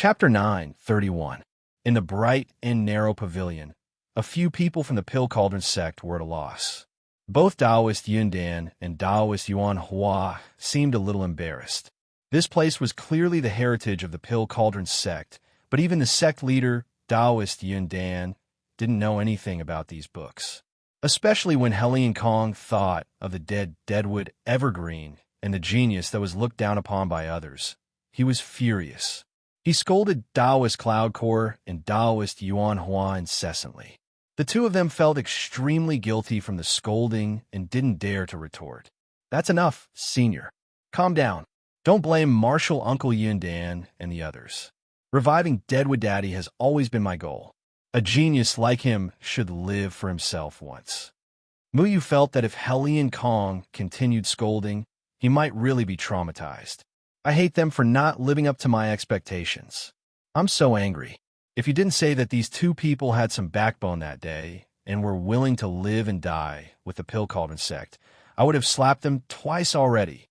Chapter 9:31. In the bright and narrow pavilion, a few people from the Pill Cauldron sect were at a loss. Both Taoist Yun Dan and Taoist Yuan Hua seemed a little embarrassed. This place was clearly the heritage of the Pill Cauldron sect, but even the sect leader, Taoist Yun Dan, didn't know anything about these books. Especially when Hellion Kong thought of the dead Deadwood evergreen and the genius that was looked down upon by others. He was furious. He scolded Taoist Cloud Core and Taoist Yuan Hua incessantly. The two of them felt extremely guilty from the scolding and didn't dare to retort. "That's enough, senior. Calm down. Don't blame Marshal Uncle Yun Dan and the others. Reviving Deadwood Daddy has always been my goal. A genius like him should live for himself once." Muyu felt that if Hellion Kong continued scolding, he might really be traumatized. "I hate them for not living up to my expectations. I'm so angry. If you didn't say that these two people had some backbone that day and were willing to live and die with the Pill Cauldron sect, I would have slapped them twice already."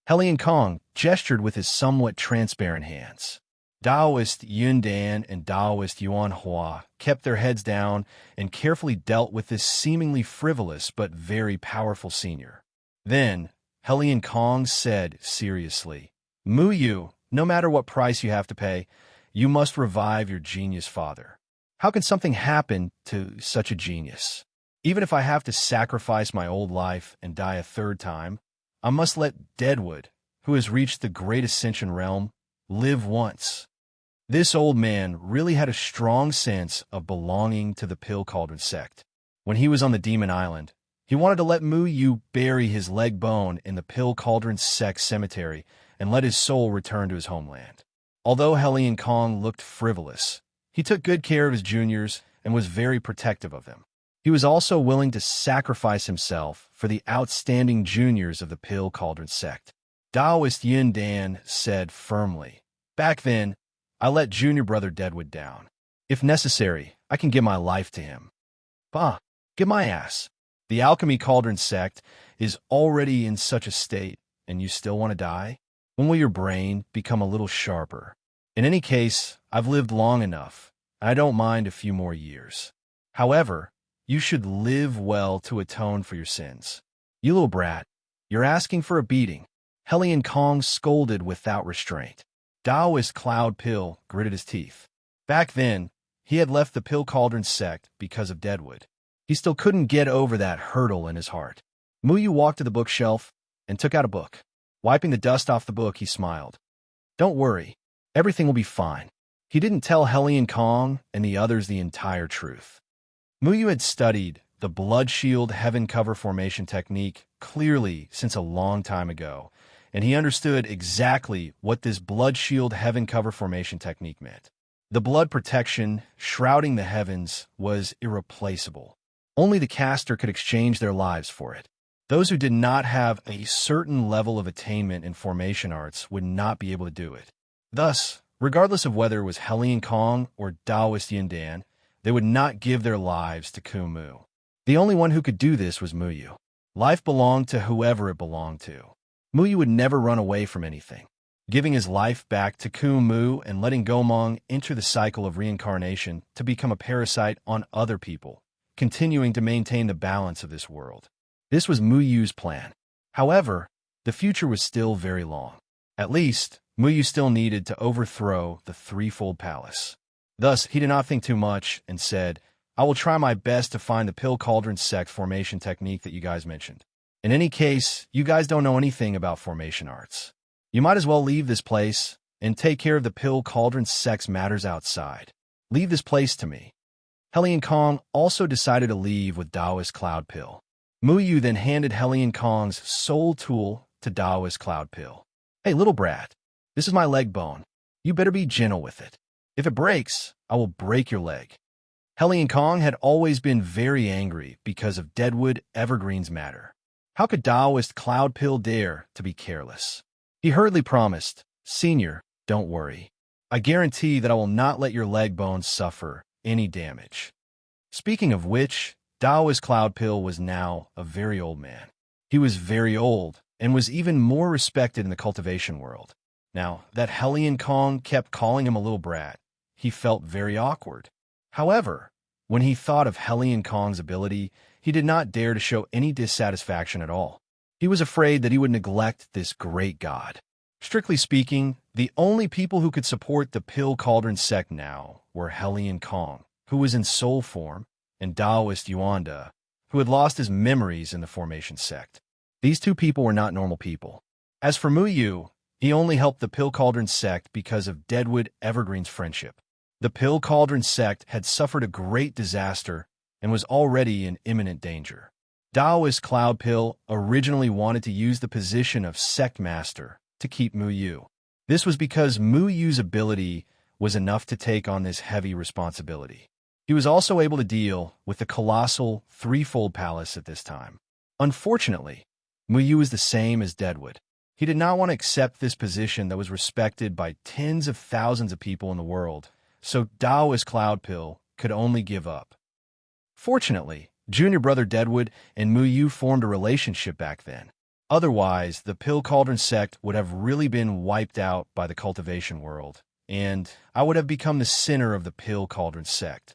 Hellion Kong gestured with his somewhat transparent hands. Taoist Yun Dan and Taoist Yuan Hua kept their heads down and carefully dealt with this seemingly frivolous but very powerful senior. Then, Hellion Kong said seriously, "Muyu, no matter what price you have to pay, you must revive your genius father. How can something happen to such a genius? Even if I have to sacrifice my old life and die a third time, I must let Deadwood, who has reached the great ascension realm, live once." This old man really had a strong sense of belonging to the Pill Cauldron sect. When he was on the Demon Island, he wanted to let Muyu bury his leg bone in the Pill Cauldron sect cemetery and let his soul return to his homeland. Although Hellion Kong looked frivolous, he took good care of his juniors and was very protective of them. He was also willing to sacrifice himself for the outstanding juniors of the Pill Cauldron sect. Taoist Yun Dan said firmly, "Back then, I let junior brother Deadwood down. If necessary, I can give my life to him." "Bah, get my ass. The Alchemy Cauldron sect is already in such a state, and you still want to die? When will your brain become a little sharper? In any case, I've lived long enough, and I don't mind a few more years. However, you should live well to atone for your sins. You little brat, you're asking for a beating." Hellion Kong scolded without restraint. Taoist Cloud Pill gritted his teeth. Back then, he had left the Pill Cauldron sect because of Deadwood. He still couldn't get over that hurdle in his heart. Muyu walked to the bookshelf and took out a book. Wiping the dust off the book, he smiled. "Don't worry, everything will be fine." He didn't tell Hellion Kong and the others the entire truth. Muyu had studied the Blood Shield Heaven Cover Formation technique clearly since a long time ago, and he understood exactly what this Blood Shield Heaven Cover Formation technique meant. The blood protection shrouding the heavens was irreplaceable. Only the caster could exchange their lives for it. Those who did not have a certain level of attainment in formation arts would not be able to do it. Thus, regardless of whether it was Hellion Kong or Taoist Yun Dan, they would not give their lives to Kumu. The only one who could do this was Muyu. Life belonged to whoever it belonged to. Muyu would never run away from anything. Giving his life back to Kumu and letting Gomong enter the cycle of reincarnation to become a parasite on other people, continuing to maintain the balance of this world. This was Muyu's plan. However, the future was still very long. At least, Muyu still needed to overthrow the Threefold Palace. Thus, he did not think too much and said, "I will try my best to find the Pill Cauldron sect formation technique that you guys mentioned. In any case, you guys don't know anything about formation arts. You might as well leave this place and take care of the Pill Cauldron sect's matters outside. Leave this place to me." Hellion Kong also decided to leave with Taoist Cloud Pill. Muyu then handed Hellion Kong's soul tool to Taoist Cloud Pill. "Hey, little brat, this is my leg bone. You better be gentle with it. If it breaks, I will break your leg." Hellion Kong had always been very angry because of Deadwood Evergreen's matter. How could Taoist Cloud Pill dare to be careless? He hurriedly promised, "Senior, don't worry. I guarantee that I will not let your leg bones suffer any damage." Speaking of which, Taoist Cloud Pill was now a very old man. He was very old and was even more respected in the cultivation world. Now, that Hellion Kong kept calling him a little brat. He felt very awkward. However, when he thought of Hellion Kong's ability, he did not dare to show any dissatisfaction at all. He was afraid that he would neglect this great god. Strictly speaking, the only people who could support the Pill Cauldron sect now were Hellion Kong, who was in soul form, and Taoist Yuanda, who had lost his memories in the formation sect. These two people were not normal people. As for Mu Yu, he only helped the Pill Cauldron sect because of Deadwood Evergreen's friendship. The Pill Cauldron sect had suffered a great disaster and was already in imminent danger. Taoist Cloud Pill originally wanted to use the position of sect master to keep Mu Yu. This was because Mu Yu's ability was enough to take on this heavy responsibility. He was also able to deal with the colossal threefold palace at this time. Unfortunately, Mu Yu was the same as Deadwood. He did not want to accept this position that was respected by tens of thousands of people in the world, so Taoist Cloud Pill could only give up. Fortunately, junior brother Deadwood and Mu Yu formed a relationship back then. Otherwise, the Pill Cauldron sect would have really been wiped out by the cultivation world, and I would have become the center of the Pill Cauldron sect.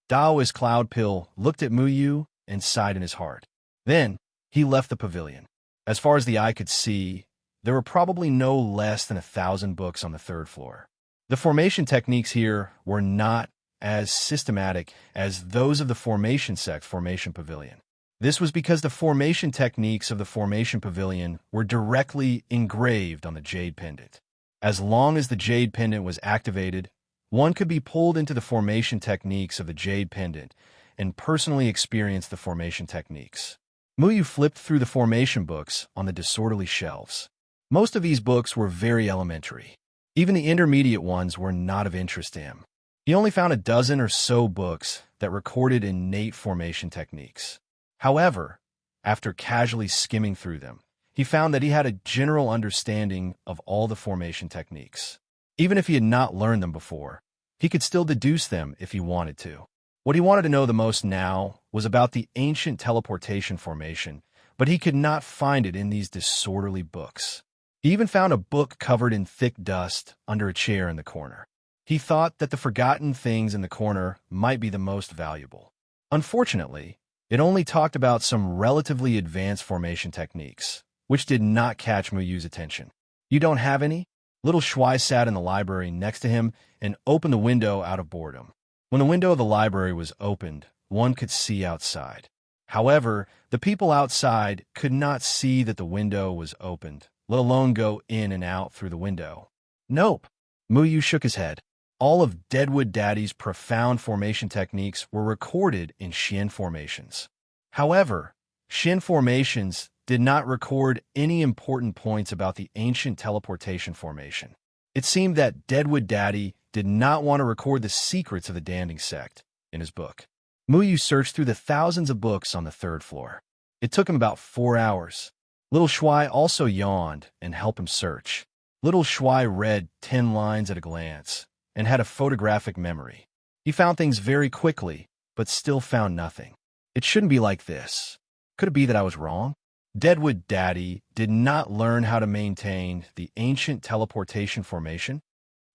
Taoist Cloud Pill looked at Mu Yu and sighed in his heart. Then, he left the pavilion. As far as the eye could see, there were probably no less than 1,000 books on the third floor. The formation techniques here were not as systematic as those of the formation sect formation pavilion. This was because the formation techniques of the formation pavilion were directly engraved on the jade pendant. As long as the jade pendant was activated, one could be pulled into the formation techniques of the jade pendant and personally experience the formation techniques. Mu Yu flipped through the formation books on the disorderly shelves. Most of these books were very elementary. Even the intermediate ones were not of interest to him. He only found a dozen or so books that recorded innate formation techniques. However, after casually skimming through them, he found that he had a general understanding of all the formation techniques. Even if he had not learned them before, he could still deduce them if he wanted to. What he wanted to know the most now was about the ancient teleportation formation, but he could not find it in these disorderly books. He even found a book covered in thick dust under a chair in the corner. He thought that the forgotten things in the corner might be the most valuable. Unfortunately, it only talked about some relatively advanced formation techniques, which did not catch Mu Yu's attention. "You don't have any?" Little Shuai sat in the library next to him and opened the window out of boredom. When the window of the library was opened, one could see outside. However, the people outside could not see that the window was opened, let alone go in and out through the window. "Nope." Mu Yu shook his head. All of Deadwood Daddy's profound formation techniques were recorded in Shin formations. However, Shin formations did not record any important points about the ancient teleportation formation. It seemed that Deadwood Daddy did not want to record the secrets of the Danding sect in his book. Mu Yu searched through the thousands of books on the third floor. It took him about 4 hours. Little Shuai also yawned and helped him search. Little Shuai read 10 lines at a glance and had a photographic memory. He found things very quickly, but still found nothing. It shouldn't be like this. Could it be that I was wrong? Deadwood Daddy did not learn how to maintain the ancient teleportation formation.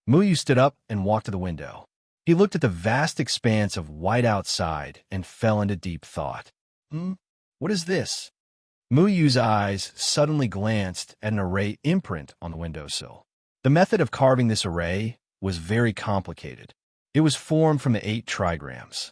Mu Yu stood up and walked to the window. He looked at the vast expanse of white outside and fell into deep thought. What is this? Mu Yu's eyes suddenly glanced at an array imprint on the windowsill. The method of carving this array was very complicated. It was formed from the 8 trigrams.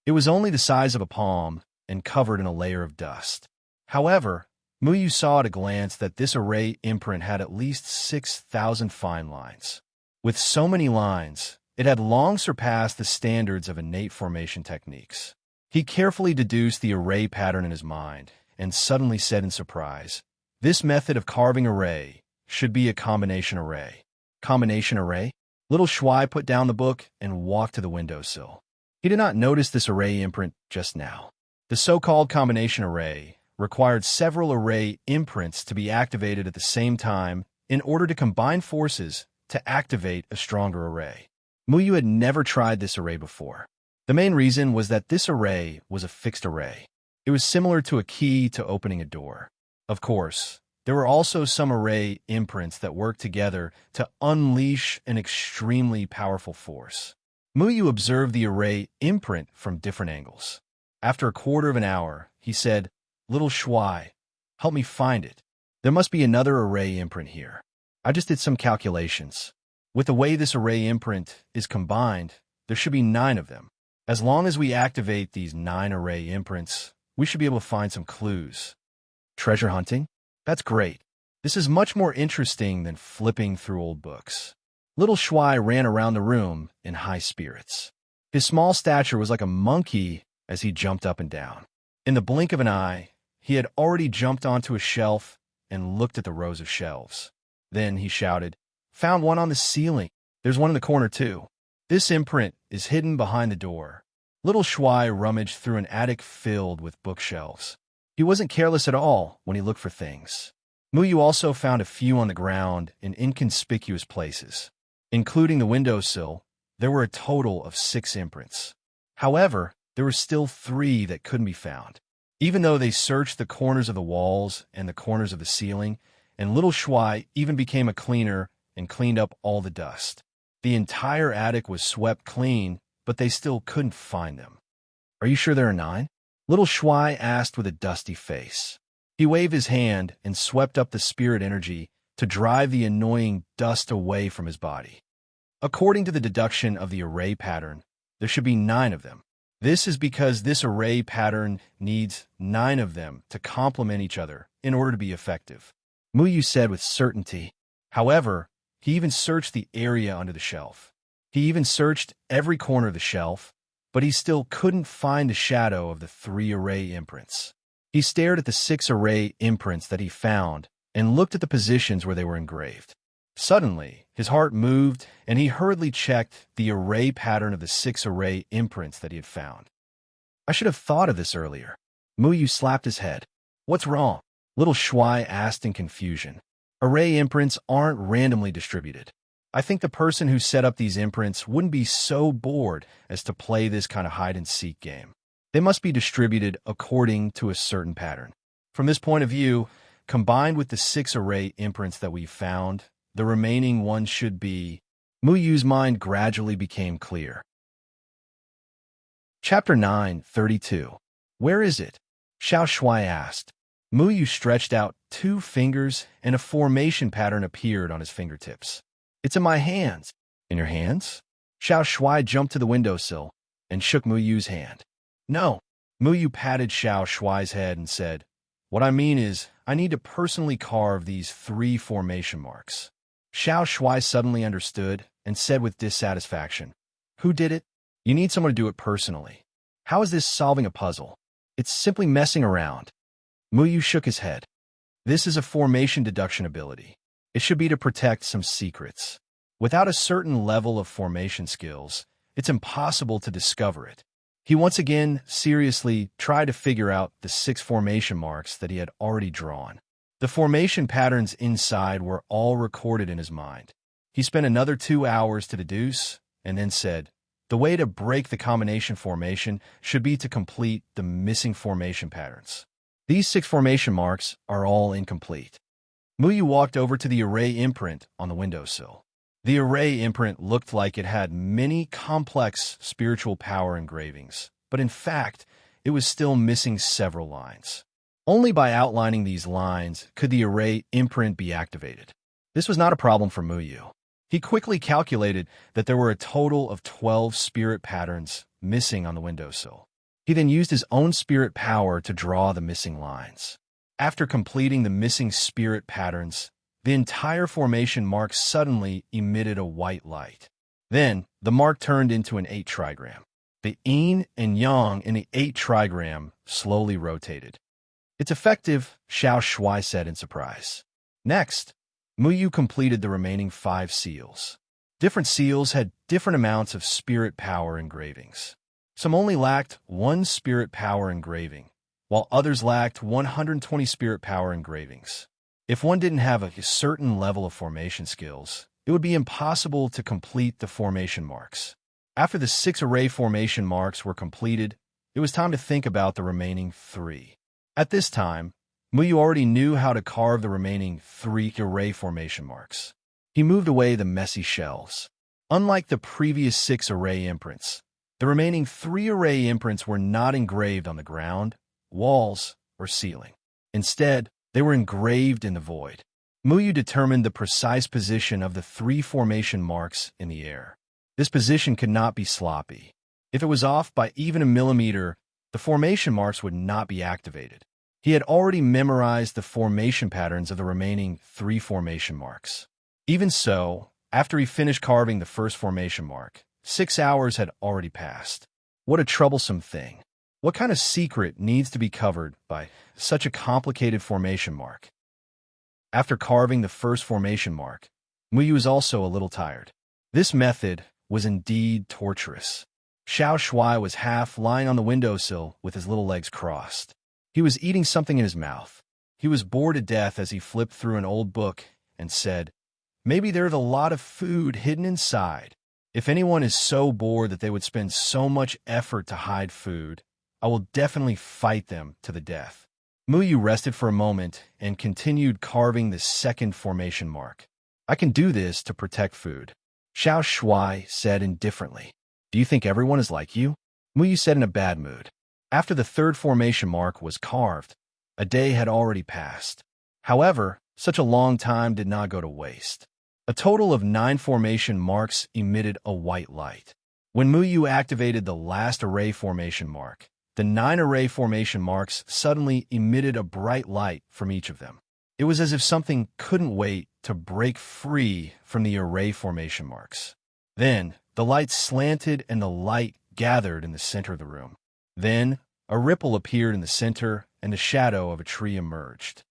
It was only the size of a palm and covered in a layer of dust. However, Mu Yu saw at a glance that this array imprint had at least 6,000 fine lines. With so many lines, it had long surpassed the standards of innate formation techniques. He carefully deduced the array pattern in his mind and suddenly said in surprise, "This method of carving array should be a combination array." Combination array? Little Shuai put down the book and walked to the windowsill. He did not notice this array imprint just now. The so-called combination array required several array imprints to be activated at the same time in order to combine forces to activate a stronger array. Mu Yu had never tried this array before. The main reason was that this array was a fixed array. It was similar to a key to opening a door. Of course, There were also some array imprints that worked together to unleash an extremely powerful force. Muyu observed the array imprint from different angles. After a quarter of an hour, he said, "Little Shuai, help me find it. There must be another array imprint here. I just did some calculations. With the way this array imprint is combined, there should be 9 of them. As long as we activate these 9 array imprints, we should be able to find some clues." Treasure hunting? That's great. This is much more interesting than flipping through old books. Little Shuai ran around the room in high spirits. His small stature was like a monkey as he jumped up and down. In the blink of an eye, he had already jumped onto a shelf and looked at the rows of shelves. Then he shouted, "Found one on the ceiling. There's one in the corner too. This imprint is hidden behind the door." Little Shuai rummaged through an attic filled with bookshelves. He wasn't careless at all when he looked for things. Muyu also found a few on the ground in inconspicuous places. Including the windowsill, there were a total of 6 imprints. However, there were still 3 that couldn't be found. Even though they searched the corners of the walls and the corners of the ceiling, and Little Shuai even became a cleaner and cleaned up all the dust. The entire attic was swept clean, but they still couldn't find them. "Are you sure there are 9? Little Shuai asked with a dusty face. He waved his hand and swept up the spirit energy to drive the annoying dust away from his body. According to the deduction of the array pattern, there should be 9 of them. This is because this array pattern needs 9 of them to complement each other in order to be effective," Muyu said with certainty. However, he even searched the area under the shelf. He even searched every corner of the shelf, but he still couldn't find the shadow of the 3 array imprints. He stared at the 6 array imprints that he found and looked at the positions where they were engraved. Suddenly, his heart moved, and he hurriedly checked the array pattern of the 6 array imprints that he had found. "I should have thought of this earlier." Muyu slapped his head. "What's wrong?" Little Shuai asked in confusion. "Array imprints aren't randomly distributed. I think the person who set up these imprints wouldn't be so bored as to play this kind of hide-and-seek game. They must be distributed according to a certain pattern. From this point of view, combined with the 6 array imprints that we found, the remaining ones should be..." Muyu's mind gradually became clear. Chapter 9:32. "Where is it?" Xiao Shuai asked. Muyu stretched out 2 fingers, and a formation pattern appeared on his fingertips. "It's in my hands." "In your hands?" Xiao Shuai jumped to the windowsill and shook Muyu's hand. "No." Muyu patted Xiao Shuai's head and said, "What I mean is, I need to personally carve these 3 formation marks." Xiao Shuai suddenly understood and said with dissatisfaction, "Who did it?" "You need someone to do it personally." "How is this solving a puzzle?" "It's simply messing around." Muyu shook his head. "This is a formation deduction ability. It should be to protect some secrets. Without a certain level of formation skills, it's impossible to discover it." He once again seriously tried to figure out the 6 formation marks that he had already drawn. The formation patterns inside were all recorded in his mind. He spent another 2 hours to deduce, and then said, "The way to break the combination formation should be to complete the missing formation patterns. These 6 formation marks are all incomplete." Muyu walked over to the array imprint on the windowsill. The array imprint looked like it had many complex spiritual power engravings, but in fact, it was still missing several lines. Only by outlining these lines could the array imprint be activated. This was not a problem for Muyu. He quickly calculated that there were a total of 12 spirit patterns missing on the windowsill. He then used his own spirit power to draw the missing lines. After completing the missing spirit patterns, the entire formation mark suddenly emitted a white light. Then, the mark turned into an 8 trigram. The yin and yang in the 8 trigram slowly rotated. "It's effective," Xiao Shuai said in surprise. Next, Muyu completed the remaining 5 seals. Different seals had different amounts of spirit power engravings. Some only lacked 1 spirit power engraving, while others lacked 120 spirit power engravings. If one didn't have a certain level of formation skills, it would be impossible to complete the formation marks. After the 6 array formation marks were completed, it was time to think about the remaining 3. At this time, Muyu already knew how to carve the remaining 3 array formation marks. He moved away the messy shells. Unlike the previous 6 array imprints, the remaining 3 array imprints were not engraved on the ground, walls, or ceiling. Instead, they were engraved in the void. Muyu determined the precise position of the 3 formation marks in the air. This position could not be sloppy. If it was off by even a millimeter, the formation marks would not be activated. He had already memorized the formation patterns of the remaining 3 formation marks. Even so, after he finished carving the first formation mark, 6 hours had already passed. What a troublesome thing. What kind of secret needs to be covered by such a complicated formation mark? After carving the first formation mark, Muyu was also a little tired. This method was indeed torturous. Xiao Shuai was half lying on the windowsill with his little legs crossed. He was eating something in his mouth. He was bored to death as he flipped through an old book and said, "Maybe there's a lot of food hidden inside. If anyone is so bored that they would spend so much effort to hide food, I will definitely fight them to the death." Muyu rested for a moment and continued carving the second formation mark. "I can do this to protect food," Xiao Shuai said indifferently. "Do you think everyone is like you?" Muyu said in a bad mood. After the third formation mark was carved, a day had already passed. However, such a long time did not go to waste. A total of 9 formation marks emitted a white light. When Muyu activated the last array formation mark, the 9 array formation marks suddenly emitted a bright light from each of them. It was as if something couldn't wait to break free from the array formation marks. Then, the light slanted and the light gathered in the center of the room. Then, a ripple appeared in the center and the shadow of a tree emerged.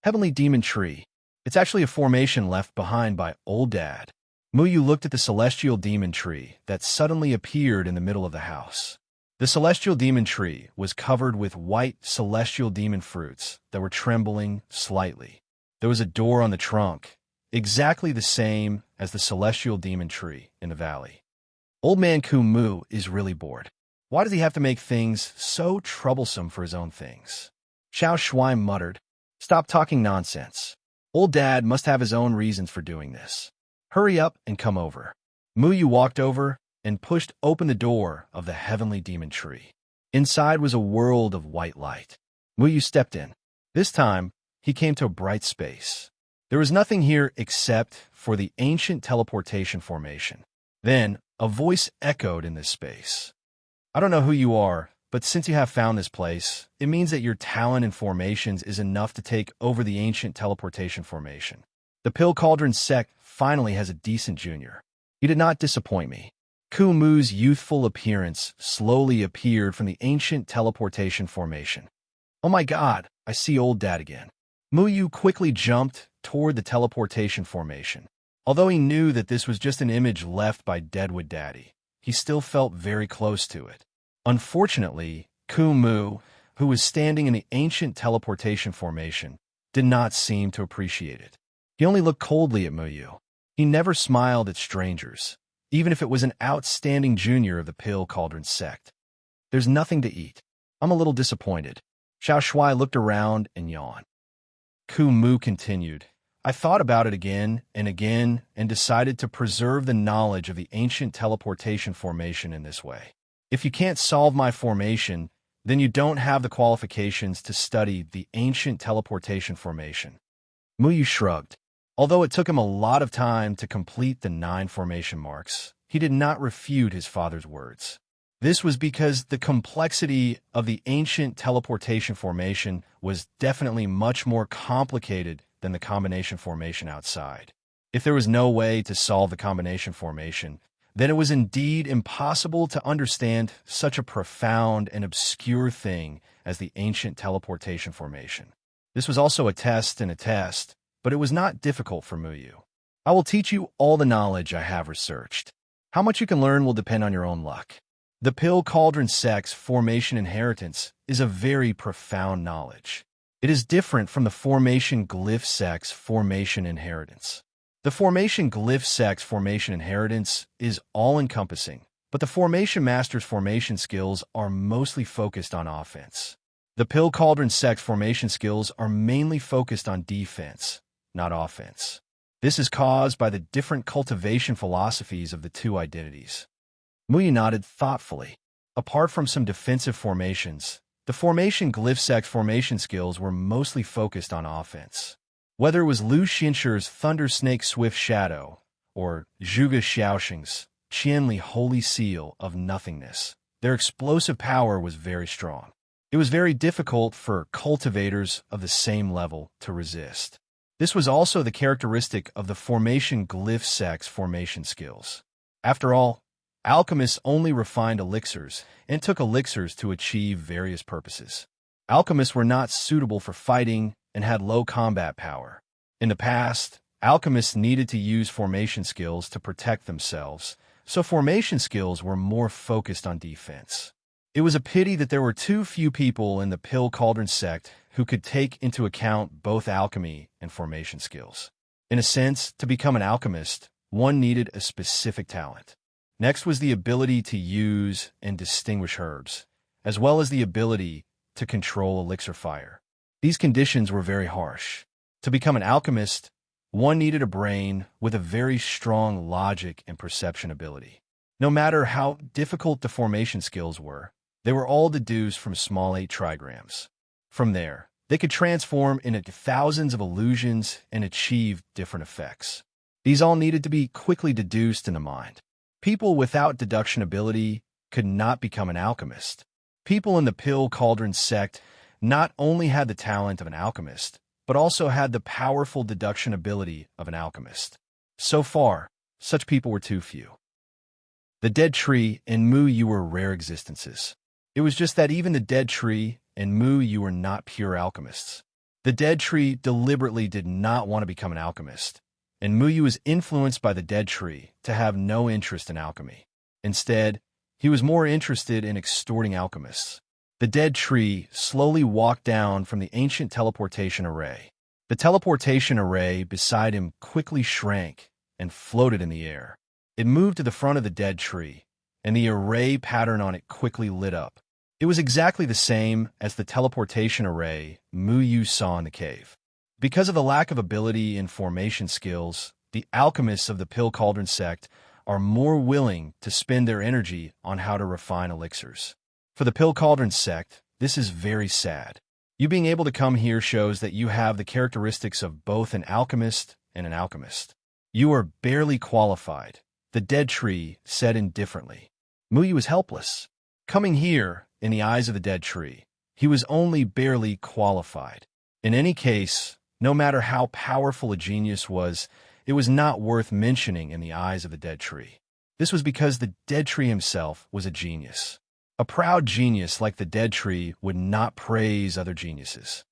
Heavenly Demon Tree. It's actually a formation left behind by Old Dad. Muyu looked at the celestial demon tree that suddenly appeared in the middle of the house. The celestial demon tree was covered with white celestial demon fruits that were trembling slightly. There was a door on the trunk, exactly the same as the celestial demon tree in the valley. Old man Kumu is really bored. Why does he have to make things so troublesome for his own things? Xiao Shuai muttered. "Stop talking nonsense. Old Dad must have his own reasons for doing this. Hurry up and come over." Muyu walked over and pushed open the door of the heavenly demon tree. Inside was a world of white light. Muyu stepped in. This time, he came to a bright space. There was nothing here except for the ancient teleportation formation. Then, a voice echoed in this space. "I don't know who you are, but since you have found this place, it means that your talent in formations is enough to take over the ancient teleportation formation. The Pill Cauldron sect finally has a decent junior. You did not disappoint me." Kumu's youthful appearance slowly appeared from the ancient teleportation formation. "Oh my god, I see Old Dad again." Muyu quickly jumped toward the teleportation formation. Although he knew that this was just an image left by Deadwood Daddy, he still felt very close to it. Unfortunately, Kumu, who was standing in the ancient teleportation formation, did not seem to appreciate it. He only looked coldly at Muyu. He never smiled at strangers, even if it was an outstanding junior of the Pill Cauldron sect. "There's nothing to eat. I'm a little disappointed." Xiao Shuai looked around and yawned. Kumu continued. "I thought about it again and decided to preserve the knowledge of the ancient teleportation formation in this way. If you can't solve my formation, then you don't have the qualifications to study the ancient teleportation formation." Muyu shrugged. Although it took him a lot of time to complete the 9 formation marks, he did not refute his father's words. This was because the complexity of the ancient teleportation formation was definitely much more complicated than the combination formation outside. If there was no way to solve the combination formation, then it was indeed impossible to understand such a profound and obscure thing as the ancient teleportation formation. This was also a test, but it was not difficult for Muyu. "I will teach you all the knowledge I have researched. How much you can learn will depend on your own luck. The Pill Cauldron sect's formation inheritance is a very profound knowledge. It is different from the Formation Glyph sect's formation inheritance. The Formation Glyph sect's formation inheritance is all-encompassing, but the Formation Master's formation skills are mostly focused on offense. The Pill Cauldron sect formation skills are mainly focused on defense, not offense. This is caused by the different cultivation philosophies of the two identities. Muyu nodded thoughtfully. Apart from some defensive formations, the formation glyph sect formation skills were mostly focused on offense. Whether it was Lu Xinsher's Thunder Snake Swift Shadow or Zhuge Xiaoxing's Qianli Holy Seal of Nothingness, their explosive power was very strong. It was very difficult for cultivators of the same level to resist. This was also the characteristic of the formation glyph sect's formation skills. After all, alchemists only refined elixirs and took elixirs to achieve various purposes. Alchemists were not suitable for fighting and had low combat power. In the past, alchemists needed to use formation skills to protect themselves, so formation skills were more focused on defense. It was a pity that there were too few people in the Pill Cauldron sect who could take into account both alchemy and formation skills. In a sense, to become an alchemist, one needed a specific talent. Next was the ability to use and distinguish herbs, as well as the ability to control elixir fire. These conditions were very harsh. To become an alchemist, one needed a brain with a very strong logic and perception ability. No matter how difficult the formation skills were, they were all deduced from small 8 trigrams. From there, they could transform into thousands of illusions and achieve different effects. These all needed to be quickly deduced in the mind. People without deduction ability could not become an alchemist. People in the Pill Cauldron sect not only had the talent of an alchemist, but also had the powerful deduction ability of an alchemist. So far, such people were too few. The Dead Tree and Mu Yu were rare existences. It was just that even the Dead Tree and Mu Yu were not pure alchemists. The Dead Tree deliberately did not want to become an alchemist, and Mu Yu was influenced by the Dead Tree to have no interest in alchemy. Instead, he was more interested in extorting alchemists. The Dead Tree slowly walked down from the ancient teleportation array. The teleportation array beside him quickly shrank and floated in the air. It moved to the front of the Dead Tree, and the array pattern on it quickly lit up. It was exactly the same as the teleportation array Mu Yu saw in the cave. Because of the lack of ability in formation skills, the alchemists of the Pill Cauldron sect are more willing to spend their energy on how to refine elixirs. For the Pill Cauldron sect, this is very sad. You being able to come here shows that you have the characteristics of both an alchemist and an alchemist. You are barely qualified, the Dead Tree said indifferently. Mu Yu was helpless. Coming here, in the eyes of the Dead Tree, he was only barely qualified. In any case, no matter how powerful a genius was, it was not worth mentioning in the eyes of the Dead Tree. This was because the Dead Tree himself was a genius. A proud genius like the Dead Tree would not praise other geniuses.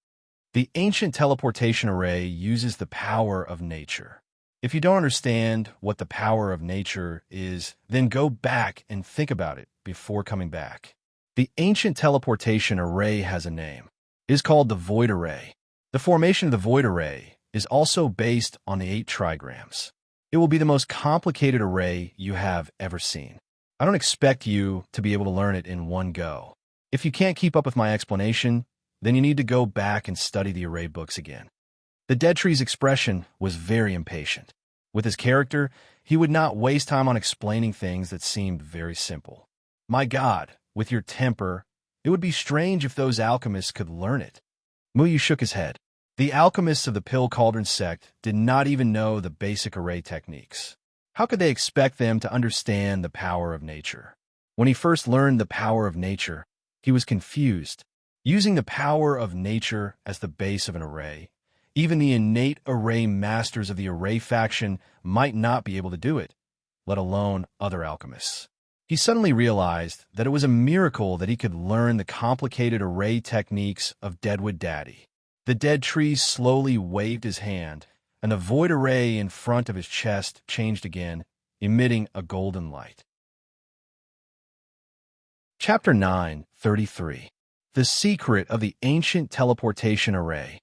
The ancient teleportation array uses the power of nature. If you don't understand what the power of nature is, then go back and think about it before coming back. The ancient teleportation array has a name. It is called the Void Array. The formation of the Void Array is also based on the 8 trigrams. It will be the most complicated array you have ever seen. I don't expect you to be able to learn it in one go. If you can't keep up with my explanation, then you need to go back and study the array books again. The Dead Tree's expression was very impatient. With his character, he would not waste time on explaining things that seemed very simple. My God, with your temper, it would be strange if those alchemists could learn it. Mu Yu shook his head. The alchemists of the Pill Cauldron sect did not even know the basic array techniques. How could they expect them to understand the power of nature? When he first learned the power of nature, he was confused. Using the power of nature as the base of an array, even the innate array masters of the array faction might not be able to do it, let alone other alchemists. He suddenly realized that it was a miracle that he could learn the complicated array techniques of Deadwood Daddy. The Dead Tree slowly waved his hand, and the void array in front of his chest changed again, emitting a golden light. Chapter 9:33. The Secret of the Ancient Teleportation Array.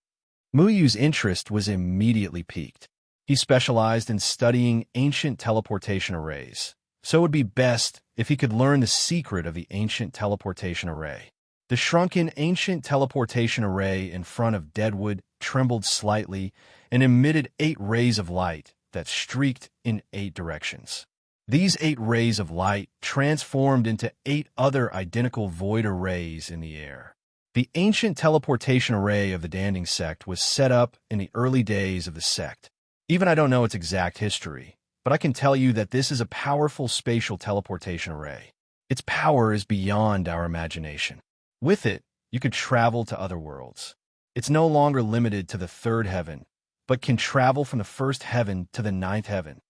Mu Yu's interest was immediately piqued. He specialized in studying ancient teleportation arrays, so it would be best if he could learn the secret of the ancient teleportation array. The shrunken ancient teleportation array in front of Deadwood trembled slightly and emitted 8 rays of light that streaked in 8 directions. These 8 rays of light transformed into 8 other identical void arrays in the air. The ancient teleportation array of the Danding sect was set up in the early days of the sect. Even I don't know its exact history, but I can tell you that this is a powerful spatial teleportation array. Its power is beyond our imagination. With it, you could travel to other worlds. It's no longer limited to the 3rd heaven, but can travel from the 1st heaven to the 9th heaven.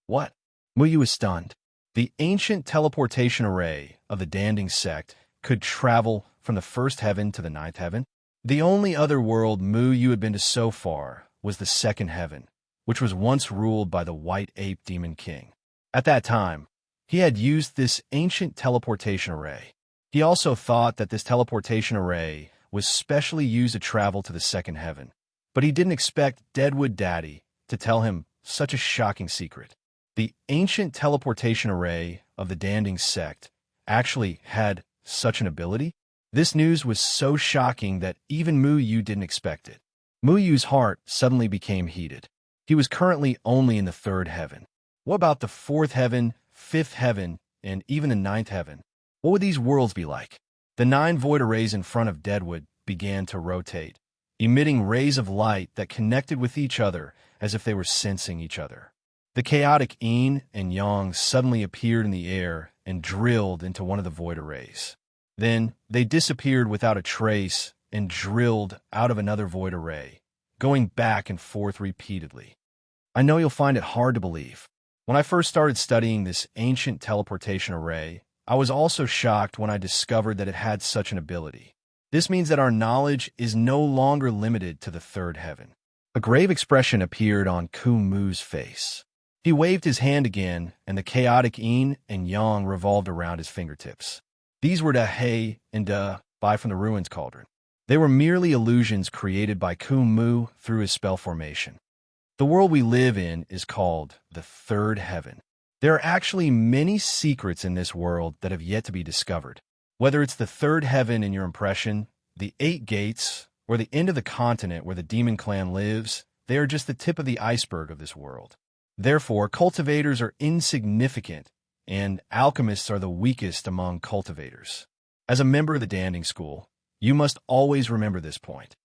What? Muyu is stunned. The ancient teleportation array of the Danding sect could travel from the 1st heaven to the 9th heaven? The only other world Muyu had been to so far was the 2nd heaven, which was once ruled by the White Ape Demon King. At that time, he had used this ancient teleportation array. He also thought that this teleportation array was specially used to travel to the 2nd heaven, but he didn't expect Deadwood Daddy to tell him such a shocking secret. The ancient teleportation array of the Danding sect actually had such an ability? This news was so shocking that even Muyu didn't expect it. Muyu's heart suddenly became heated. He was currently only in the 3rd heaven. What about the 4th heaven, 5th heaven, and even the 9th heaven? What would these worlds be like? The 9 void arrays in front of Deadwood began to rotate, emitting rays of light that connected with each other as if they were sensing each other. The chaotic yin and yang suddenly appeared in the air and drilled into one of the void arrays. Then they disappeared without a trace and drilled out of another void array, going back and forth repeatedly. I know you'll find it hard to believe. When I first started studying this ancient teleportation array, I was also shocked when I discovered that it had such an ability. This means that our knowledge is no longer limited to the 3rd heaven. A grave expression appeared on Kumu's face. He waved his hand again, and the chaotic yin and yang revolved around his fingertips. These were the He and Bai from the Ruins Cauldron. They were merely illusions created by Kumu through his spell formation. The world we live in is called the 3rd heaven. There are actually many secrets in this world that have yet to be discovered. Whether it's the 3rd heaven in your impression, the 8 gates, or the end of the continent where the demon clan lives, they are just the tip of the iceberg of this world. Therefore, cultivators are insignificant, and alchemists are the weakest among cultivators. As a member of the Danding School, you must always remember this point.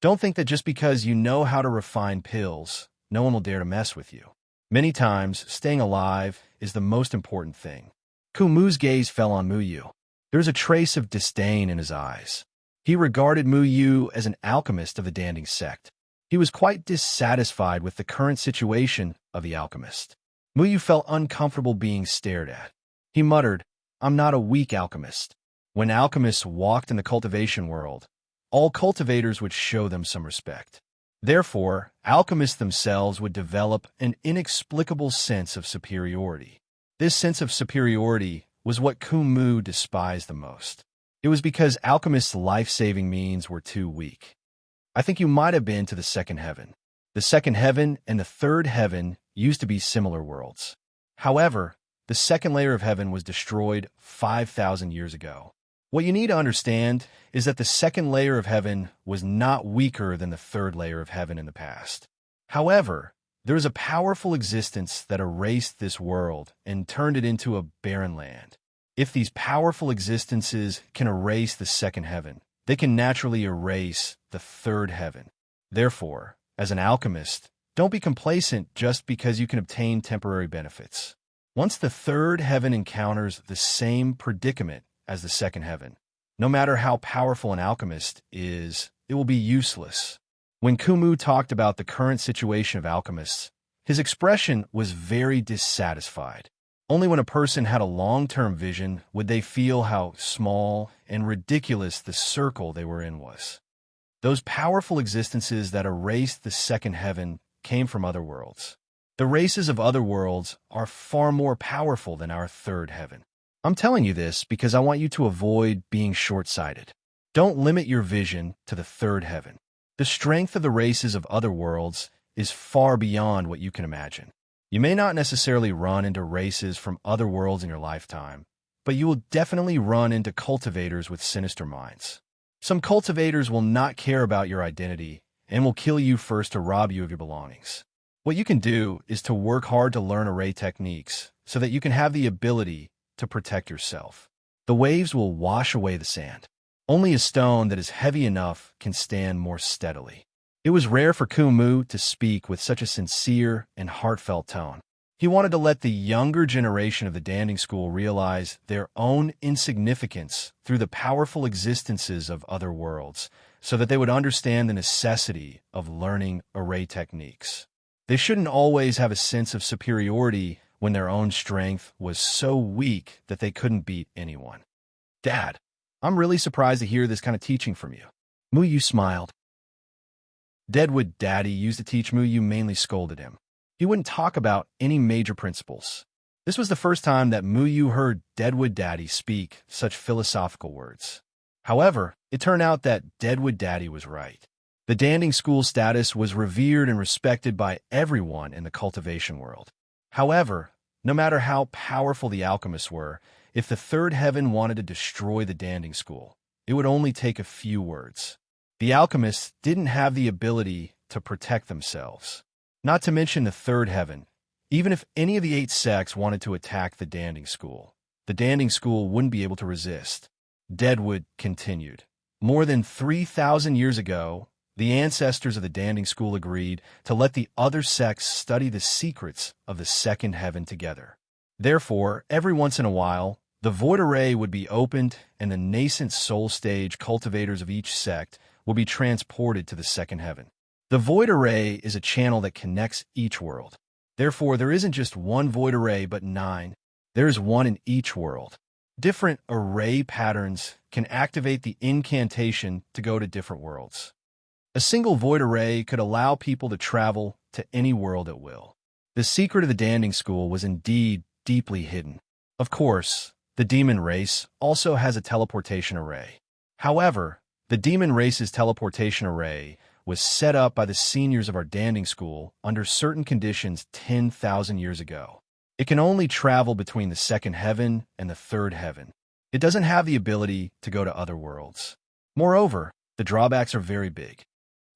Don't think that just because you know how to refine pills, no one will dare to mess with you. Many times, staying alive is the most important thing. Kumu's gaze fell on Muyu. There was a trace of disdain in his eyes. He regarded Muyu as an alchemist of the Danding sect. He was quite dissatisfied with the current situation of the alchemist. Muyu felt uncomfortable being stared at. He muttered, "I'm not a weak alchemist." When alchemists walked in the cultivation world, all cultivators would show them some respect. Therefore, alchemists themselves would develop an inexplicable sense of superiority. This sense of superiority was what Kumu despised the most. It was because alchemists' life-saving means were too weak. I think you might have been to the 2nd heaven. The 2nd heaven and the 3rd heaven used to be similar worlds. However, the 2nd layer of heaven was destroyed 5,000 years ago. What you need to understand is that the 2nd layer of heaven was not weaker than the 3rd layer of heaven in the past. However, there is a powerful existence that erased this world and turned it into a barren land. If these powerful existences can erase the 2nd heaven, they can naturally erase the 3rd heaven. Therefore, as an alchemist, don't be complacent just because you can obtain temporary benefits. Once the 3rd heaven encounters the same predicament as the 2nd heaven, no matter how powerful an alchemist is, it will be useless. When Kumu talked about the current situation of alchemists, his expression was very dissatisfied. Only when a person had a long-term vision would they feel how small and ridiculous the circle they were in was. Those powerful existences that erased the 2nd heaven came from other worlds. The races of other worlds are far more powerful than our 3rd heaven. I'm telling you this because I want you to avoid being short-sighted. Don't limit your vision to the 3rd heaven. The strength of the races of other worlds is far beyond what you can imagine. You may not necessarily run into races from other worlds in your lifetime, but you will definitely run into cultivators with sinister minds. Some cultivators will not care about your identity and will kill you first to rob you of your belongings. What you can do is to work hard to learn array techniques so that you can have the ability to protect yourself. The waves will wash away the sand. Only a stone that is heavy enough can stand more steadily. It was rare for Kumu to speak with such a sincere and heartfelt tone. He wanted to let the younger generation of the Danding School realize their own insignificance through the powerful existences of other worlds, so that they would understand the necessity of learning array techniques. They shouldn't always have a sense of superiority when their own strength was so weak that they couldn't beat anyone. Dad, I'm really surprised to hear this kind of teaching from you. Muyu smiled. Deadwood Daddy used to teach Muyu mainly scolded him. He wouldn't talk about any major principles. This was the first time that Muyu heard Deadwood Daddy speak such philosophical words. However, it turned out that Deadwood Daddy was right. The Danding School status was revered and respected by everyone in the cultivation world. However, no matter how powerful the alchemists were, if the third heaven wanted to destroy the Danding School, it would only take a few words. The alchemists didn't have the ability to protect themselves. Not to mention the third heaven. Even if any of the 8 sects wanted to attack the Danding School, the Danding School wouldn't be able to resist. Deadwood continued. More than 3,000 years ago, the ancestors of the Danding School agreed to let the other sects study the secrets of the second heaven together. Therefore, every once in a while, the void array would be opened and the nascent soul stage cultivators of each sect will be transported to the second heaven. The void array is a channel that connects each world. Therefore, there isn't just one void array but 9. There is one in each world. Different array patterns can activate the incantation to go to different worlds. A single void array could allow people to travel to any world at will. The secret of the Danding School was indeed deeply hidden. Of course, the demon race also has a teleportation array. However, the demon race's teleportation array was set up by the seniors of our Danding School under certain conditions 10,000 years ago. It can only travel between the second heaven and the third heaven. It doesn't have the ability to go to other worlds. Moreover, the drawbacks are very big.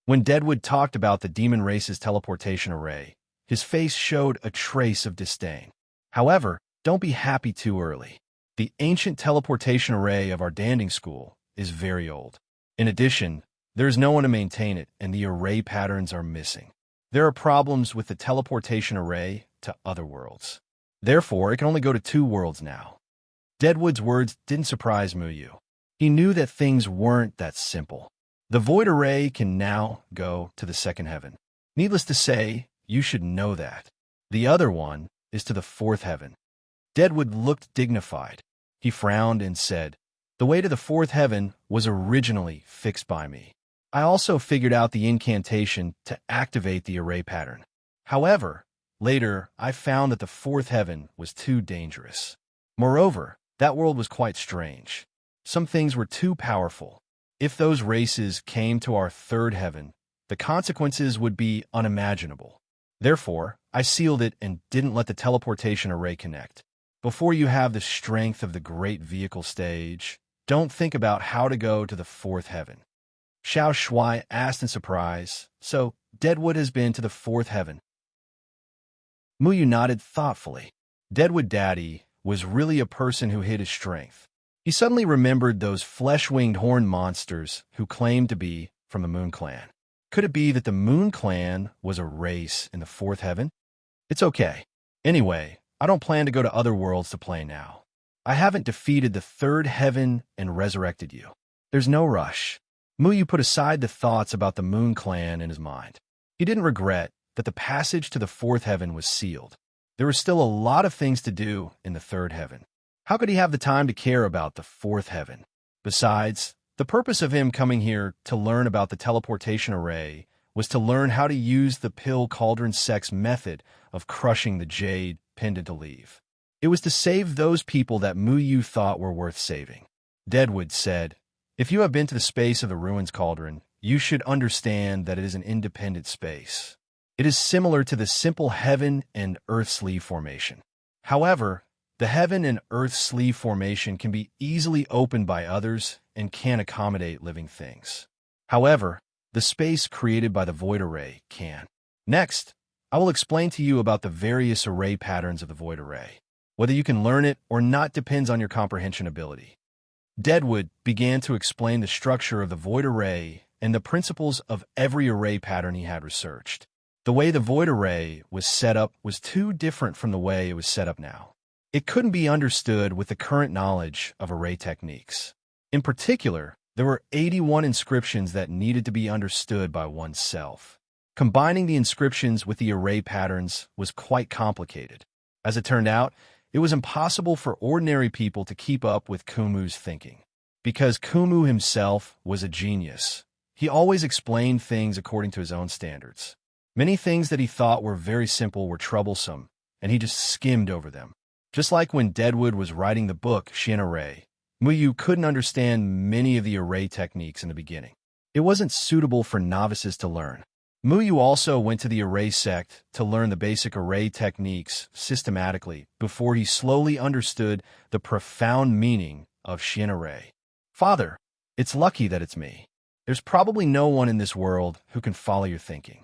When Deadwood talked about the demon race's teleportation array, his face showed a trace of disdain. However, don't be happy too early. The ancient teleportation array of our Danding School is very old. In addition, there is no one to maintain it, and the array patterns are missing. There are problems with the teleportation array to other worlds. Therefore, it can only go to 2 worlds now. Deadwood's words didn't surprise Muyu. He knew that things weren't that simple. The void array can now go to the second heaven. Needless to say, you should know that. The other one is to the fourth heaven. Deadwood looked dignified. He frowned and said, "The way to the fourth heaven was originally fixed by me. I also figured out the incantation to activate the array pattern. However, later I found that the fourth heaven was too dangerous. Moreover, that world was quite strange. Some things were too powerful. If those races came to our third heaven, the consequences would be unimaginable. Therefore, I sealed it and didn't let the teleportation array connect. Before you have the strength of the great vehicle stage, don't think about how to go to the fourth heaven." Xiao Shuai asked in surprise, "So, Deadwood has been to the fourth heaven?" Muyu nodded thoughtfully. Deadwood Daddy was really a person who hid his strength. He suddenly remembered those flesh-winged horned monsters who claimed to be from the Moon Clan. Could it be that the Moon Clan was a race in the fourth heaven? It's okay. Anyway, I don't plan to go to other worlds to play now. I haven't defeated the third heaven and resurrected you. There's no rush. Muyu put aside the thoughts about the Moon Clan in his mind. He didn't regret that the passage to the fourth heaven was sealed. There were still a lot of things to do in the third heaven. How could he have the time to care about the fourth heaven? Besides, the purpose of him coming here to learn about the teleportation array was to learn how to use the Pill Cauldron Sect's method of crushing the jade pendant to leave. It was to save those people that Muyu thought were worth saving. Deadwood said, "If you have been to the space of the Ruins Cauldron, you should understand that it is an independent space. It is similar to the simple heaven and earth sleeve formation. However, The heaven and earth sleeve formation can be easily opened by others and can accommodate living things. However, the space created by the void array can. Next, I will explain to you about the various array patterns of the void array. Whether you can learn it or not depends on your comprehension ability. Deadwood began to explain the structure of the void array and the principles of every array pattern he had researched. The way the void array was set up was too different from the way it was set up now. It couldn't be understood with the current knowledge of array techniques. In particular, there were 81 inscriptions that needed to be understood by oneself. Combining the inscriptions with the array patterns was quite complicated. As it turned out, it was impossible for ordinary people to keep up with Kumu's thinking. Because Kumu himself was a genius, he always explained things according to his own standards. Many things that he thought were very simple were troublesome, and he just skimmed over them. Just like when Deadwood was writing the book Shin Array, Muyu couldn't understand many of the array techniques in the beginning. It wasn't suitable for novices to learn. Muyu also went to the array sect to learn the basic array techniques systematically before he slowly understood the profound meaning of Shin Array. Father, it's lucky that it's me. There's probably no one in this world who can follow your thinking.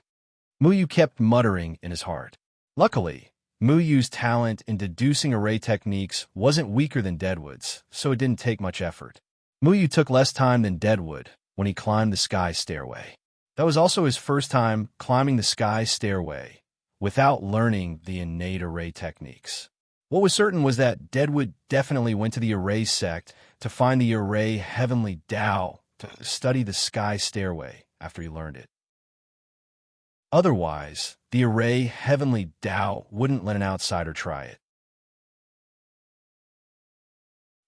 Muyu kept muttering in his heart. Luckily, Muyu's talent in deducing array techniques wasn't weaker than Deadwood's, so it didn't take much effort. Muyu took less time than Deadwood when he climbed the sky stairway. That was also his first time climbing the sky stairway without learning the innate array techniques. What was certain was that Deadwood definitely went to the array sect to find the array heavenly Tao to study the sky stairway after he learned it. Otherwise, the array heavenly Tao wouldn't let an outsider try it.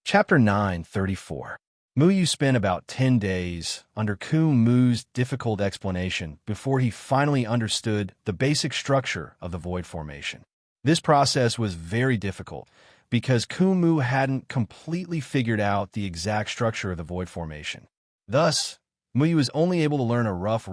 Chapter 9:34. Muyu spent about 10 days under Kumu's difficult explanation before he finally understood the basic structure of the void formation. This process was very difficult because Kumu hadn't completely figured out the exact structure of the void formation. Thus, Muyu was only able to learn a rough.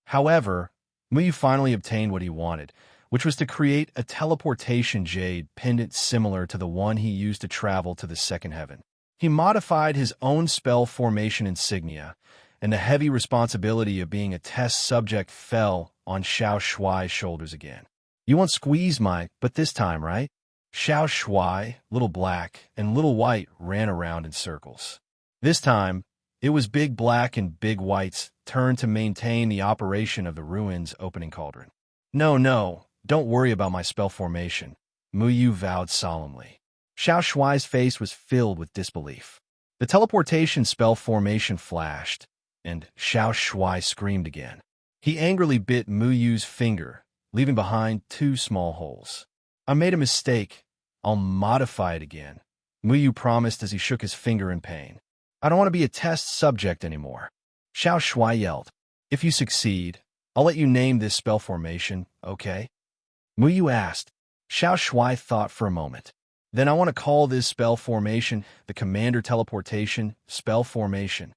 However, Muyu finally obtained what he wanted, which was to create a teleportation jade pendant similar to the one he used to travel to the second heaven. He modified his own spell formation insignia, and the heavy responsibility of being a test subject fell on Xiao Shuai's shoulders again. You won't squeeze but this time, right? Xiao Shuai, Little Black, and Little White ran around in circles. This time, it was Big Black and Big White's turn to maintain the operation of the ruins opening cauldron. No, don't worry about my spell formation, Muyu vowed solemnly. Xiao Shuai's face was filled with disbelief. The teleportation spell formation flashed, and Xiao Shuai screamed again. He angrily bit Muyu's finger, leaving behind 2 small holes. I made a mistake. I'll modify it again, Muyu promised as he shook his finger in pain. I don't want to be a test subject anymore. Xiao Shuai yelled. If you succeed, I'll let you name this spell formation, okay? Muyu asked. Xiao Shuai thought for a moment. Then I want to call this spell formation the Commander Teleportation Spell Formation.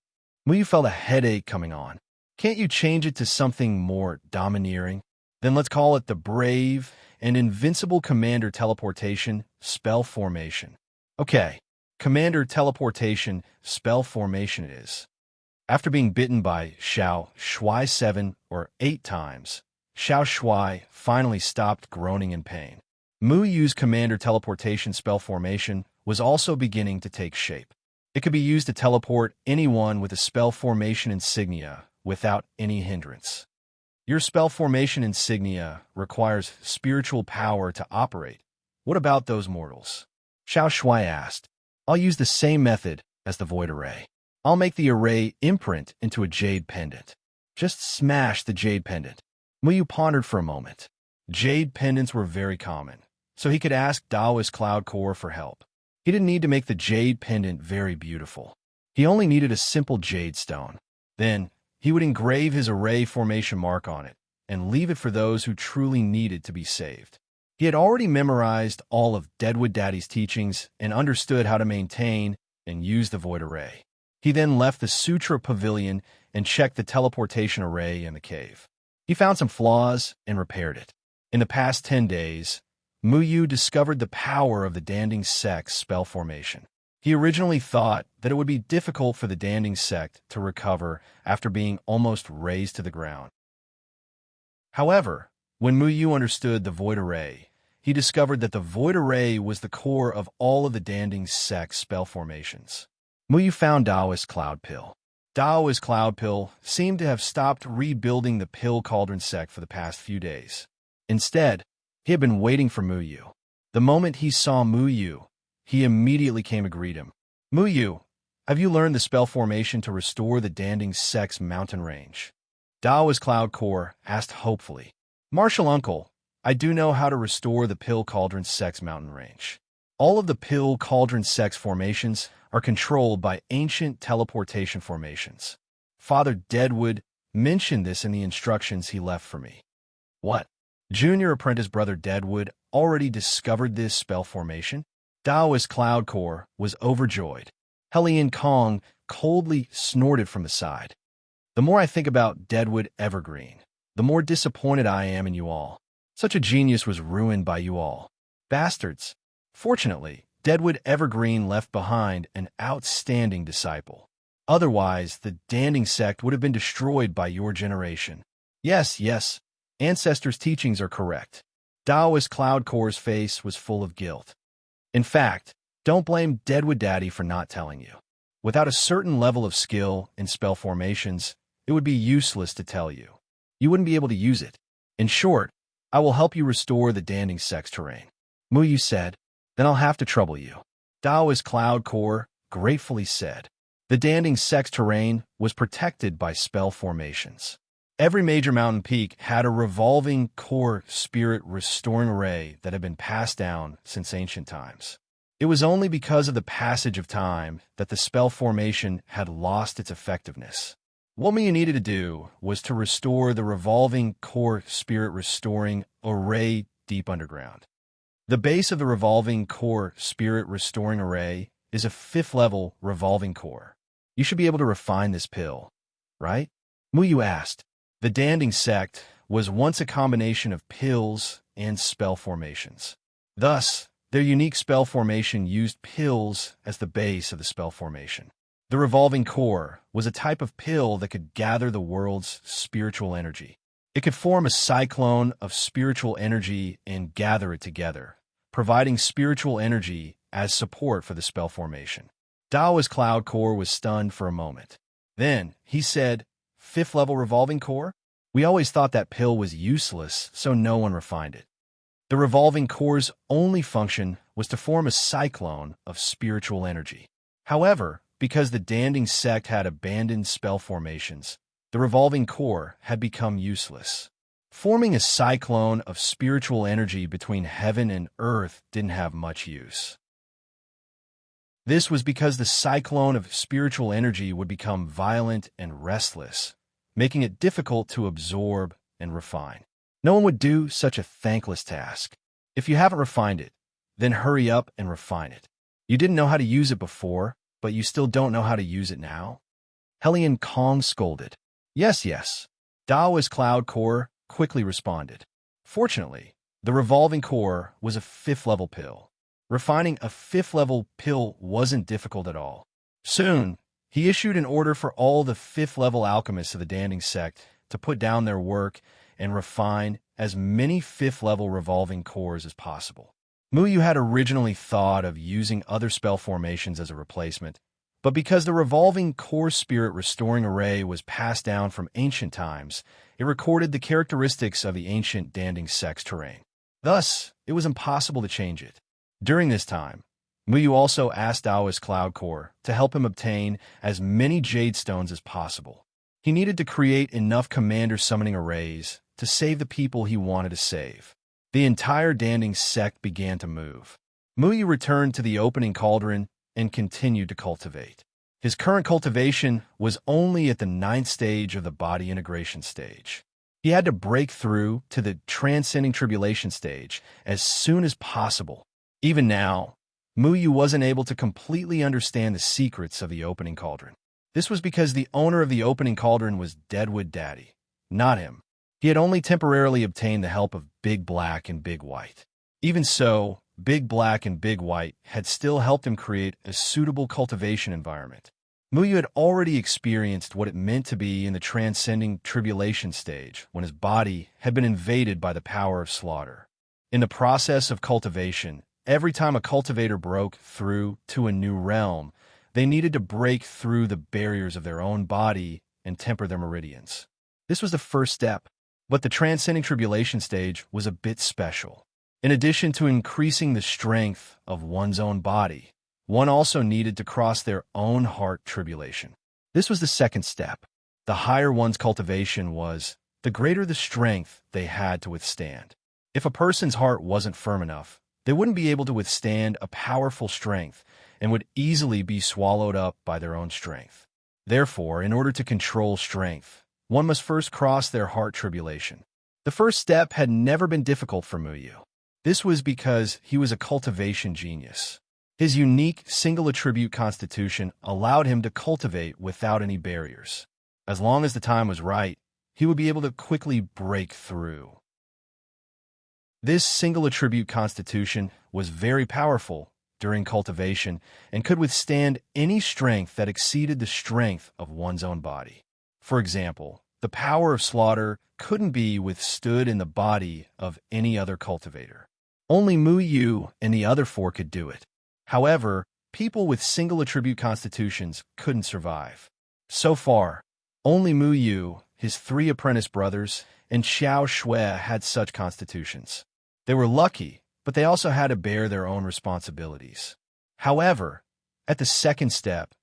Muyu felt a headache coming on. Can't you change it to something more domineering? Then let's call it the Brave and Invincible Commander Teleportation Spell Formation. Okay, Commander Teleportation Spell Formation it is. After being bitten by Xiao Shuai 7 or 8 times, Xiao Shuai finally stopped groaning in pain. Muyu's Commander Teleportation Spell Formation was also beginning to take shape. It could be used to teleport anyone with a spell formation insignia without any hindrance. Your spell formation insignia requires spiritual power to operate. What about those mortals? Xiao Shuai asked. I'll use the same method as the void array. I'll make the array imprint into a jade pendant. Just smash the jade pendant. Muyu pondered for a moment. Jade pendants were very common, so he could ask Taoist Cloud Core for help. He didn't need to make the jade pendant very beautiful. He only needed a simple jade stone. Then, he would engrave his array formation mark on it and leave it for those who truly needed to be saved. He had already memorized all of Deadwood Daddy's teachings and understood how to maintain and use the void array. He then left the Sutra Pavilion and checked the teleportation array in the cave. He found some flaws and repaired it. In the past 10 days, Muyu discovered the power of the Danding sect's spell formation. He originally thought that it would be difficult for the Danding sect to recover after being almost razed to the ground. However, when Muyu understood the Void Array, he discovered that the Void Array was the core of all of the Danding sect's spell formations. Muyu found Daoist Cloud Pill. Daoist Cloud Pill seemed to have stopped rebuilding the Pill Cauldron sect for the past few days. Instead, he had been waiting for Muyu. The moment he saw Muyu, he immediately came to greet him. Muyu, have you learned the spell formation to restore the Danding sect's mountain range? Daoist Cloud Core asked hopefully. Martial Uncle, I do know how to restore the Pill Cauldron sect's mountain range. All of the Pill Cauldron sect's formations are controlled by ancient teleportation formations. Father Deadwood mentioned this in the instructions he left for me. What? Junior apprentice brother Deadwood already discovered this spell formation? Daoist Cloud Core was overjoyed. Hellion Kong coldly snorted from the side. The more I think about Deadwood Evergreen, the more disappointed I am in you all. Such a genius was ruined by you all. Bastards. Fortunately, Deadwood Evergreen left behind an outstanding disciple. Otherwise, the Danding sect would have been destroyed by your generation. Yes, Ancestors' teachings are correct. Daoist Cloud Core's face was full of guilt. In fact, don't blame Deadwood Daddy for not telling you. Without a certain level of skill in spell formations, it would be useless to tell you. You wouldn't be able to use it. In short, I will help you restore the Danding sect's terrain. Muyu said, then I'll have to trouble you. Daoist Cloud Core gratefully said. The Danding sect's terrain was protected by spell formations. Every major mountain peak had a revolving core spirit restoring array that had been passed down since ancient times. It was only because of the passage of time that the spell formation had lost its effectiveness. What Muyu needed to do was to restore the revolving core spirit restoring array deep underground. The base of the revolving core spirit restoring array is a 5th level revolving core. You should be able to refine this pill, right? Muyu asked. The Danding sect was once a combination of pills and spell formations. Thus, their unique spell formation used pills as the base of the spell formation. The revolving core was a type of pill that could gather the world's spiritual energy. It could form a cyclone of spiritual energy and gather it together, providing spiritual energy as support for the spell formation. Daoist Cloud Core was stunned for a moment. Then, he said, 5th level revolving core? We always thought that pill was useless, so no one refined it. The revolving core's only function was to form a cyclone of spiritual energy. However, because the Danding sect had abandoned spell formations, the revolving core had become useless. Forming a cyclone of spiritual energy between heaven and earth didn't have much use. This was because the cyclone of spiritual energy would become violent and restless, making it difficult to absorb and refine. No one would do such a thankless task. If you haven't refined it, then hurry up and refine it. You didn't know how to use it before, but you still don't know how to use it now? Hellion Kong scolded. Yes. Daoist Cloud Core quickly responded. Fortunately, the revolving core was a 5th level pill. Refining a 5th level pill wasn't difficult at all. Soon, he issued an order for all the 5th level alchemists of the Danding sect to put down their work and refine as many 5th level revolving cores as possible. Muyu had originally thought of using other spell formations as a replacement, but because the revolving core spirit restoring array was passed down from ancient times, it recorded the characteristics of the ancient Danding sect's terrain. Thus, it was impossible to change it. During this time, Muyu also asked Daoist Cloud Core to help him obtain as many jade stones as possible. He needed to create enough commander summoning arrays to save the people he wanted to save. The entire Danding sect began to move. Muyu returned to the opening cauldron and continued to cultivate. His current cultivation was only at the 9th stage of the body integration stage. He had to break through to the transcending tribulation stage as soon as possible. Even now, Muyu wasn't able to completely understand the secrets of the opening cauldron. This was because the owner of the opening cauldron was Deadwood Daddy, not him. He had only temporarily obtained the help of Big Black and Big White. Even so, Big Black and Big White had still helped him create a suitable cultivation environment. Muyu had already experienced what it meant to be in the transcending tribulation stage when his body had been invaded by the power of slaughter. In the process of cultivation, every time a cultivator broke through to a new realm, they needed to break through the barriers of their own body and temper their meridians. This was the first step, but the transcending tribulation stage was a bit special. In addition to increasing the strength of one's own body, one also needed to cross their own heart tribulation. This was the second step. The higher one's cultivation was, the greater the strength they had to withstand. If a person's heart wasn't firm enough, they wouldn't be able to withstand a powerful strength and would easily be swallowed up by their own strength. Therefore, in order to control strength, one must first cross their heart tribulation. The first step had never been difficult for Muyu. This was because he was a cultivation genius. His unique single attribute constitution allowed him to cultivate without any barriers. As long as the time was right, he would be able to quickly break through. This single attribute constitution was very powerful during cultivation and could withstand any strength that exceeded the strength of one's own body. For example, the power of slaughter couldn't be withstood in the body of any other cultivator. Only Muyu and the other four could do it. However, people with single attribute constitutions couldn't survive. So far, only Muyu, his 3 apprentice brothers, and Xiao Shui had such constitutions. They were lucky, but they also had to bear their own responsibilities. However, at the second step,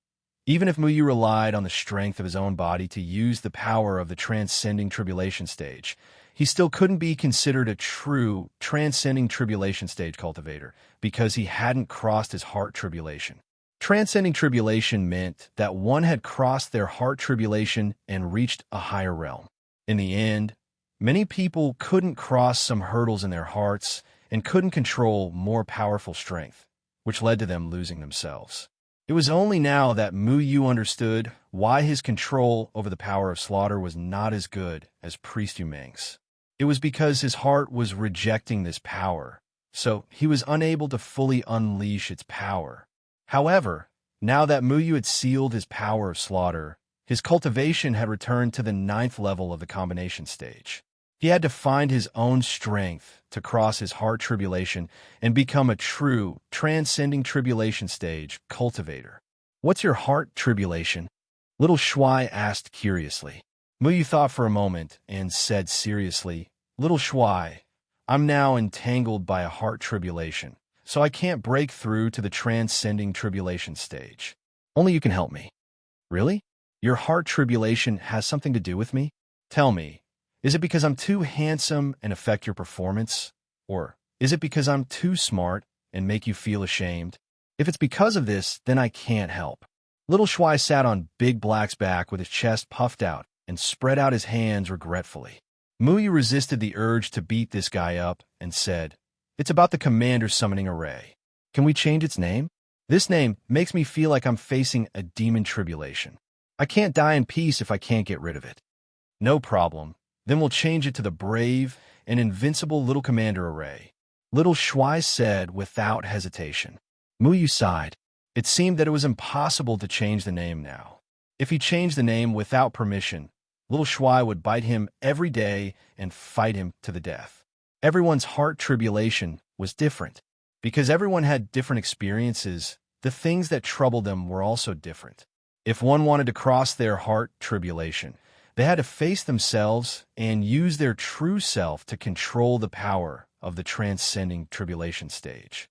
even if Muyu relied on the strength of his own body to use the power of the transcending tribulation stage, he still couldn't be considered a true transcending tribulation stage cultivator because he hadn't crossed his heart tribulation. Transcending tribulation meant that one had crossed their heart tribulation and reached a higher realm. In the end, many people couldn't cross some hurdles in their hearts and couldn't control more powerful strength, which led to them losing themselves. It was only now that Muyu understood why his control over the power of slaughter was not as good as Priest Yumeng's. It was because his heart was rejecting this power, so he was unable to fully unleash its power. However, now that Muyu had sealed his power of slaughter, his cultivation had returned to the 9th level of the combination stage. He had to find his own strength to cross his heart tribulation and become a true, transcending tribulation stage cultivator. "What's your heart tribulation?" Little Shui asked curiously. Muyu thought for a moment and said seriously, "Little Shui, I'm now entangled by a heart tribulation, so I can't break through to the transcending tribulation stage. Only you can help me." "Really? Your heart tribulation has something to do with me? Tell me, is it because I'm too handsome and affect your performance? Or is it because I'm too smart and make you feel ashamed? If it's because of this, then I can't help." Little Shui sat on Big Black's back with his chest puffed out and spread out his hands regretfully. Muyu resisted the urge to beat this guy up and said, "It's about the commander summoning array. Can we change its name? This name makes me feel like I'm facing a demon tribulation. I can't die in peace if I can't get rid of it." "No problem. Then we'll change it to the brave and invincible little commander array," Little Shui said without hesitation. Muyu sighed. It seemed that it was impossible to change the name now. If he changed the name without permission, Little Shui would bite him every day and fight him to the death. Everyone's heart tribulation was different. Because everyone had different experiences, the things that troubled them were also different. If one wanted to cross their heart tribulation, they had to face themselves and use their true self to control the power of the transcending tribulation stage.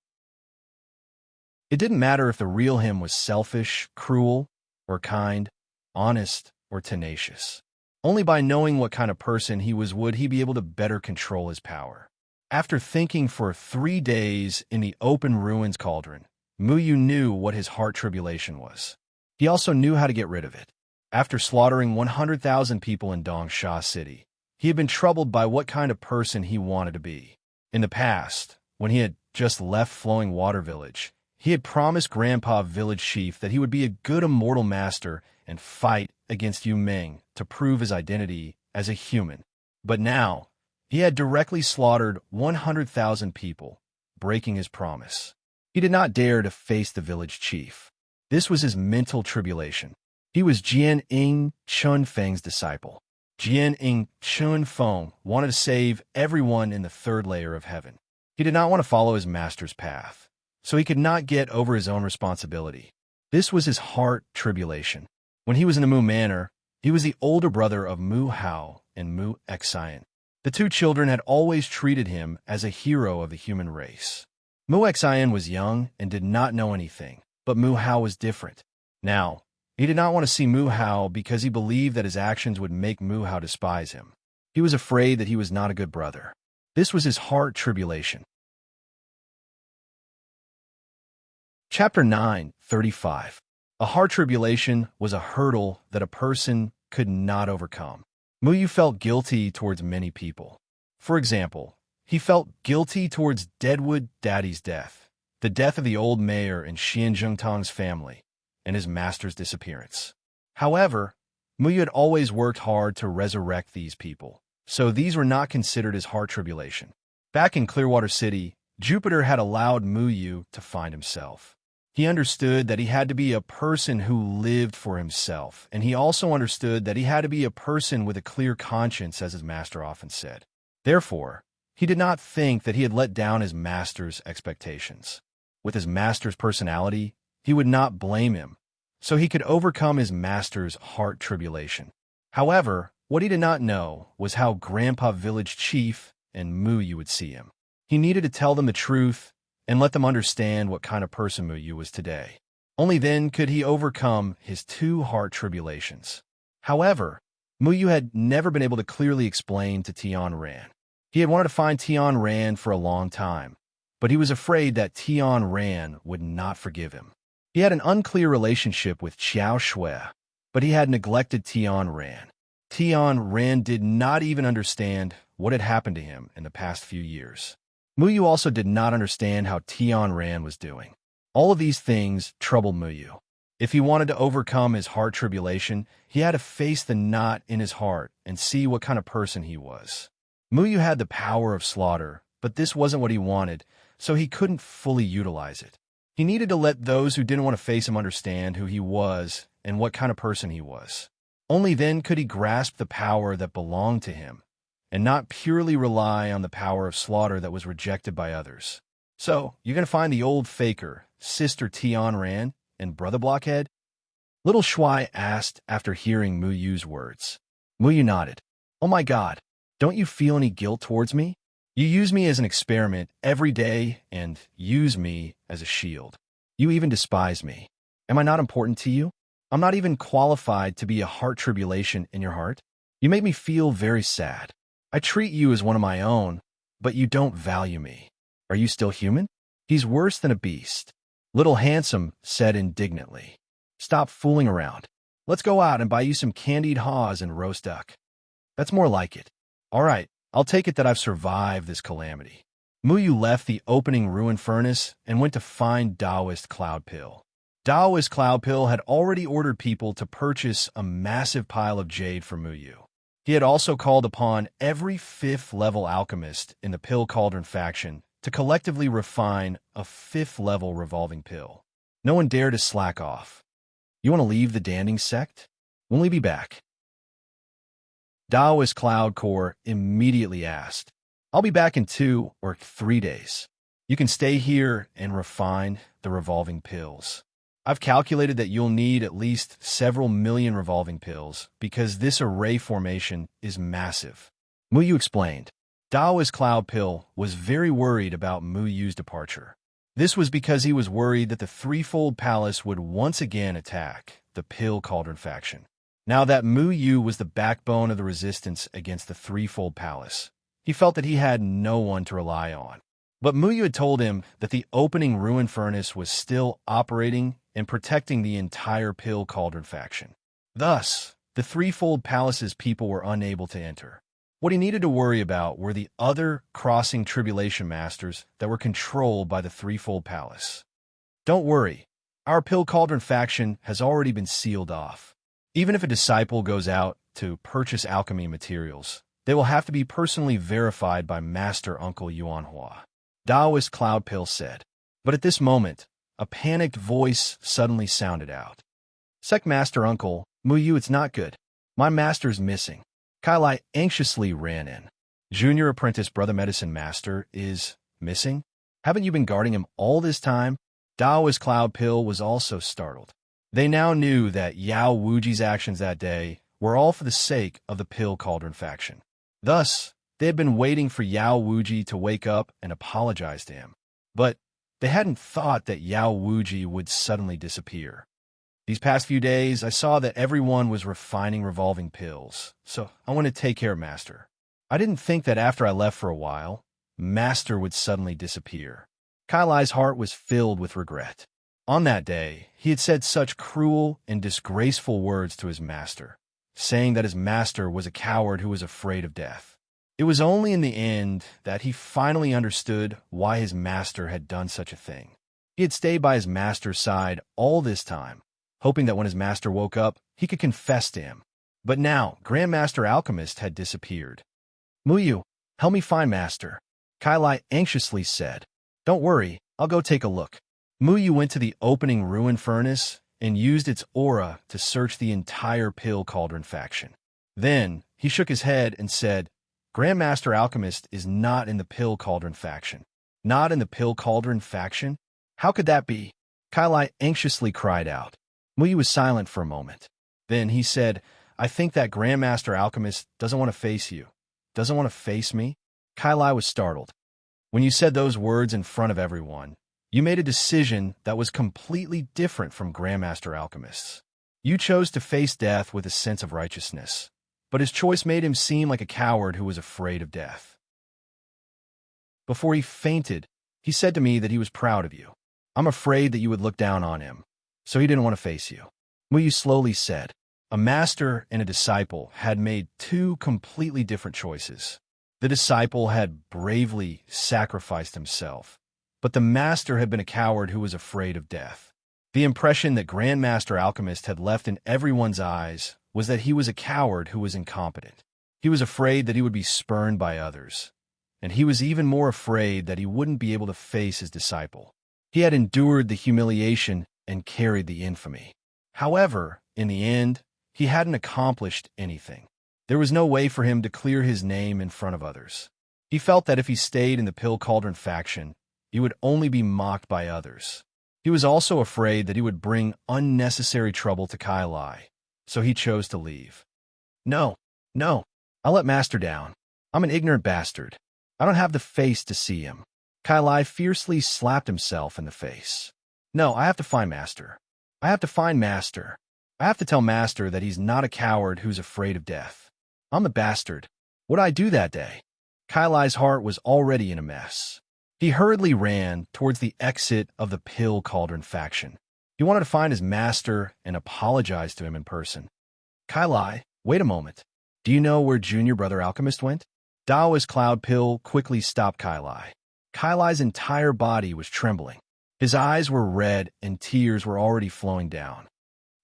It didn't matter if the real him was selfish, cruel, or kind, honest, or tenacious. Only by knowing what kind of person he was would he be able to better control his power. After thinking for 3 days in the open ruins cauldron, Muyu knew what his heart tribulation was. He also knew how to get rid of it. After slaughtering 100,000 people in Dongsha City, he had been troubled by what kind of person he wanted to be. In the past, when he had just left Flowing Water Village, he had promised Grandpa Village Chief that he would be a good immortal master and fight against Yu Meng to prove his identity as a human. But now, he had directly slaughtered 100,000 people, breaking his promise. He did not dare to face the village chief. This was his mental tribulation. He was Jian Ing Chunfeng's disciple. Jian Ing Chunfeng wanted to save everyone in the third layer of heaven. He did not want to follow his master's path, so he could not get over his own responsibility. This was his heart tribulation. When he was in the Mu Manor, he was the older brother of Mu Hao and Mu Xian. The two children had always treated him as a hero of the human race. Mu Xian was young and did not know anything, but Mu Hao was different. Now, he did not want to see Mu Hao because he believed that his actions would make Mu Hao despise him. He was afraid that he was not a good brother. This was his heart tribulation. Chapter 9:35. A heart tribulation was a hurdle that a person could not overcome. Mu Yu felt guilty towards many people. For example, he felt guilty towards Deadwood Daddy's death, the death of the old mayor in Xianzhengtang's family, and his master's disappearance. However, Mu Yu had always worked hard to resurrect these people, so these were not considered his heart tribulation. Back in Clearwater City, Jupiter had allowed Mu Yu to find himself. He understood that he had to be a person who lived for himself, and he also understood that he had to be a person with a clear conscience, as his master often said. Therefore, he did not think that he had let down his master's expectations. With his master's personality, he would not blame him, so he could overcome his master's heart tribulation. However, what he did not know was how Grandpa Village Chief and Mu Yu would see him. He needed to tell them the truth and let them understand what kind of person Mu Yu was today. Only then could he overcome his two heart tribulations. However, Mu Yu had never been able to clearly explain to Tian Ran. He had wanted to find Tian Ran for a long time, but he was afraid that Tian Ran would not forgive him. He had an unclear relationship with Qiao Shui, but he had neglected Tian Ran. Tian Ran did not even understand what had happened to him in the past few years. Mu Yu also did not understand how Tian Ran was doing. All of these things troubled Mu Yu. If he wanted to overcome his heart tribulation, he had to face the knot in his heart and see what kind of person he was. Mu Yu had the power of slaughter, but this wasn't what he wanted, so he couldn't fully utilize it. He needed to let those who didn't want to face him understand who he was and what kind of person he was. Only then could he grasp the power that belonged to him, and not purely rely on the power of slaughter that was rejected by others. So, you're going to find the old faker, Sister Tian Ran, and Brother Blockhead? Little Shui asked after hearing Mu Yu's words. Mu Yu nodded. Oh my God, don't you feel any guilt towards me? You use me as an experiment every day and use me as a shield. You even despise me. Am I not important to you? I'm not even qualified to be a heart tribulation in your heart. You make me feel very sad. I treat you as one of my own, but you don't value me. Are you still human? He's worse than a beast. Little Handsome said indignantly. Stop fooling around. Let's go out and buy you some candied haws and roast duck. That's more like it. All right, I'll take it that I've survived this calamity. Mu Yu left the opening ruin furnace and went to find Taoist Cloud Pill. Taoist Cloud Pill had already ordered people to purchase a massive pile of jade for Mu Yu. He had also called upon every 5th-level alchemist in the Pill Cauldron faction to collectively refine a 5th-level revolving pill. No one dared to slack off. You want to leave the Danding sect? When will you be back? Taoist Cloud Core immediately asked. I'll be back in 2 or 3 days. You can stay here and refine the revolving pills. I've calculated that you'll need at least several million revolving pills because this array formation is massive. Mu Yu explained. Taoist Cloud Pill was very worried about Mu Yu's departure. This was because he was worried that the Threefold Palace would once again attack the Pill Cauldron faction. Now that Mu Yu was the backbone of the resistance against the Threefold Palace, he felt that he had no one to rely on. But Mu Yu had told him that the opening ruin furnace was still operating and protecting the entire Pill Cauldron faction. Thus, the Threefold Palace's people were unable to enter. What he needed to worry about were the other crossing tribulation masters that were controlled by the Threefold Palace. Don't worry, our Pill Cauldron faction has already been sealed off. Even if a disciple goes out to purchase alchemy materials, they will have to be personally verified by Master Uncle Yuanhua. Taoist Cloud Pill said. But at this moment, a panicked voice suddenly sounded out. Sect Master Uncle, Muyu, it's not good. My master's missing. Kai Lai anxiously ran in. Junior Apprentice Brother Medicine Master is missing? Haven't you been guarding him all this time? Taoist Cloud Pill was also startled. They now knew that Yao Wuji's actions that day were all for the sake of the Pill Cauldron faction. Thus, they had been waiting for Yao Wuji to wake up and apologize to him. But they hadn't thought that Yao Wuji would suddenly disappear. These past few days, I saw that everyone was refining revolving pills, so I wanted to take care of Master. I didn't think that after I left for a while, Master would suddenly disappear. Kai Lai's heart was filled with regret. On that day, he had said such cruel and disgraceful words to his master, saying that his master was a coward who was afraid of death. It was only in the end that he finally understood why his master had done such a thing. He had stayed by his master's side all this time, hoping that when his master woke up, he could confess to him. But now, Grandmaster Alchemist had disappeared. Muyu, help me find Master, Kai Lai anxiously said. Don't worry, I'll go take a look. Muyu went to the opening ruin furnace and used its aura to search the entire Pill Cauldron faction. Then, he shook his head and said, Grandmaster Alchemist is not in the Pill Cauldron faction. Not in the Pill Cauldron faction? How could that be? Kai Lai anxiously cried out. Muyu was silent for a moment. Then he said, I think that Grandmaster Alchemist doesn't want to face you. Doesn't want to face me? Kai Lai was startled. When you said those words in front of everyone, you made a decision that was completely different from Grandmaster Alchemist's. You chose to face death with a sense of righteousness, but his choice made him seem like a coward who was afraid of death. Before he fainted, he said to me that he was proud of you. I'm afraid that you would look down on him, so he didn't want to face you. Muyu slowly said, a master and a disciple had made two completely different choices. The disciple had bravely sacrificed himself, but the master had been a coward who was afraid of death. The impression that Grandmaster Alchemist had left in everyone's eyes was that he was a coward who was incompetent. He was afraid that he would be spurned by others, and he was even more afraid that he wouldn't be able to face his disciple. He had endured the humiliation and carried the infamy. However, in the end, he hadn't accomplished anything. There was no way for him to clear his name in front of others. He felt that if he stayed in the Pill Cauldron faction, he would only be mocked by others. He was also afraid that he would bring unnecessary trouble to Kai Lai, so he chose to leave. No, I'll let Master down. I'm an ignorant bastard. I don't have the face to see him. Kai Lai fiercely slapped himself in the face. No, I have to find Master. I have to find Master. I have to tell Master that he's not a coward who's afraid of death. I'm the bastard. What'd I do that day? Kai Lai's heart was already in a mess. He hurriedly ran towards the exit of the Pill Cauldron faction. He wanted to find his master and apologize to him in person. Kai Lai, wait a moment. Do you know where Junior Brother Alchemist went? Taoist Cloud Pill quickly stopped Kai Lai. Kai Lai's entire body was trembling. His eyes were red and tears were already flowing down.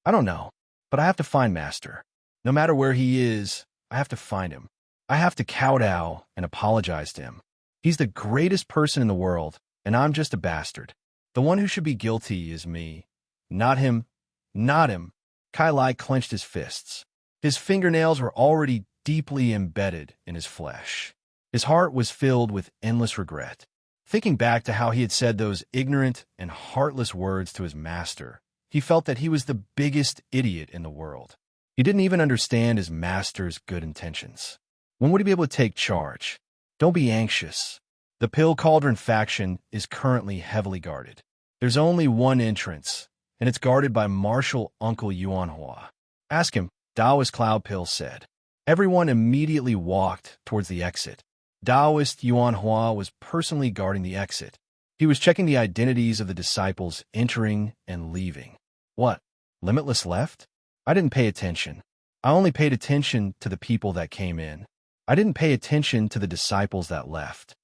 I don't know, but I have to find Master. No matter where he is, I have to find him. I have to kowtow and apologize to him. He's the greatest person in the world, and I'm just a bastard. The one who should be guilty is me. Not him. Not him. Kai Lai clenched his fists. His fingernails were already deeply embedded in his flesh. His heart was filled with endless regret. Thinking back to how he had said those ignorant and heartless words to his master, he felt that he was the biggest idiot in the world. He didn't even understand his master's good intentions. When would he be able to take charge? Don't be anxious. The Pill Cauldron faction is currently heavily guarded. There's only one entrance, and it's guarded by Martial Uncle Yuanhua. Ask him, Taoist Cloud Pill said. Everyone immediately walked towards the exit. Taoist Yuanhua was personally guarding the exit. He was checking the identities of the disciples entering and leaving. What? Limitless left? I didn't pay attention. I only paid attention to the people that came in. I didn't pay attention to the disciples that left.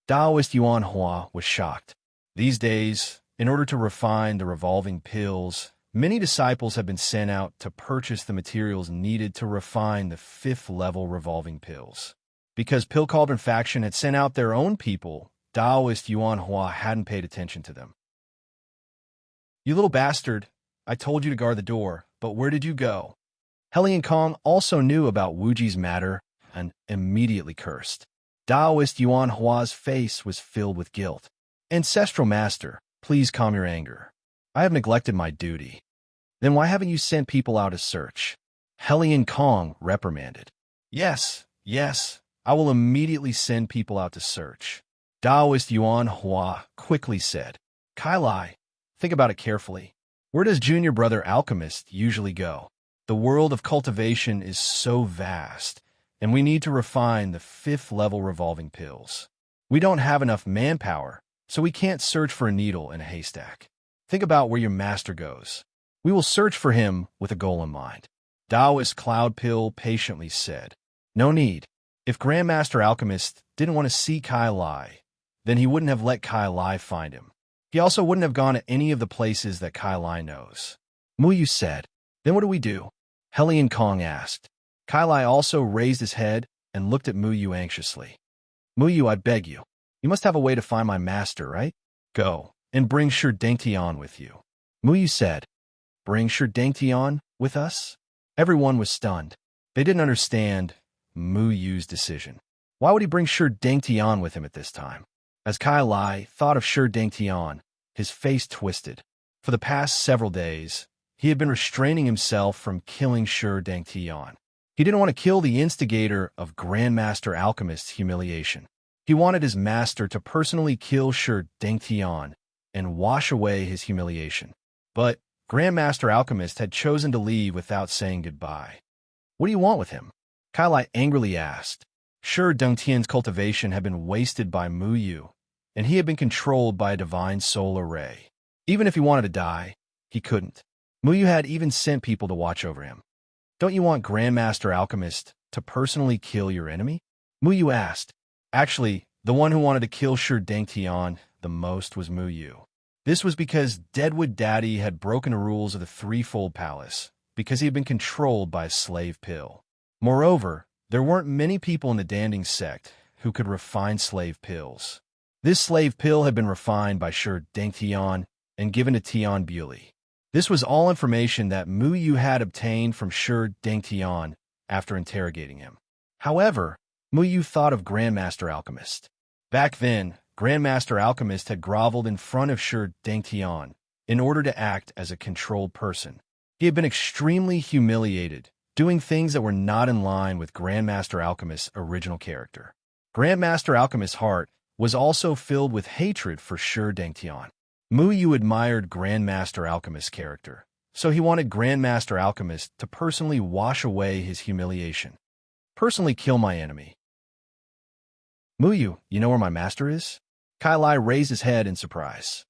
Taoist Yuanhua was shocked. These days, in order to refine the revolving pills, many disciples have been sent out to purchase the materials needed to refine the 5th level revolving pills. Because Pill Cauldron faction had sent out their own people Taoist Yuan Hua hadn't paid attention to them. "You little bastard, I told you to guard the door, but where did you go?" Helian Kong also knew about Wuji's matter and immediately cursed. Taoist Yuan Hua's face was filled with guilt. "Ancestral Master, please calm your anger. I have neglected my duty." "Then why haven't you sent people out to search?" Helian Kong reprimanded. Yes, I will immediately send people out to search," Taoist Yuan Hua quickly said. "Kai Lai, think about it carefully. Where does Junior Brother Alchemist usually go? The world of cultivation is so vast, and we need to refine the 5th-level revolving pills. We don't have enough manpower, so we can't search for a needle in a haystack. Think about where your master goes. We will search for him with a goal in mind," Taoist Cloud Pill patiently said. "No need. If Grandmaster Alchemist didn't want to see Kai Lai, then he wouldn't have let Kai Lai find him. He also wouldn't have gone to any of the places that Kai Lai knows," Muyu said. "Then what do we do?" Helian Kong asked. Kai Lai also raised his head and looked at Muyu anxiously. "Muyu, I beg you. You must have a way to find my master, right? Go, and bring Shi Dengtian with you," Muyu said. "Bring Shi Dengtian with us?" Everyone was stunned. They didn't understand Muyu's decision. Why would he bring Shi Dengtian with him at this time? As Kai Lai thought of Shi Dengtian, his face twisted. For the past several days, he had been restraining himself from killing Shi Dengtian. He didn't want to kill the instigator of Grandmaster Alchemist's humiliation. He wanted his master to personally kill Shi Dengtian and wash away his humiliation. But Grandmaster Alchemist had chosen to leave without saying goodbye. "What do you want with him?" Kai Lai angrily asked. Shi Dengtian's cultivation had been wasted by Muyu, and he had been controlled by a divine soul array. Even if he wanted to die, he couldn't. Muyu had even sent people to watch over him. "Don't you want Grandmaster Alchemist to personally kill your enemy?" Muyu asked. Actually, the one who wanted to kill Shi Dengtian the most was Muyu. This was because Deadwood Daddy had broken the rules of the Threefold Palace, because he had been controlled by a slave pill. Moreover, there weren't many people in the Danding sect who could refine slave pills. This slave pill had been refined by Shi Dengtian and given to Tian Bewley. This was all information that Muyu had obtained from Shi Dengtian after interrogating him. However, Muyu thought of Grandmaster Alchemist. Back then, Grandmaster Alchemist had groveled in front of Shi Dengtian in order to act as a controlled person. He had been extremely humiliated, doing things that were not in line with Grandmaster Alchemist's original character. Grandmaster Alchemist's heart was also filled with hatred for Shi Dengtian. Muyu admired Grandmaster Alchemist's character, so he wanted Grandmaster Alchemist to personally wash away his humiliation. "Personally kill my enemy." "Muyu, you know where my master is?" Kai Lai raised his head in surprise.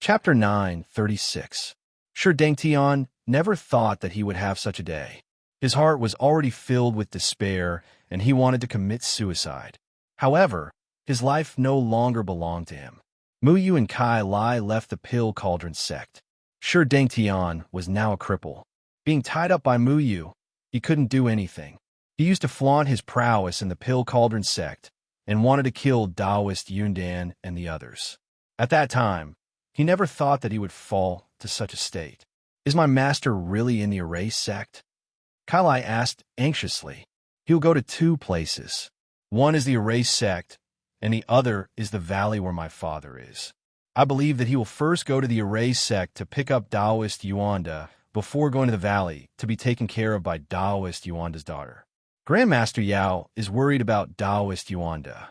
Chapter 9:36. Shi Dengtian never thought that he would have such a day. His heart was already filled with despair, and he wanted to commit suicide. However, his life no longer belonged to him. Muyu and Kai Lai left the Pill Cauldron sect. Shi Dengtian was now a cripple. Being tied up by Muyu, he couldn't do anything. He used to flaunt his prowess in the Pill Cauldron sect and wanted to kill Taoist Yundan and the others. At that time, he never thought that he would fall to such a state. "Is my master really in the Erase sect?" Kai Lai asked anxiously. "He will go to 2 places. One is the Erase sect, and the other is the valley where my father is. I believe that he will first go to the Erase sect to pick up Taoist Yuanda before going to the valley to be taken care of by Taoist Yuanda's daughter. Grandmaster Yao is worried about Taoist Yuanda."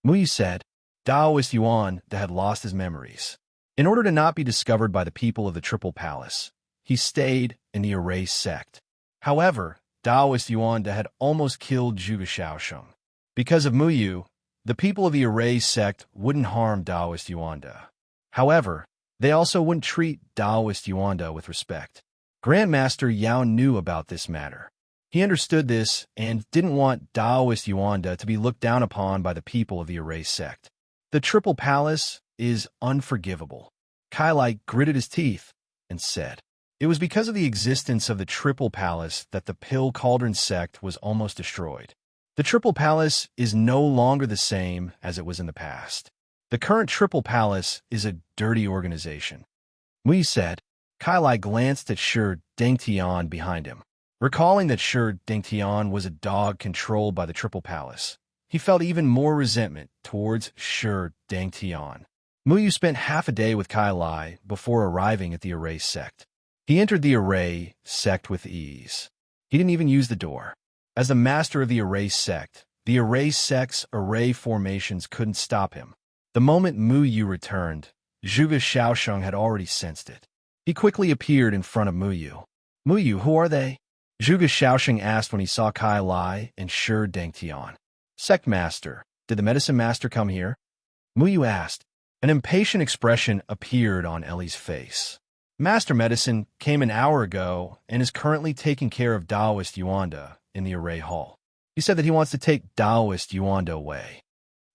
Muyu said. Taoist Yuanda had lost his memories. In order to not be discovered by the people of the Triple Palace, he stayed in the Erase sect. However, Taoist Yuanda had almost killed Zhuge Shaosheng. Because of Muyu, the people of the Erase sect wouldn't harm Taoist Yuanda. However, they also wouldn't treat Taoist Yuanda with respect. Grandmaster Yao knew about this matter. He understood this and didn't want Taoist Yuanda to be looked down upon by the people of the Erase sect. The Triple Palace is unforgivable. Kai Lai gritted his teeth and said, "It was because of the existence of the Triple Palace that the Pill Cauldron sect was almost destroyed. The Triple Palace is no longer the same as it was in the past. The current Triple Palace is a dirty organization. Mui said. Kai Lai glanced at Shi Dengtian behind him. Recalling that Shi Dengtian was a dog controlled by the Triple Palace, he felt even more resentment towards Shi Dengtian. Muyu spent half a day with Kai Lai before arriving at the Array sect. He entered the Array sect with ease. He didn't even use the door. As the master of the Array sect's array formations couldn't stop him. The moment Muyu returned, Zhuge Xiaosheng had already sensed it. He quickly appeared in front of Muyu. Muyu, who are they? Zhuge Xiaosheng asked when he saw Kai Lai and Shi Dengtian. Sect Master, did the Medicine Master come here? Muyu asked. An impatient expression appeared on Ellie's face. Master Medicine came an hour ago and is currently taking care of Taoist Yuanda in the Array Hall. He said that he wants to take Taoist Yuanda away.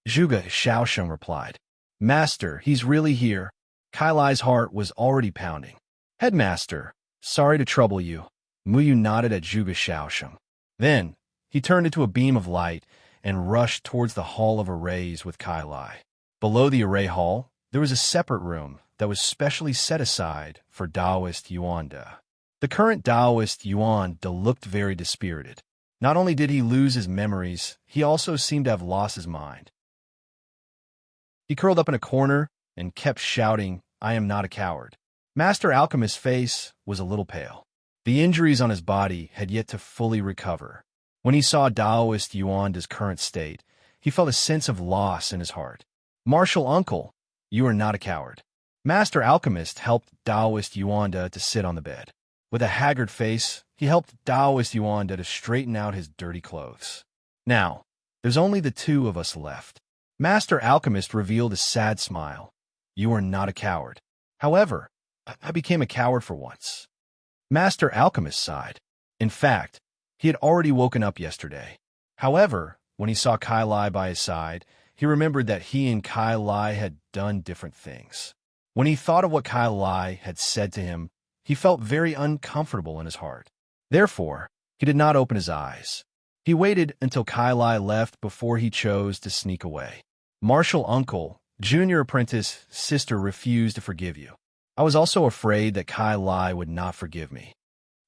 Zhuge Xiaosheng replied. Master, he's really here. Kai Lai's heart was already pounding. Headmaster, sorry to trouble you. Muyu nodded at Zhuge Xiaosheng. Then, he turned into a beam of light and rushed towards the Hall of Arrays with Kai Lai. Below the Array Hall, there was a separate room that was specially set aside for Taoist Yuanda. The current Taoist Yuanda looked very dispirited. Not only did he lose his memories, he also seemed to have lost his mind. He curled up in a corner and kept shouting, I am not a coward. Master Alchemist's face was a little pale. The injuries on his body had yet to fully recover. When he saw Taoist Yuanda's current state, he felt a sense of loss in his heart. Martial uncle, you are not a coward. Master Alchemist helped Taoist Yuanda to sit on the bed. With a haggard face, he helped Taoist Yuanda to straighten out his dirty clothes. Now, there's only the two of us left. Master Alchemist revealed a sad smile. You are not a coward. However, I became a coward for once. Master Alchemist sighed. In fact, he had already woken up yesterday. However, when he saw Kai Lai by his side, he remembered that he and Kai Lai had done different things. When he thought of what Kai Lai had said to him, he felt very uncomfortable in his heart. Therefore, he did not open his eyes. He waited until Kai Lai left before he chose to sneak away. Martial uncle, junior apprentice, sister refused to forgive you. I was also afraid that Kai Lai would not forgive me.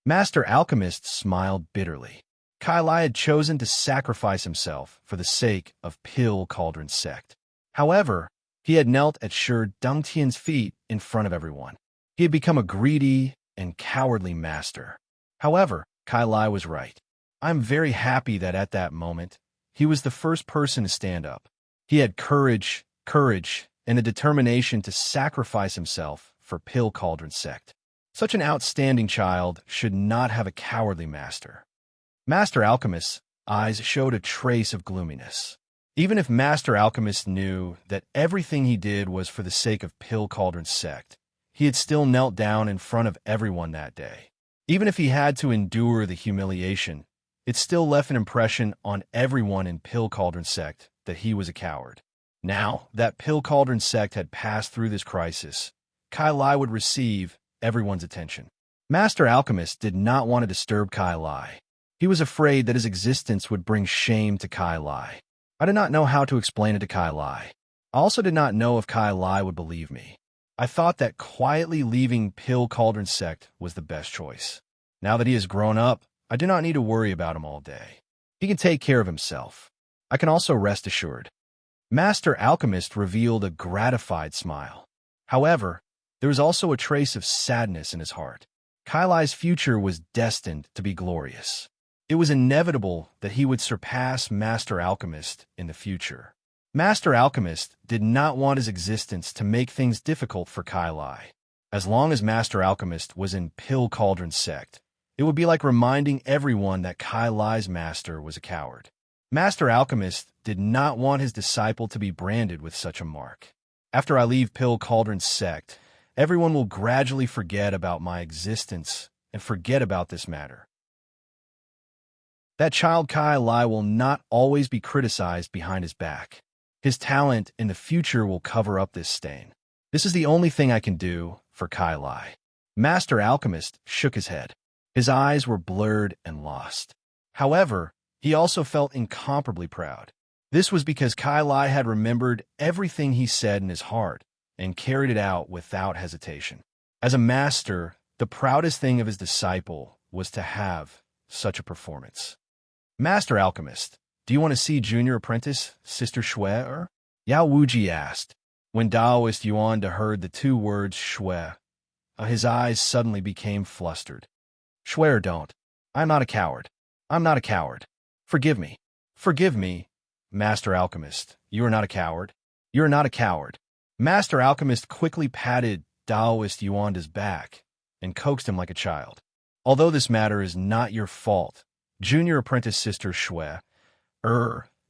Master Alchemist smiled bitterly. Kai Lai had chosen to sacrifice himself for the sake of Pill Cauldron sect. However, he had knelt at Shi Dengtian's feet in front of everyone. He had become a greedy and cowardly master. However, Kai Lai was right. I'm very happy that at that moment, he was the first person to stand up. He had courage, and the determination to sacrifice himself for Pill Cauldron sect. Such an outstanding child should not have a cowardly master. Master Alchemist's eyes showed a trace of gloominess. Even if Master Alchemist knew that everything he did was for the sake of Pill Cauldron sect, he had still knelt down in front of everyone that day. Even if he had to endure the humiliation, it still left an impression on everyone in Pill Cauldron sect that he was a coward. Now that Pill Cauldron sect had passed through this crisis, Kai Lai would receive everyone's attention. Master Alchemist did not want to disturb Kai Lai. He was afraid that his existence would bring shame to Kai Lai. I did not know how to explain it to Kai Lai. I also did not know if Kai Lai would believe me. I thought that quietly leaving Pill Cauldron sect was the best choice. Now that he has grown up, I do not need to worry about him all day. He can take care of himself. I can also rest assured. Master Alchemist revealed a gratified smile. However, there was also a trace of sadness in his heart. Kai Lai's future was destined to be glorious. It was inevitable that he would surpass Master Alchemist in the future. Master Alchemist did not want his existence to make things difficult for Kai Lai. As long as Master Alchemist was in Pill Cauldron sect, it would be like reminding everyone that Kai Lai's master was a coward. Master Alchemist did not want his disciple to be branded with such a mark. After I leave Pill Cauldron sect, everyone will gradually forget about my existence and forget about this matter. That child Kai Lai will not always be criticized behind his back. His talent in the future will cover up this stain. This is the only thing I can do for Kai Lai. Master Alchemist shook his head. His eyes were blurred and lost. However, he also felt incomparably proud. This was because Kai Lai had remembered everything he said in his heart and carried it out without hesitation. As a master, the proudest thing of his disciple was to have such a performance. Master Alchemist, do you want to see Junior Apprentice, Sister Shui? Yao Wuji asked. When Taoist Yuan heard the two words Shui, his eyes suddenly became flustered. Shui or don't. I'm not a coward. I'm not a coward. Forgive me. Forgive me, Master Alchemist. You are not a coward. You are not a coward. Master Alchemist quickly patted Taoist Yuan's back and coaxed him like a child. Although this matter is not your fault, Junior Apprentice Sister Shui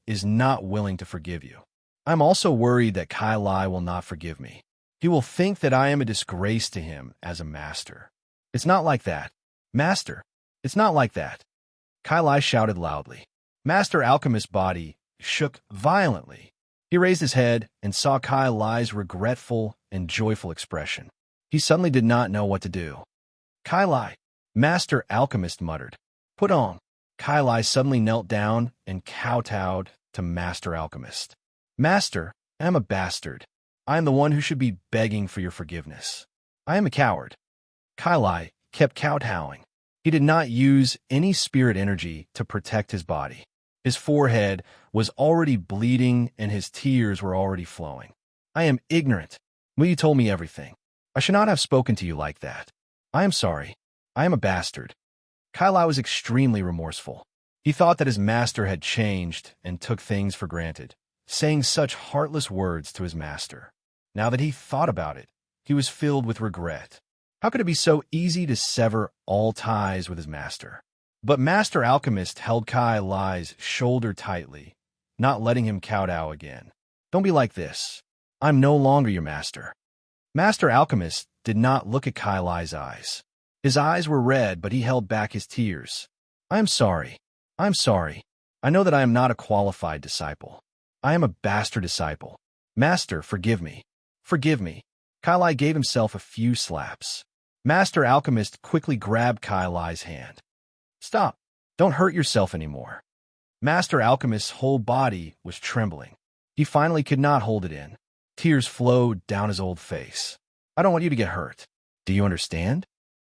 is not willing to forgive you. I'm also worried that Kai Lai will not forgive me. He will think that I am a disgrace to him as a master. It's not like that. Master, it's not like that. Kai Lai shouted loudly. Master Alchemist's body shook violently. He raised his head and saw Kai Lai's regretful and joyful expression. He suddenly did not know what to do. Kai Lai, Master Alchemist muttered. Put on. Kai Lai suddenly knelt down and kowtowed to Master Alchemist. Master, I am a bastard. I am the one who should be begging for your forgiveness. I am a coward. Kai Lai kept kowtowing. He did not use any spirit energy to protect his body. His forehead was already bleeding and his tears were already flowing. I am ignorant. Muyu told me everything. I should not have spoken to you like that. I am sorry. I am a bastard. Kai Lai was extremely remorseful. He thought that his master had changed and took things for granted, saying such heartless words to his master. Now that he thought about it, he was filled with regret. How could it be so easy to sever all ties with his master? But Master Alchemist held Kai Lai's shoulder tightly, not letting him kowtow again. Don't be like this. I'm no longer your master. Master Alchemist did not look at Kai Lai's eyes. His eyes were red, but he held back his tears. I am sorry. I am sorry. I know that I am not a qualified disciple. I am a bastard disciple. Master, forgive me. Forgive me. Kai Lai gave himself a few slaps. Master Alchemist quickly grabbed Kai Lai's hand. Stop. Don't hurt yourself anymore. Master Alchemist's whole body was trembling. He finally could not hold it in. Tears flowed down his old face. I don't want you to get hurt. Do you understand?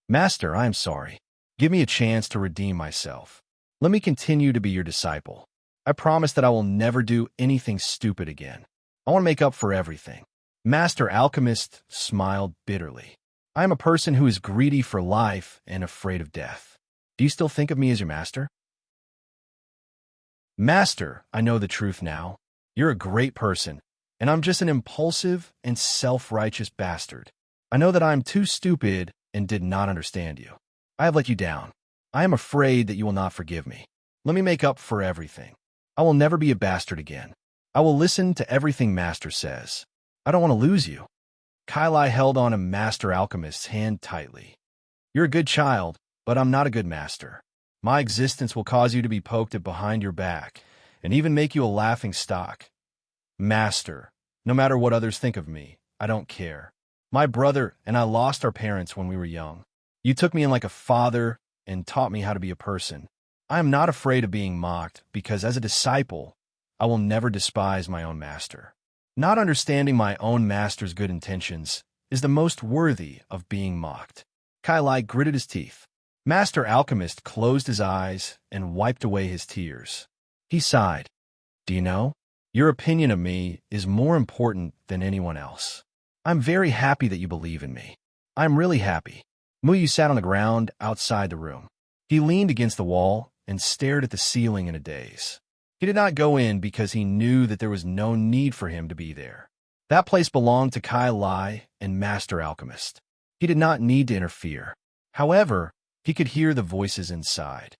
Master, I am sorry. Give me a chance to redeem myself. Let me continue to be your disciple. I promise that I will never do anything stupid again. I want to make up for everything. Master Alchemist smiled bitterly. I am a person who is greedy for life and afraid of death. Do you still think of me as your master? Master, I know the truth now. You're a great person, and I'm just an impulsive and self-righteous bastard. I know that I am too stupid and did not understand you. I have let you down. I am afraid that you will not forgive me. Let me make up for everything. I will never be a bastard again. I will listen to everything Master says. I don't want to lose you. Kai Lai held on to Master Alchemist's hand tightly. You're a good child, but I'm not a good master. My existence will cause you to be poked at behind your back, and even make you a laughing stock. Master, no matter what others think of me, I don't care. My brother and I lost our parents when we were young. You took me in like a father and taught me how to be a person. I am not afraid of being mocked because as a disciple, I will never despise my own master. Not understanding my own master's good intentions is the most worthy of being mocked. Kai Lai gritted his teeth. Master Alchemist closed his eyes and wiped away his tears. He sighed. Do you know? Your opinion of me is more important than anyone else. I'm very happy that you believe in me. I'm really happy. Muyu sat on the ground outside the room. He leaned against the wall and stared at the ceiling in a daze. He did not go in because he knew that there was no need for him to be there. That place belonged to Kai Lai and Master Alchemist. He did not need to interfere. However, he could hear the voices inside.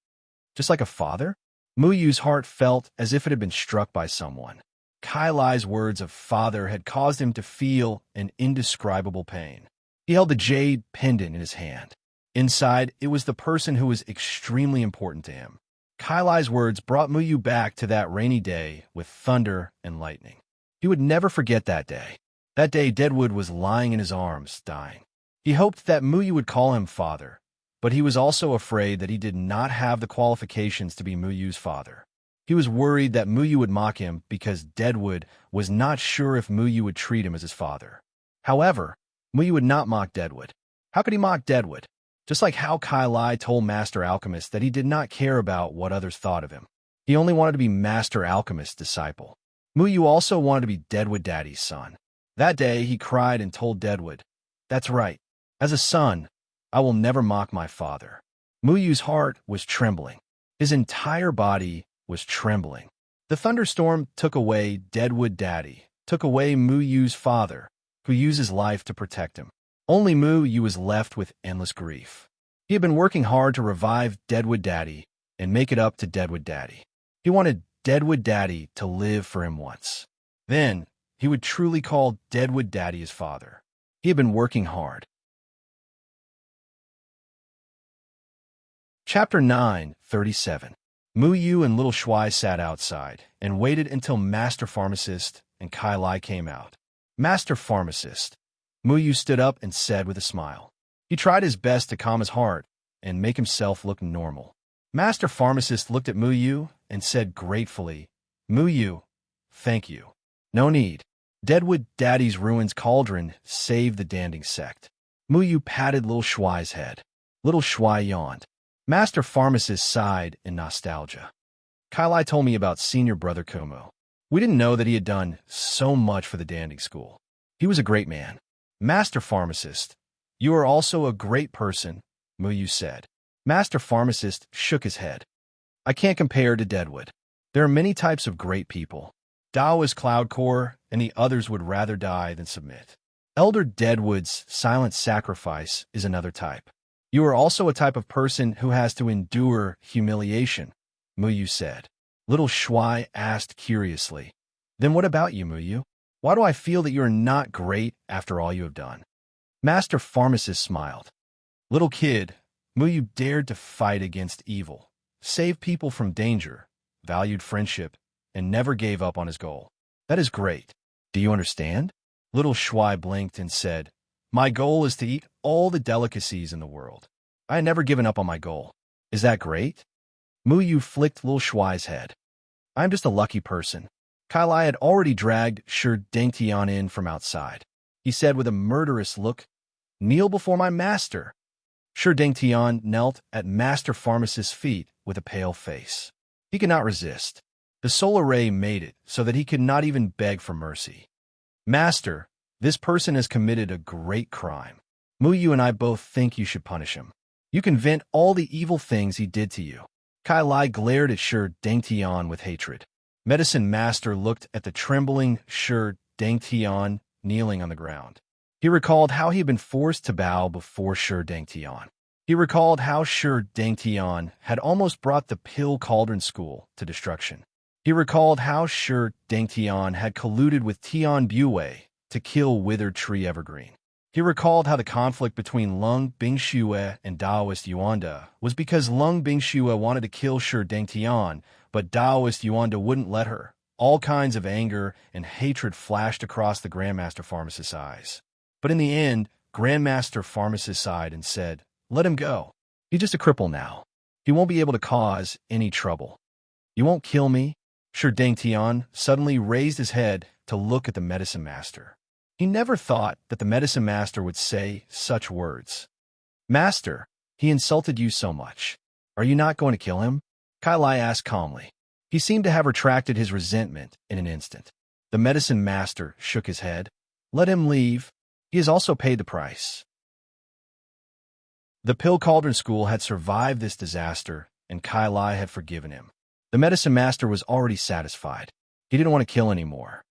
Just like a father? Muyu's heart felt as if it had been struck by someone. Kai Lai's words of father had caused him to feel an indescribable pain. He held the jade pendant in his hand. Inside, it was the person who was extremely important to him. Kai Lai's words brought Muyu back to that rainy day with thunder and lightning. He would never forget that day. That day, Deadwood was lying in his arms, dying. He hoped that Muyu would call him father, but he was also afraid that he did not have the qualifications to be Muyu's father. He was worried that Muyu would mock him because Deadwood was not sure if Muyu would treat him as his father. However, Muyu would not mock Deadwood. How could he mock Deadwood? Just like how Kai Lai told Master Alchemist that he did not care about what others thought of him. He only wanted to be Master Alchemist's disciple. Muyu also wanted to be Deadwood Daddy's son. That day, he cried and told Deadwood, "That's right. As a son, I will never mock my father." Muyu's heart was trembling. His entire body was trembling. The thunderstorm took away Deadwood Daddy, took away Muyu's father, who used his life to protect him. Only Muyu was left with endless grief. He had been working hard to revive Deadwood Daddy and make it up to Deadwood Daddy. He wanted Deadwood Daddy to live for him once. Then, he would truly call Deadwood Daddy his father. He had been working hard. Chapter 9:37. Muyu and Little Shuai sat outside and waited until Master Pharmacist and Kai Lai came out. Master Pharmacist. Muyu stood up and said with a smile. He tried his best to calm his heart and make himself look normal. Master Pharmacist looked at Muyu and said gratefully, "Muyu, thank you. No need. Deadwood Daddy's ruins cauldron saved the Danding sect." Muyu patted Little Shuai's head. Little Shuai yawned. Master Pharmacist sighed in nostalgia. Kai Lai told me about Senior Brother Kumo. We didn't know that he had done so much for the Danding School. He was a great man. Master Pharmacist, you are also a great person, Muyu said. Master Pharmacist shook his head. I can't compare to Deadwood. There are many types of great people. Dao is Cloudcore, and the others would rather die than submit. Elder Deadwood's silent sacrifice is another type. You are also a type of person who has to endure humiliation, Muyu said. Little Shuai asked curiously, Then what about you, Muyu? Why do I feel that you are not great after all you have done? Master Pharmacist smiled. Little kid, Muyu dared to fight against evil, save people from danger, valued friendship, and never gave up on his goal. That is great. Do you understand? Little Shuai blinked and said, My goal is to eat all the delicacies in the world. I had never given up on my goal. Is that great? Muyu flicked Little Shuai's head. I'm just a lucky person. Kai Lai had already dragged Shi Dengtian in from outside. He said with a murderous look, Kneel before my master. Shi Dengtian knelt at Master Pharmacist's feet with a pale face. He could not resist. The solar ray made it so that he could not even beg for mercy. Master, this person has committed a great crime. Muyu and I both think you should punish him. You can vent all the evil things he did to you. Kai Lai glared at Shi Dengtian with hatred. Medicine Master looked at the trembling Shi Dengtian kneeling on the ground. He recalled how he had been forced to bow before Shi Dengtian. He recalled how Shi Dengtian had almost brought the Pill Cauldron School to destruction. He recalled how Shi Dengtian had colluded with Tian Bue to kill Withered Tree Evergreen. He recalled how the conflict between Lung Bingxue and Daoist Yuanda was because Lung Bingxue wanted to kill Shi Dengtian, but Daoist Yuanda wouldn't let her. All kinds of anger and hatred flashed across the Grandmaster Pharmacist's eyes. But in the end, Grandmaster Pharmacist sighed and said, Let him go. He's just a cripple now. He won't be able to cause any trouble. You won't kill me? Shi Dengtian suddenly raised his head to look at the Medicine Master. He never thought that the Medicine Master would say such words. Master, he insulted you so much. Are you not going to kill him? Kai Lai asked calmly. He seemed to have retracted his resentment in an instant. The Medicine Master shook his head. Let him leave. He has also paid the price. The Pill Cauldron School had survived this disaster, and Kai Lai had forgiven him. The Medicine Master was already satisfied. He didn't want to kill anymore.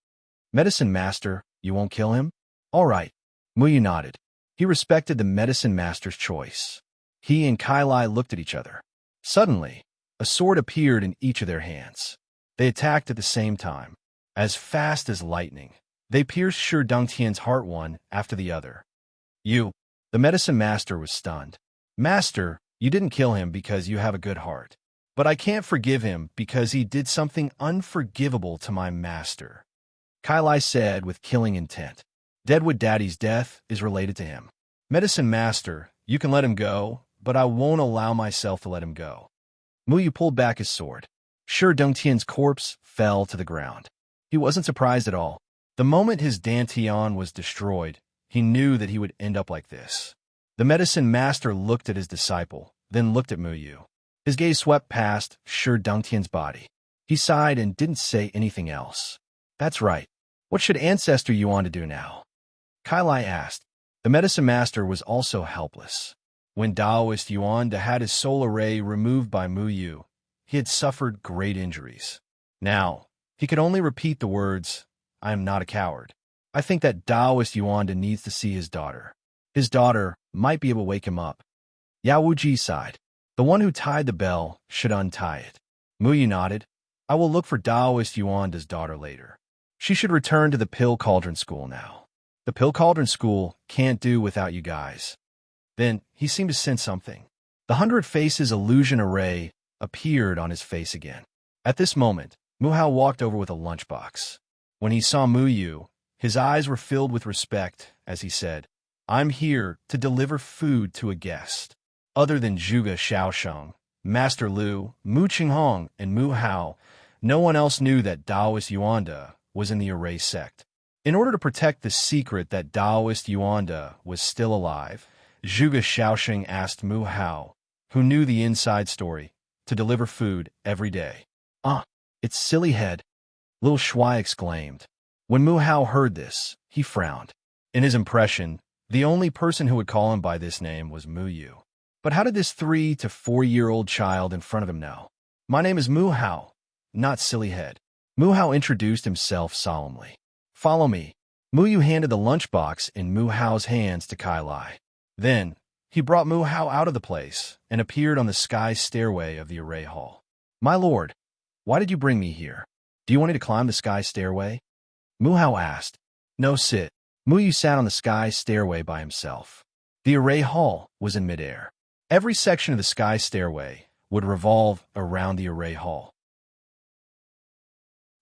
Medicine Master, you won't kill him? All right. Muyu nodded. He respected the Medicine Master's choice. He and Kai Lai looked at each other. Suddenly, a sword appeared in each of their hands. They attacked at the same time. As fast as lightning, they pierced Shi Dengtian's heart one after the other. You. The Medicine Master was stunned. Master, you didn't kill him because you have a good heart. But I can't forgive him because he did something unforgivable to my master. Kai Lai said with killing intent. Deadwood Daddy's death is related to him. Medicine Master, you can let him go, but I won't allow myself to let him go. Muyu pulled back his sword. Sure, Dongtian's corpse fell to the ground. He wasn't surprised at all. The moment his Dantian was destroyed, he knew that he would end up like this. The medicine master looked at his disciple, then looked at Muyu. His gaze swept past Sure Dongtian's body. He sighed and didn't say anything else. That's right. What should Ancestor Yuan do now? Kai Lai asked. The medicine master was also helpless. When Taoist Yuan had his soul array removed by Muyu, he had suffered great injuries. Now, he could only repeat the words, I am not a coward. I think that Taoist Yuan needs to see his daughter. His daughter might be able to wake him up. Yao Wuji sighed. The one who tied the bell should untie it. Muyu nodded. I will look for Taoist Yuan's daughter later. She should return to the Pill Cauldron School now. The Pill Cauldron School can't do without you guys. Then he seemed to sense something. The 100 Faces illusion array appeared on his face again. At this moment, Mu Hao walked over with a lunchbox. When he saw Muyu, his eyes were filled with respect as he said, I'm here to deliver food to a guest. Other than Zhuge Xiaosheng, Master Lu, Mu Qinghong, and Mu Hao, no one else knew that Taoist Yuanda was in the Array sect. In order to protect the secret that Taoist Yuanda was still alive, Zhuge Xiaosheng asked Mu Hao, who knew the inside story, to deliver food every day. It's silly head, Lil Shuai exclaimed. When Mu Hao heard this, he frowned. In his impression, the only person who would call him by this name was Muyu. But how did this 3 to 4-year-old child in front of him know? My name is Mu Hao, not silly head. Mu Hao introduced himself solemnly. Follow me. Muyu handed the lunchbox in Mu Hao's hands to Kai Lai. Then, he brought Mu Hao out of the place and appeared on the sky stairway of the Array Hall. My lord, why did you bring me here? Do you want me to climb the sky stairway? Mu Hao asked. No, sit. Muyu sat on the sky stairway by himself. The Array Hall was in midair. Every section of the sky stairway would revolve around the Array Hall.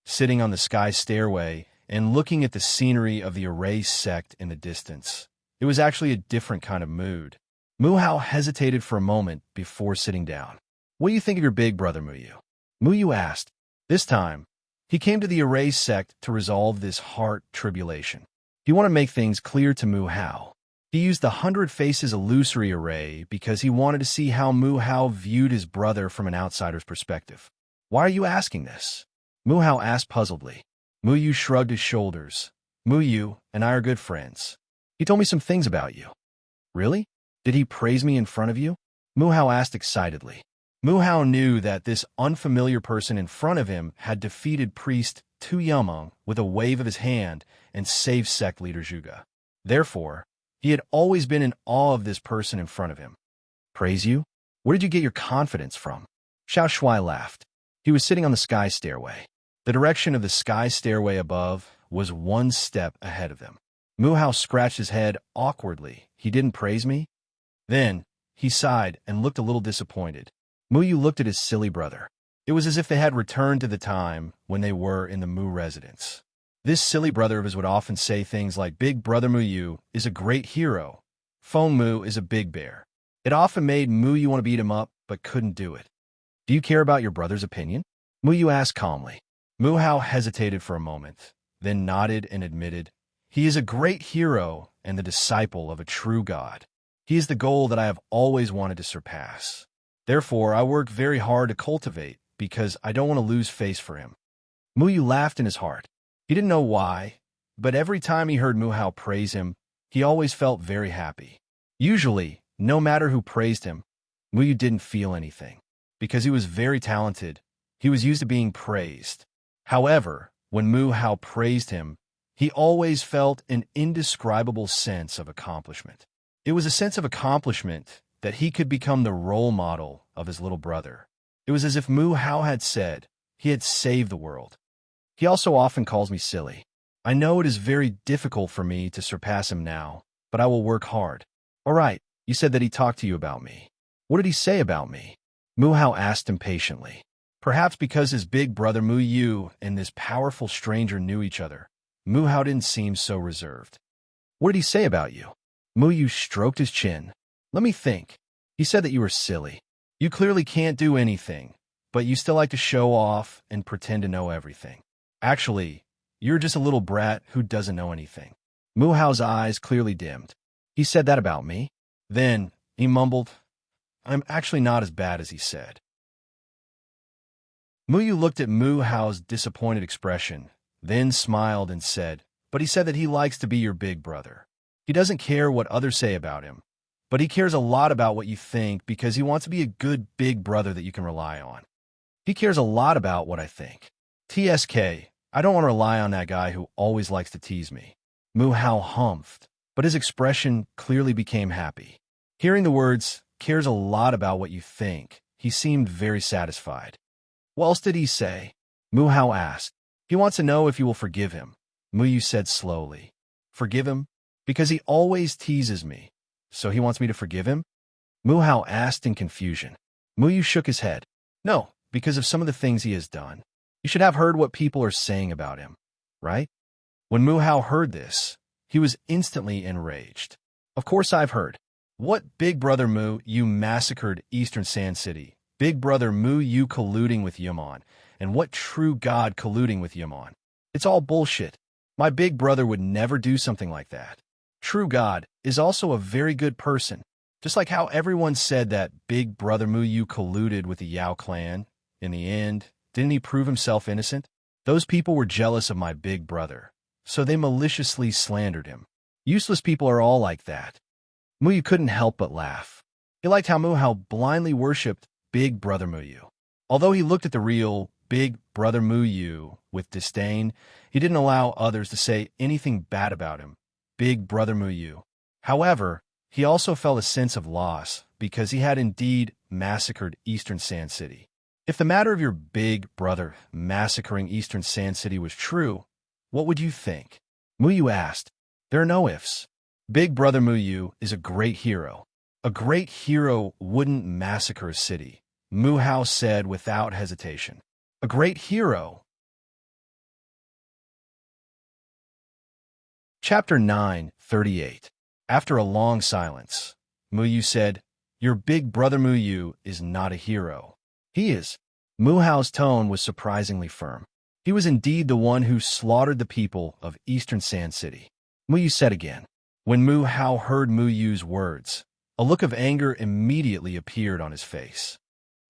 Sitting on the sky stairway and looking at the scenery of the Array sect in the distance, it was actually a different kind of mood. Mu Hao hesitated for a moment before sitting down. What do you think of your big brother, Muyu? Muyu asked. This time, he came to the Array sect to resolve this heart tribulation. He wanted to make things clear to Mu Hao. He used the 100 Faces illusory array because he wanted to see how Mu Hao viewed his brother from an outsider's perspective. Why are you asking this? Mu Hao asked puzzledly. Muyu shrugged his shoulders. Muyu and I are good friends. He told me some things about you. Really? Did he praise me in front of you? Mu Hao asked excitedly. Mu Hao knew that this unfamiliar person in front of him had defeated priest Tu Yameng with a wave of his hand and saved sect leader Zhuge. Therefore, he had always been in awe of this person in front of him. Praise you? Where did you get your confidence from? Xiao Shuai laughed. He was sitting on the sky stairway. The direction of the sky stairway above was one step ahead of them. Mu Hao scratched his head awkwardly. He didn't praise me? Then, he sighed and looked a little disappointed. Muyu looked at his silly brother. It was as if they had returned to the time when they were in the Mu residence. This silly brother of his would often say things like, Big Brother Muyu is a great hero. Feng Mu is a big bear. It often made Muyu want to beat him up, but couldn't do it. Do you care about your brother's opinion? Muyu asked calmly. Mu Hao hesitated for a moment, then nodded and admitted, He is a great hero and the disciple of a true god. He is the goal that I have always wanted to surpass. Therefore, I work very hard to cultivate, because I don't want to lose face for him. Muyu laughed in his heart. He didn't know why, but every time he heard Mu Hao praise him, he always felt very happy. Usually, no matter who praised him, Muyu didn't feel anything. Because he was very talented, he was used to being praised. However, when Mu Hao praised him, he always felt an indescribable sense of accomplishment. It was a sense of accomplishment that he could become the role model of his little brother. It was as if Mu Hao had said he had saved the world. He also often calls me silly. I know it is very difficult for me to surpass him now, but I will work hard. All right, you said that he talked to you about me. What did he say about me? Mu Hao asked impatiently. Perhaps because his big brother Mu Yu and this powerful stranger knew each other, Mu Hao didn't seem so reserved. What did he say about you? Mu Yu stroked his chin. Let me think. He said that you were silly. You clearly can't do anything, but you still like to show off and pretend to know everything. Actually, you're just a little brat who doesn't know anything. Mu Hao's eyes clearly dimmed. He said that about me? Then, he mumbled, I'm actually not as bad as he said. Mu Yu looked at Mu Hao's disappointed expression, then smiled and said, but he said that he likes to be your big brother. He doesn't care what others say about him, but he cares a lot about what you think because he wants to be a good big brother that you can rely on. He cares a lot about what I think. TSK, I don't want to rely on that guy who always likes to tease me. Mu Hao humphed, but his expression clearly became happy. Hearing the words, cares a lot about what you think, he seemed very satisfied. What else did he say? Mu Hao asked. He wants to know if you will forgive him. Mu Yu said slowly. Forgive him? Because he always teases me. So he wants me to forgive him? Mu Hao asked in confusion. Mu Yu shook his head. No, because of some of the things he has done. You should have heard what people are saying about him, right? When Mu Hao heard this, he was instantly enraged. Of course I've heard. What Big Brother Mu Yu massacred Eastern Sand City, Big Brother Mu Yu colluding with Yamon, and what True God colluding with Yamon. It's all bullshit. My big brother would never do something like that. True God is also a very good person. Just like how everyone said that Big Brother Mu Yu colluded with the Yao clan, in the end, didn't he prove himself innocent? Those people were jealous of my big brother, so they maliciously slandered him. Useless people are all like that. Mu Yu couldn't help but laugh. He liked how Mu Hao blindly worshipped Big Brother Mu Yu. Although he looked at the real Big Brother Mu Yu with disdain, he didn't allow others to say anything bad about him, Big Brother Mu Yu. However, he also felt a sense of loss because he had indeed massacred Eastern Sand City. If the matter of your big brother massacring Eastern Sand City was true, what would you think? Mu Yu asked. There are no ifs. Big Brother Mu Yu is a great hero. A great hero wouldn't massacre a city, Mu Hao said without hesitation. A great hero. Chapter 9:38. After a long silence, Mu Yu said, Your big brother Mu Yu is not a hero. He is. Mu Hao's tone was surprisingly firm. He was indeed the one who slaughtered the people of Eastern Sand City. Mu Yu said again. When Mu Hao heard Mu Yu's words, a look of anger immediately appeared on his face.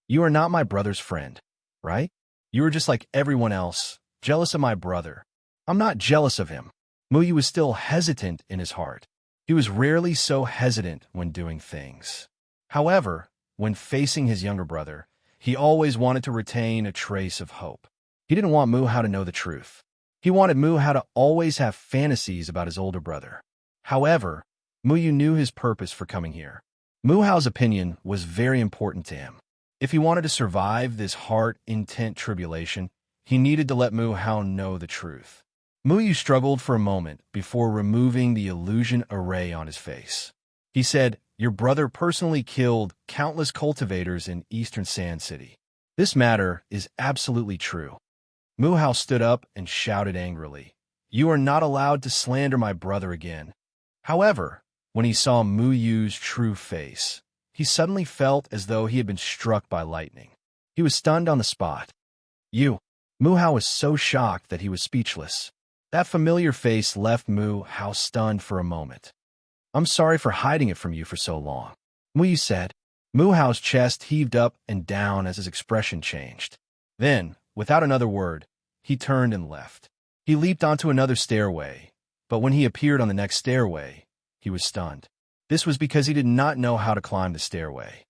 You are not my brother's friend, right? You are just like everyone else, jealous of my brother. I'm not jealous of him. Mu Yu was still hesitant in his heart. He was rarely so hesitant when doing things. However, when facing his younger brother, he always wanted to retain a trace of hope. He didn't want Mu Hao to know the truth. He wanted Mu Hao to always have fantasies about his older brother. However, Mu Yu knew his purpose for coming here. Mu Hao's opinion was very important to him. If he wanted to survive this heart-intent tribulation, he needed to let Mu Hao know the truth. Mu Yu struggled for a moment before removing the illusion array on his face. He said, Your brother personally killed countless cultivators in Eastern Sand City. This matter is absolutely true. Mu Hao stood up and shouted angrily, You are not allowed to slander my brother again. However, when he saw Mu Yu's true face, he suddenly felt as though he had been struck by lightning. He was stunned on the spot. You. Mu Hao was so shocked that he was speechless. That familiar face left Mu Hao stunned for a moment. I'm sorry for hiding it from you for so long, Mu Yu said. Mu Hao's chest heaved up and down as his expression changed. Then, without another word, he turned and left. He leaped onto another stairway, but when he appeared on the next stairway, he was stunned. This was because he did not know how to climb the stairway.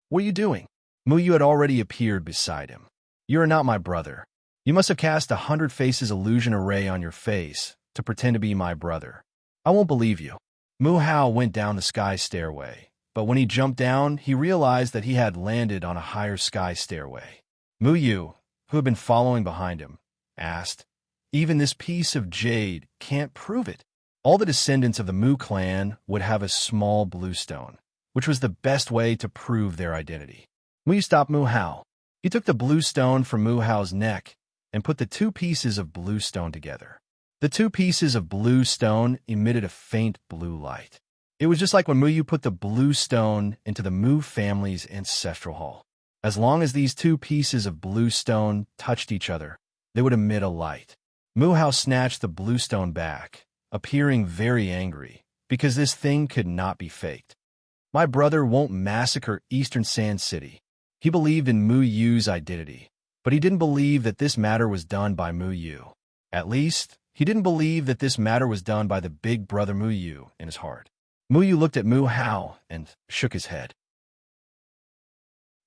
What are you doing? Mu Yu had already appeared beside him. You are not my brother. You must have cast 100 faces illusion array on your face to pretend to be my brother. I won't believe you. Mu Hao went down the sky stairway, but when he jumped down, he realized that he had landed on a higher sky stairway. Mu Yu, who had been following behind him, asked, Even this piece of jade can't prove it. All the descendants of the Mu clan would have a small blue stone, which was the best way to prove their identity. Mu Yu stopped Mu Hao. He took the blue stone from Mu Hao's neck and put the two pieces of blue stone together. The two pieces of blue stone emitted a faint blue light. It was just like when Muyu put the blue stone into the Mu family's ancestral hall. As long as these two pieces of blue stone touched each other, they would emit a light. Mu Hao snatched the blue stone back, appearing very angry, because this thing could not be faked. My brother won't massacre Eastern Sand City. He believed in Mu Yu's identity, but he didn't believe that this matter was done by Mu Yu. At least, he didn't believe that this matter was done by the big brother Mu Yu in his heart. Mu Yu looked at Mu Hao and shook his head.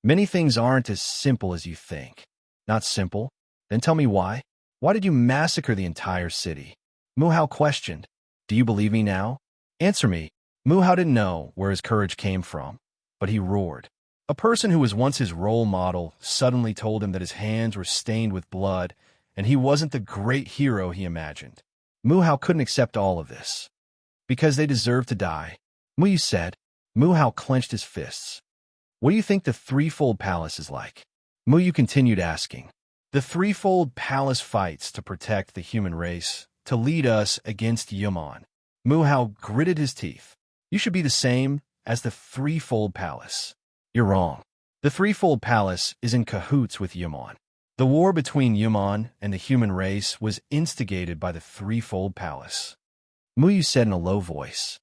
Many things aren't as simple as you think. Not simple? Then tell me why. Why did you massacre the entire city? Mu Hao questioned. Do you believe me now? Answer me. Mu Hao didn't know where his courage came from, but he roared. A person who was once his role model suddenly told him that his hands were stained with blood, and he wasn't the great hero he imagined. Mu Hao couldn't accept all of this. Because they deserved to die, Mu Yu said. Mu Hao clenched his fists. What do you think the threefold palace is like? Mu Yu continued asking. The threefold palace fights to protect the human race, to lead us against Yumon. Mu Hao gritted his teeth. You should be the same as the threefold palace. You're wrong. The threefold palace is in cahoots with Yumon. The war between Yumon and the human race was instigated by the threefold palace. Mu Yu said in a low voice.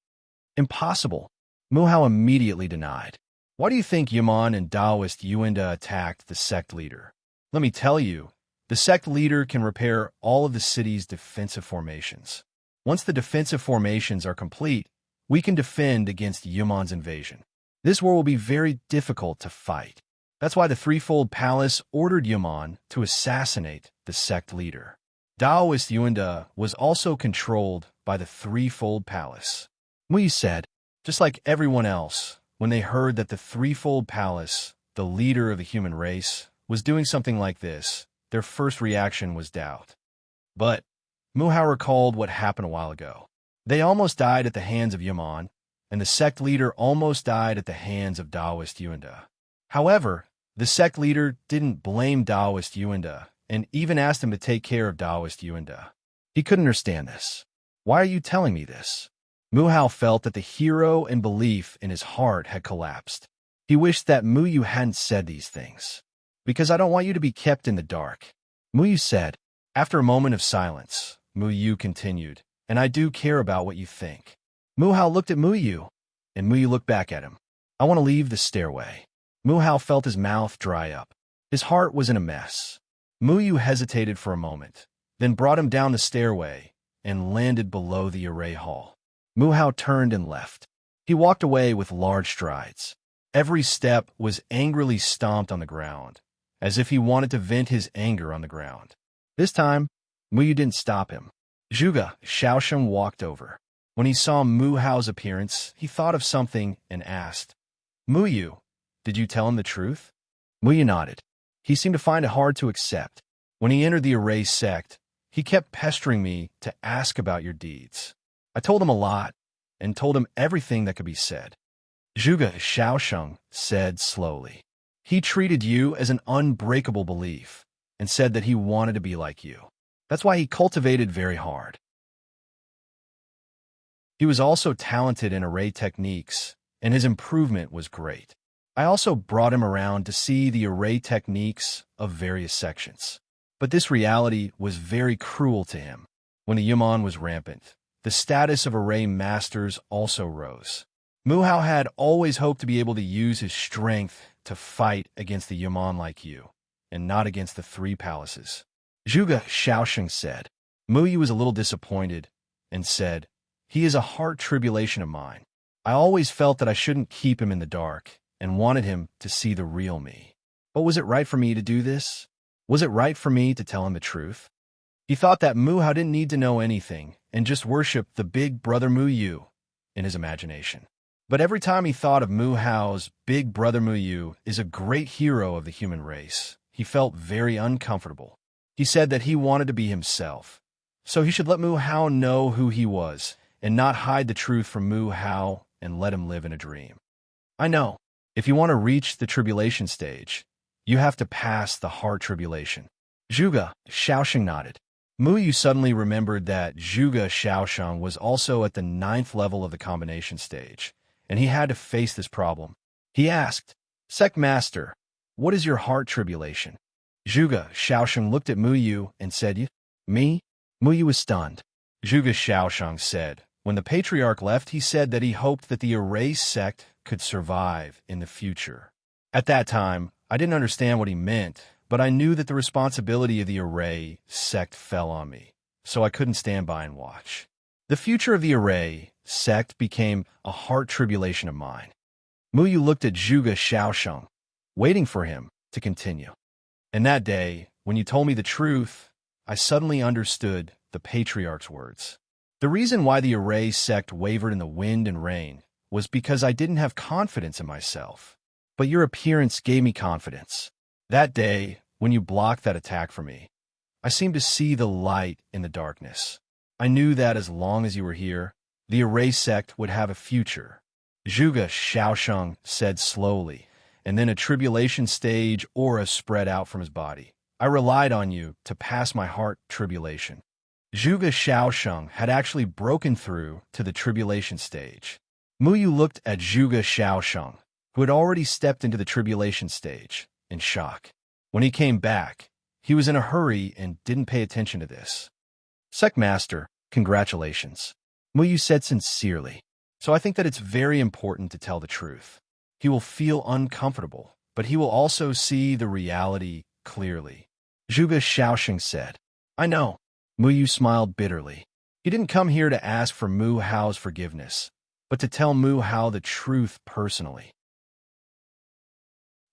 Impossible. Mu Hao immediately denied. Why do you think Yumon and Taoist Yuanda attacked the sect leader? Let me tell you, the sect leader can repair all of the city's defensive formations. Once the defensive formations are complete, we can defend against Yumon's invasion. This war will be very difficult to fight. That's why the threefold palace ordered Yumon to assassinate the sect leader. Taoist Yuanda was also controlled by the threefold palace. Mu Yu said, just like everyone else, when they heard that the threefold palace, the leader of the human race, was doing something like this, their first reaction was doubt. But Mu Hao recalled what happened a while ago. They almost died at the hands of Yumon, and the sect leader almost died at the hands of Taoist Yuanda. However, the sect leader didn't blame Taoist Yuanda and even asked him to take care of Taoist Yuanda. He couldn't understand this. Why are you telling me this? Mu Hao felt that the hero and belief in his heart had collapsed. He wished that Mu Yu hadn't said these things. Because I don't want you to be kept in the dark. Mu Yu said. After a moment of silence, Mu Yu continued, and I do care about what you think. Mu Hao looked at Mu Yu, and Mu Yu looked back at him. I want to leave the stairway. Mu Hao felt his mouth dry up. His heart was in a mess. Mu Yu hesitated for a moment, then brought him down the stairway and landed below the array hall. Mu Hao turned and left. He walked away with large strides. Every step was angrily stomped on the ground, as if he wanted to vent his anger on the ground. This time, Mu Yu didn't stop him. Zhuge Shaosheng walked over. When he saw Mu Hao's appearance, he thought of something and asked, Mu Yu, did you tell him the truth? Mu Yu nodded. He seemed to find it hard to accept. When he entered the array sect, he kept pestering me to ask about your deeds. I told him a lot, and told him everything that could be said. Zhuge Shaosheng said slowly. He treated you as an unbreakable belief, and said that he wanted to be like you. That's why he cultivated very hard. He was also talented in array techniques, and his improvement was great. I also brought him around to see the array techniques of various sections. But this reality was very cruel to him. When the Yumon was rampant, the status of array masters also rose. Mu Hao had always hoped to be able to use his strength to fight against the Yumon like you, and not against the three palaces. Zhuge Shaosheng said. Mu Yu was a little disappointed, and said, He is a heart tribulation of mine. I always felt that I shouldn't keep him in the dark, and wanted him to see the real me. But was it right for me to do this? Was it right for me to tell him the truth? He thought that Mu Hao didn't need to know anything, and just worshiped the big brother Mu Yu in his imagination. But every time he thought of Mu Hao's big brother Mu Yu is a great hero of the human race, he felt very uncomfortable. He said that he wanted to be himself, so he should let Mu Hao know who he was, and not hide the truth from Mu Hao and let him live in a dream. I know, if you want to reach the tribulation stage, you have to pass the heart tribulation. Zhuge Shaosheng nodded. Mu Yu suddenly remembered that Zhuge Xiaosheng was also at the 9th level of the combination stage, and he had to face this problem. He asked, Sect Master, what is your heart tribulation? Zhuge Xiaosheng looked at Mu Yu and said, You? Me? Mu Yu was stunned. Zhuge Xiaosheng said, when the patriarch left, he said that he hoped that the erased sect could survive in the future. At that time, I didn't understand what he meant, but I knew that the responsibility of the array sect fell on me, so I couldn't stand by and watch. The future of the array sect became a heart tribulation of mine. Mu Yu looked at Zhuge Xiaosheng, waiting for him to continue. And that day, when you told me the truth, I suddenly understood the patriarch's words. The reason why the array sect wavered in the wind and rain was because I didn't have confidence in myself. But your appearance gave me confidence. That day, when you blocked that attack for me, I seemed to see the light in the darkness. I knew that as long as you were here, the array sect would have a future. Zhuge Xiaosheng said slowly, and then a tribulation stage aura spread out from his body. I relied on you to pass my heart tribulation. Zhuge Xiaosheng had actually broken through to the tribulation stage. Mu Yu looked at Zhuge Xiaosheng, who had already stepped into the tribulation stage, in shock. When he came back, he was in a hurry and didn't pay attention to this. Sect Master, congratulations. Mu Yu said sincerely. So I think that it's very important to tell the truth. He will feel uncomfortable, but he will also see the reality clearly. Zhuge Xiaosheng said, I know. Mu Yu smiled bitterly. He didn't come here to ask for Mu Hao's forgiveness, but to tell Mu Hao the truth personally.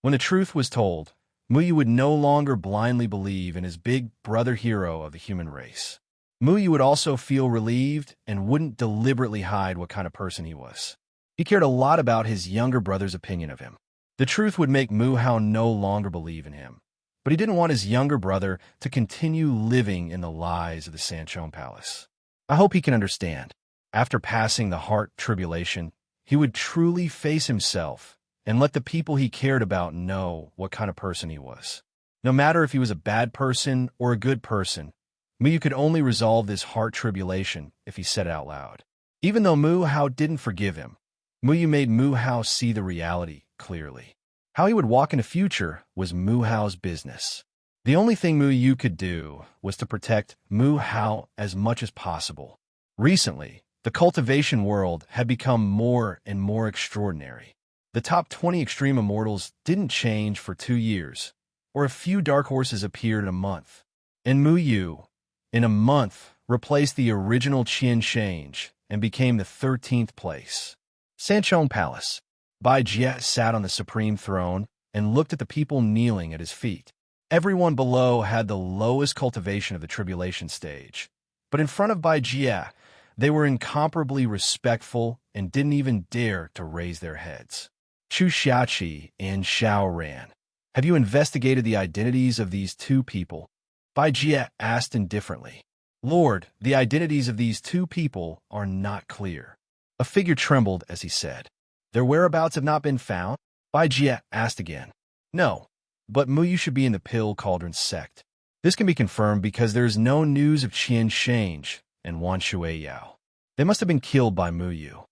When the truth was told, Mu Yu would no longer blindly believe in his big brother hero of the human race. Mu Yu would also feel relieved and wouldn't deliberately hide what kind of person he was. He cared a lot about his younger brother's opinion of him. The truth would make Mu Hao no longer believe in him, but he didn't want his younger brother to continue living in the lies of the Sanchong Palace. I hope he can understand. After passing the heart tribulation, he would truly face himself and let the people he cared about know what kind of person he was. No matter if he was a bad person or a good person, Mu Yu could only resolve this heart tribulation if he said it out loud. Even though Mu Hao didn't forgive him, Mu Yu made Mu Hao see the reality clearly. How he would walk in the future was Mu Hao's business. The only thing Mu Yu could do was to protect Mu Hao as much as possible. Recently, the cultivation world had become more and more extraordinary. The top 20 extreme immortals didn't change for 2 years, or a few dark horses appeared in a month. And Mu Yu, in a month, replaced the original Qian change and became the 13th place. Sanchong Palace. Bai Jie sat on the supreme throne and looked at the people kneeling at his feet. Everyone below had the lowest cultivation of the tribulation stage. But in front of Bai Jie, they were incomparably respectful and didn't even dare to raise their heads. Chu Xiaoqi and Xiao Ran. Have you investigated the identities of these two people? Bai Jie asked indifferently. Lord, the identities of these two people are not clear. A figure trembled as he said. Their whereabouts have not been found? Bai Jie asked again. No, but Mu Yu should be in the Pill Cauldron sect. This can be confirmed because there is no news of Qian Shange and Wan Shui Yao. They must have been killed by Mu Yu.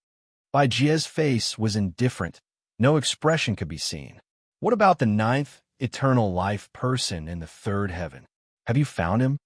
Bai Jie's face was indifferent. No expression could be seen. What about the 9th eternal life person in the 3rd heaven? Have you found him?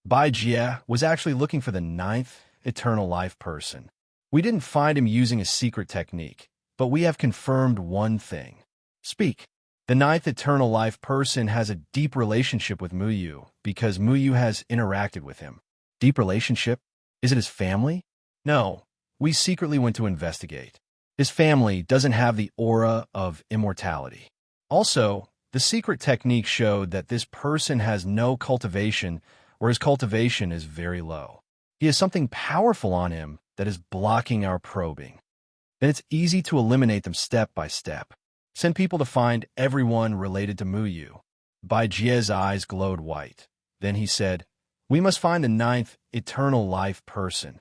Bai Jie was actually looking for the 9th eternal life person. We didn't find him using a secret technique, but we have confirmed one thing. Speak. The 9th eternal life person has a deep relationship with Mu Yu because Mu Yu has interacted with him. Deep relationship? Is it his family? No, we secretly went to investigate. His family doesn't have the aura of immortality. Also, the secret technique showed that this person has no cultivation, or his cultivation is very low. He has something powerful on him that is blocking our probing. Then it's easy to eliminate them step by step. Send people to find everyone related to Mu Yu. Bai Jie's eyes glowed white. Then he said, We must find the 9th eternal life person.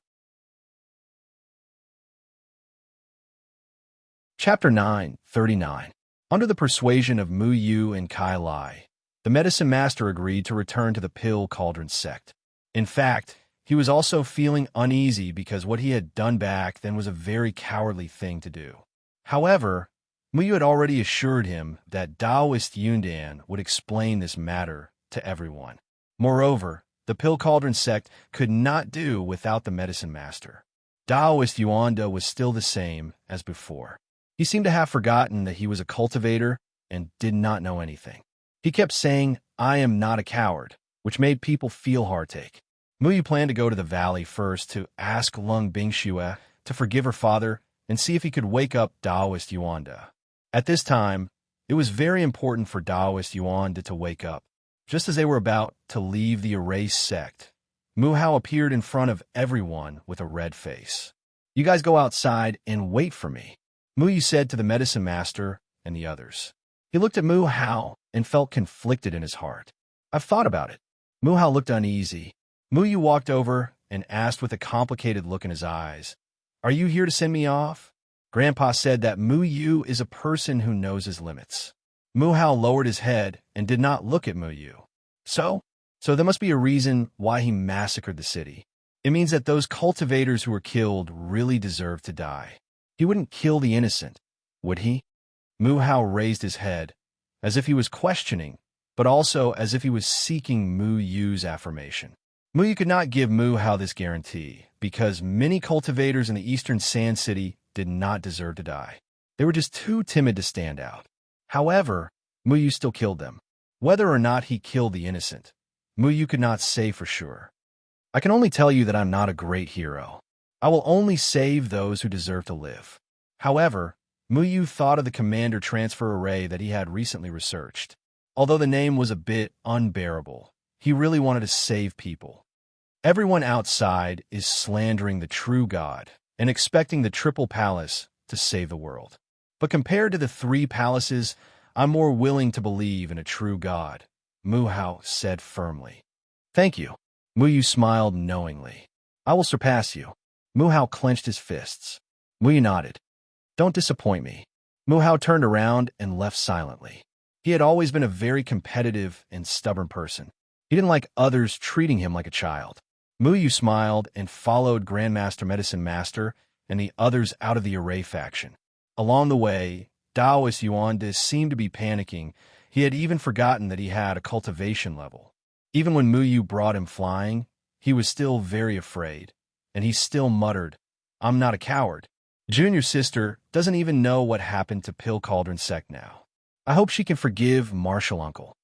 Chapter 9:39. Under the persuasion of Mu Yu and Kai Lai, the medicine master agreed to return to the Pill Cauldron sect. In fact, he was also feeling uneasy because what he had done back then was a very cowardly thing to do. However, Muyu had already assured him that Taoist Yundan would explain this matter to everyone. Moreover, the Pill Cauldron sect could not do without the medicine master. Taoist Yuanda was still the same as before. He seemed to have forgotten that he was a cultivator and did not know anything. He kept saying, "I am not a coward," which made people feel heartache. Muyu planned to go to the valley first to ask Lung Bingxue to forgive her father and see if he could wake up Taoist Yuanda. At this time, it was very important for Taoist Yuanda to wake up. Just as they were about to leave the erased sect, Mu Hao appeared in front of everyone with a red face. "You guys go outside and wait for me," Muyu said to the medicine master and the others. He looked at Mu Hao and felt conflicted in his heart. "I've thought about it." Mu Hao looked uneasy. Muyu walked over and asked with a complicated look in his eyes, "Are you here to send me off?" Grandpa said that Muyu is a person who knows his limits. Mu Hao lowered his head and did not look at Muyu. So there must be a reason why he massacred the city. It means that those cultivators who were killed really deserve to die. He wouldn't kill the innocent, would he? Mu Hao raised his head, as if he was questioning, but also as if he was seeking Mu Yu's affirmation. Muyu could not give Mu Hao this guarantee, because many cultivators in the eastern Sand City did not deserve to die. They were just too timid to stand out. However, Muyu still killed them. Whether or not he killed the innocent, Muyu could not say for sure. "I can only tell you that I'm not a great hero. I will only save those who deserve to live." However, Muyu thought of the commander transfer array that he had recently researched. Although the name was a bit unbearable, he really wanted to save people. Everyone outside is slandering the true God and expecting the Triple Palace to save the world. But compared to the 3 palaces, I'm more willing to believe in a true God, Mu Hao said firmly. "Thank you." Muyu smiled knowingly. "I will surpass you." Mu Hao clenched his fists. Muyu nodded. "Don't disappoint me." Mu Hao turned around and left silently. He had always been a very competitive and stubborn person. He didn't like others treating him like a child. Muyu smiled and followed Grandmaster Medicine Master and the others out of the array faction. Along the way, Taoist Yuanda seemed to be panicking. He had even forgotten that he had a cultivation level. Even when Muyu brought him flying, he was still very afraid, and he still muttered, "I'm not a coward." Junior sister doesn't even know what happened to Pill Cauldron sect now. I hope she can forgive Martial Uncle.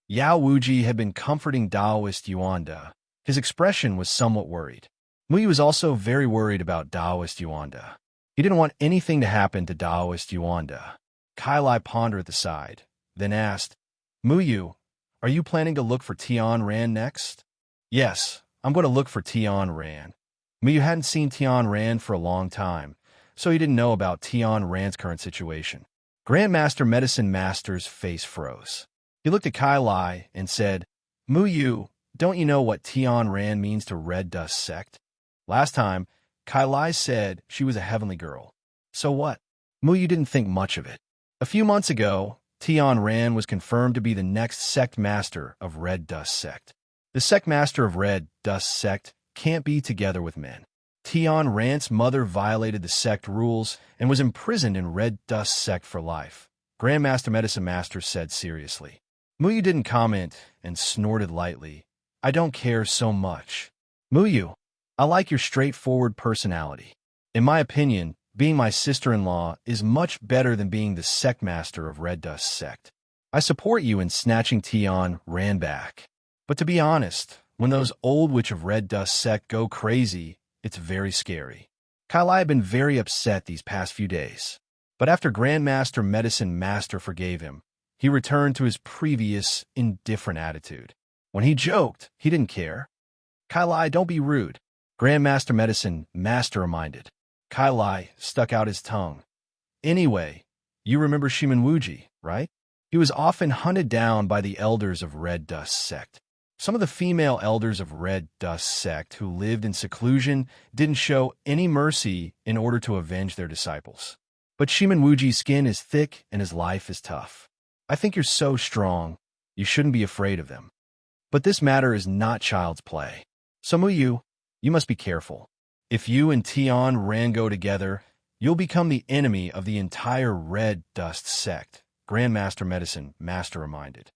Yao Wuji had been comforting Taoist Yuanda. His expression was somewhat worried. Muyu was also very worried about Taoist Yuanda. He didn't want anything to happen to Taoist Yuanda. Kai Lai pondered at the side, then asked, "Muyu, are you planning to look for Tian Ran next?" "Yes, I'm going to look for Tian Ran." Muyu hadn't seen Tian Ran for a long time, so he didn't know about Tian Ran's current situation. Grandmaster Medicine Master's face froze. He looked at Kai Lai and said, "Muyu, don't you know what Tian Ran means to Red Dust Sect?" Last time, Kai Lai said she was a heavenly girl. So what? Muyu didn't think much of it. A few months ago, Tian Ran was confirmed to be the next sect master of Red Dust Sect. The sect master of Red Dust Sect can't be together with men. Tian Ran's mother violated the sect rules and was imprisoned in Red Dust Sect for life, Grandmaster Medicine Master said seriously. Muyu didn't comment and snorted lightly. "I don't care so much. Muyu, I like your straightforward personality. In my opinion, being my sister-in-law is much better than being the sect master of Red Dust Sect. I support you in snatching Tian Ran back. But to be honest, when those old witch of Red Dust Sect go crazy, it's very scary." Kai Lai had been very upset these past few days. But after Grandmaster Medicine Master forgave him, he returned to his previous indifferent attitude. When he joked, he didn't care. "Kai Lai, don't be rude," Grandmaster Medicine Master reminded. Kai Lai stuck out his tongue. "Anyway, you remember Shimen Wuji, right? He was often hunted down by the elders of Red Dust Sect. Some of the female elders of Red Dust Sect who lived in seclusion didn't show any mercy in order to avenge their disciples. But Shimen Wuji's skin is thick and his life is tough. I think you're so strong, you shouldn't be afraid of them." But this matter is not child's play. So Muyu, you must be careful. If you and Tian Ran go together, you'll become the enemy of the entire Red Dust sect, Grandmaster Medicine Master reminded.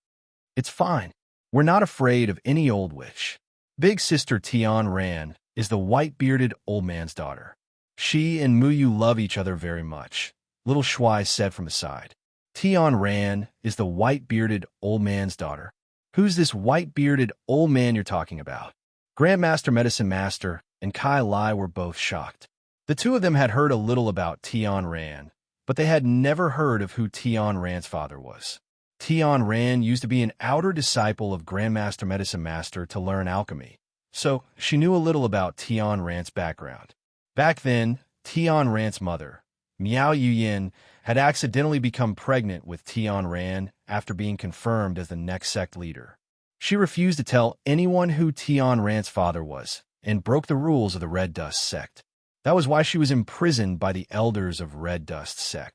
It's fine. We're not afraid of any old witch. Big sister Tian Ran is the white-bearded old man's daughter. She and Muyu love each other very much, little Shuai said from the side. Tian Ran is the white-bearded old man's daughter. Who's this white-bearded old man you're talking about? Grandmaster Medicine Master and Kai Lai were both shocked. The two of them had heard a little about Tian Ran, but they had never heard of who Tian Ran's father was. Tian Ran used to be an outer disciple of Grandmaster Medicine Master to learn alchemy, so she knew a little about Tian Ran's background. Back then, Tian Ran's mother, Miao Yuyin, had accidentally become pregnant with Tian Ran after being confirmed as the next sect leader. She refused to tell anyone who Tian Ran's father was and broke the rules of the Red Dust sect. That was why she was imprisoned by the elders of Red Dust sect.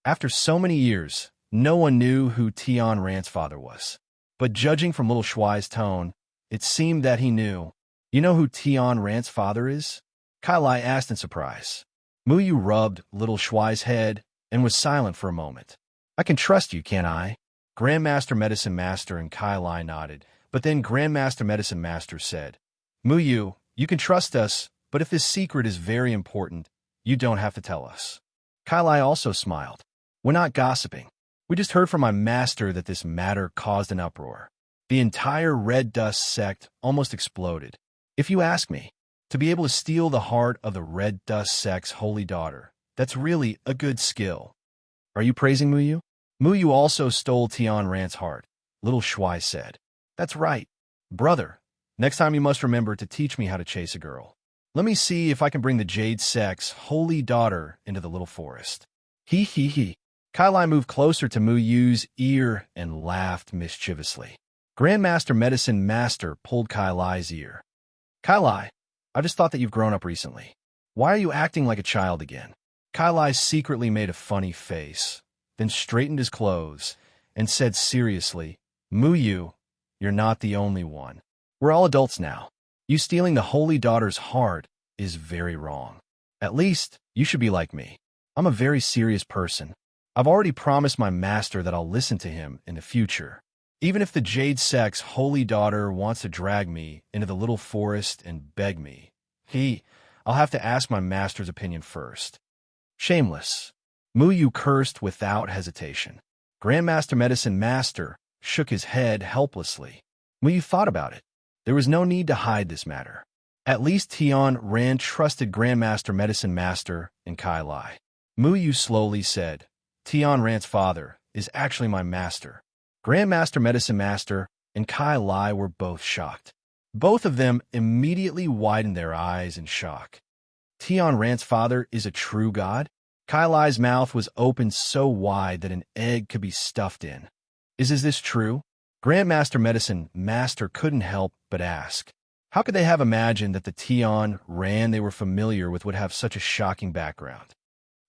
After so many years, no one knew who Tian Ran's father was. But judging from little Shuai's tone, it seemed that he knew. You know who Tian Ran's father is? Kai Lai asked in surprise. Muyu rubbed little Shuai's head and was silent for a moment. I can trust you, can't I? Grandmaster Medicine Master and Kai Lai nodded, but then Grandmaster Medicine Master said, Muyu, you can trust us, but if this secret is very important, you don't have to tell us. Kai Lai also smiled. We're not gossiping. We just heard from my master that this matter caused an uproar. The entire Red Dust sect almost exploded. If you ask me, to be able to steal the heart of the Red Dust sect's holy daughter, that's really a good skill. Are you praising Muyu? Muyu also stole Tian Ran's heart, little Shuai said. That's right. Brother, next time you must remember to teach me how to chase a girl. Let me see if I can bring the Jade sect's holy daughter into the little forest. He. Kai Lai moved closer to Muyu's ear and laughed mischievously. Grandmaster Medicine Master pulled Kai Lai's ear. Kai Lai, I just thought that you've grown up recently. Why are you acting like a child again? Kai Lai secretly made a funny face, then straightened his clothes and said seriously, Muyu, you're not the only one. We're all adults now. You stealing the holy daughter's heart is very wrong. At least, you should be like me. I'm a very serious person. I've already promised my master that I'll listen to him in the future. Even if the Jade sect's holy daughter wants to drag me into the little forest and beg me, I'll have to ask my master's opinion first. Shameless. Muyu cursed without hesitation. Grandmaster Medicine Master shook his head helplessly. Muyu thought about it. There was no need to hide this matter. At least Tian Ran trusted Grandmaster Medicine Master and Kai Lai. Muyu slowly said, Tian Ran's father is actually my master. Grandmaster Medicine Master and Kai Lai were both shocked. Both of them immediately widened their eyes in shock. Tian Ran's father is a true god? Kai Lai's mouth was opened so wide that an egg could be stuffed in. Is this true? Grandmaster Medicine Master couldn't help but ask. How could they have imagined that the Tian Ran they were familiar with would have such a shocking background?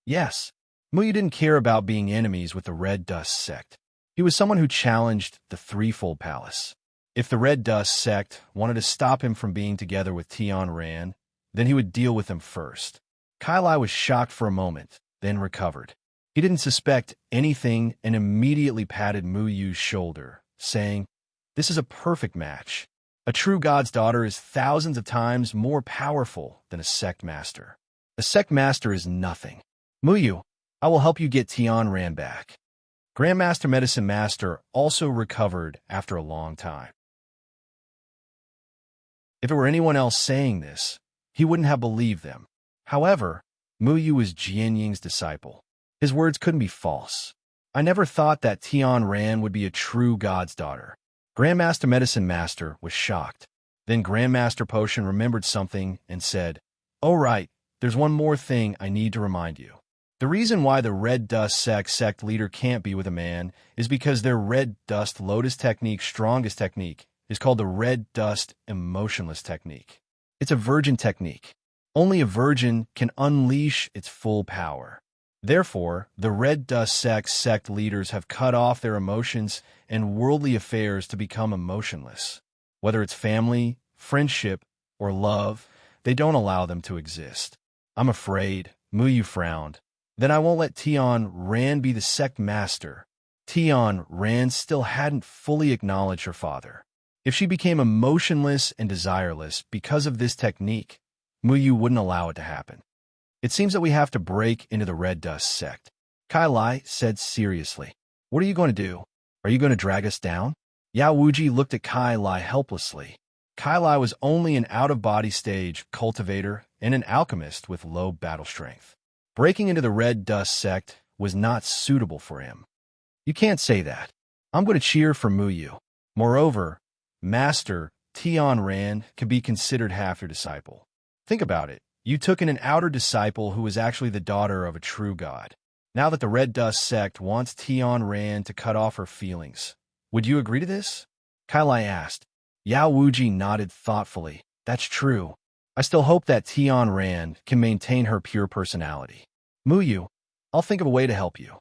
Yes, Muyu didn't care about being enemies with the Red Dust sect. He was someone who challenged the Threefold Palace. If the Red Dust sect wanted to stop him from being together with Tian Ran, then he would deal with them first. Kai Lai was shocked for a moment, then recovered. He didn't suspect anything and immediately patted Muyu's shoulder, saying, This is a perfect match. A true god's daughter is thousands of times more powerful than a sect master. A sect master is nothing. Muyu, I will help you get Tian Ran back. Grandmaster Medicine Master also recovered after a long time. If it were anyone else saying this, he wouldn't have believed them. However, Muyu was Jianying's disciple. His words couldn't be false. I never thought that Tian Ran would be a true god's daughter. Grandmaster Medicine Master was shocked. Then Grandmaster Potion remembered something and said, Oh right, there's one more thing I need to remind you. The reason why the Red Dust sect leader can't be with a man is because their Red Dust Lotus technique strongest technique is called the Red Dust Emotionless technique. It's a virgin technique. Only a virgin can unleash its full power. Therefore, the Red Dust sect leaders have cut off their emotions and worldly affairs to become emotionless. Whether it's family, friendship, or love, they don't allow them to exist. I'm afraid, Muyu frowned. Then I won't let Tian Ran be the sect master. Tian Ran still hadn't fully acknowledged her father. If she became emotionless and desireless because of this technique, Muyu wouldn't allow it to happen. It seems that we have to break into the Red Dust sect, Kai Lai said seriously. What are you going to do? Are you going to drag us down? Yao Wuji looked at Kai Lai helplessly. Kai Lai was only an out-of-body stage cultivator and an alchemist with low battle strength. Breaking into the Red Dust sect was not suitable for him. You can't say that. I'm going to cheer for Muyu. Moreover, Master Tian Ran can be considered half your disciple. Think about it. You took in an outer disciple who was actually the daughter of a true god. Now that the Red Dust sect wants Tian Ran to cut off her feelings, would you agree to this? Kai Lai asked. Yao Wuji nodded thoughtfully. That's true. I still hope that Tian Ran can maintain her pure personality. Muyu, I'll think of a way to help you.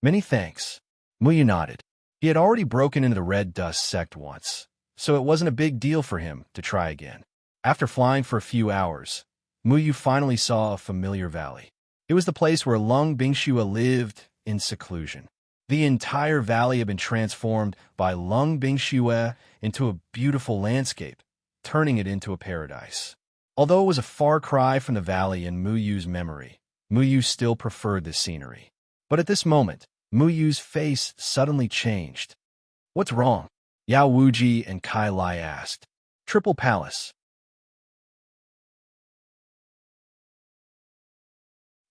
Many thanks. Muyu nodded. He had already broken into the Red Dust sect once, so it wasn't a big deal for him to try again. After flying for a few hours, Muyu finally saw a familiar valley. It was the place where Lung Bingxue lived in seclusion. The entire valley had been transformed by Lung Bingxue into a beautiful landscape, turning it into a paradise. Although it was a far cry from the valley in Muyu's memory, Muyu still preferred this scenery. But at this moment, Muyu's face suddenly changed. What's wrong? Yao Wuji and Kai Lai asked. Triple Palace.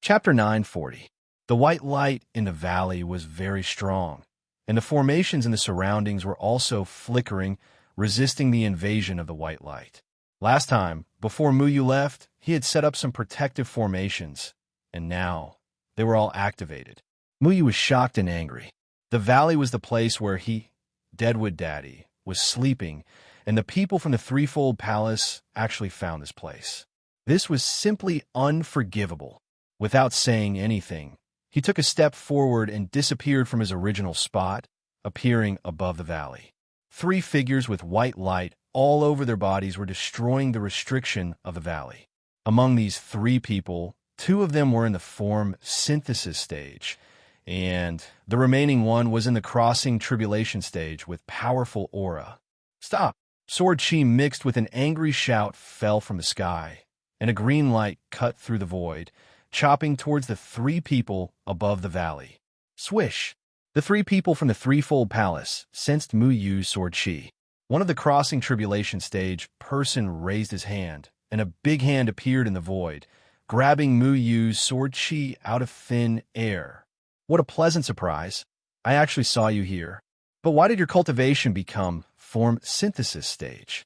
Chapter 940. The white light in the valley was very strong, and the formations in the surroundings were also flickering, resisting the invasion of the white light. Last time, before Muyu left, he had set up some protective formations, and now they were all activated. Muyu was shocked and angry. The valley was the place where he, Deadwood Daddy, was sleeping, and the people from the Threefold Palace actually found this place. This was simply unforgivable. Without saying anything, he took a step forward and disappeared from his original spot, appearing above the valley. Three figures with white light all over their bodies were destroying the restriction of the valley. Among these three people, two of them were in the form synthesis stage, and the remaining one was in the crossing tribulation stage with powerful aura. Stop! Sword Chi mixed with an angry shout fell from the sky, and a green light cut through the void, chopping towards the three people above the valley. Swish! The three people from the Threefold Palace sensed Muyu's sword chi. One of the crossing tribulation stage person raised his hand, and a big hand appeared in the void, grabbing Muyu's sword chi out of thin air. What a pleasant surprise. I actually saw you here. But why did your cultivation become form synthesis stage?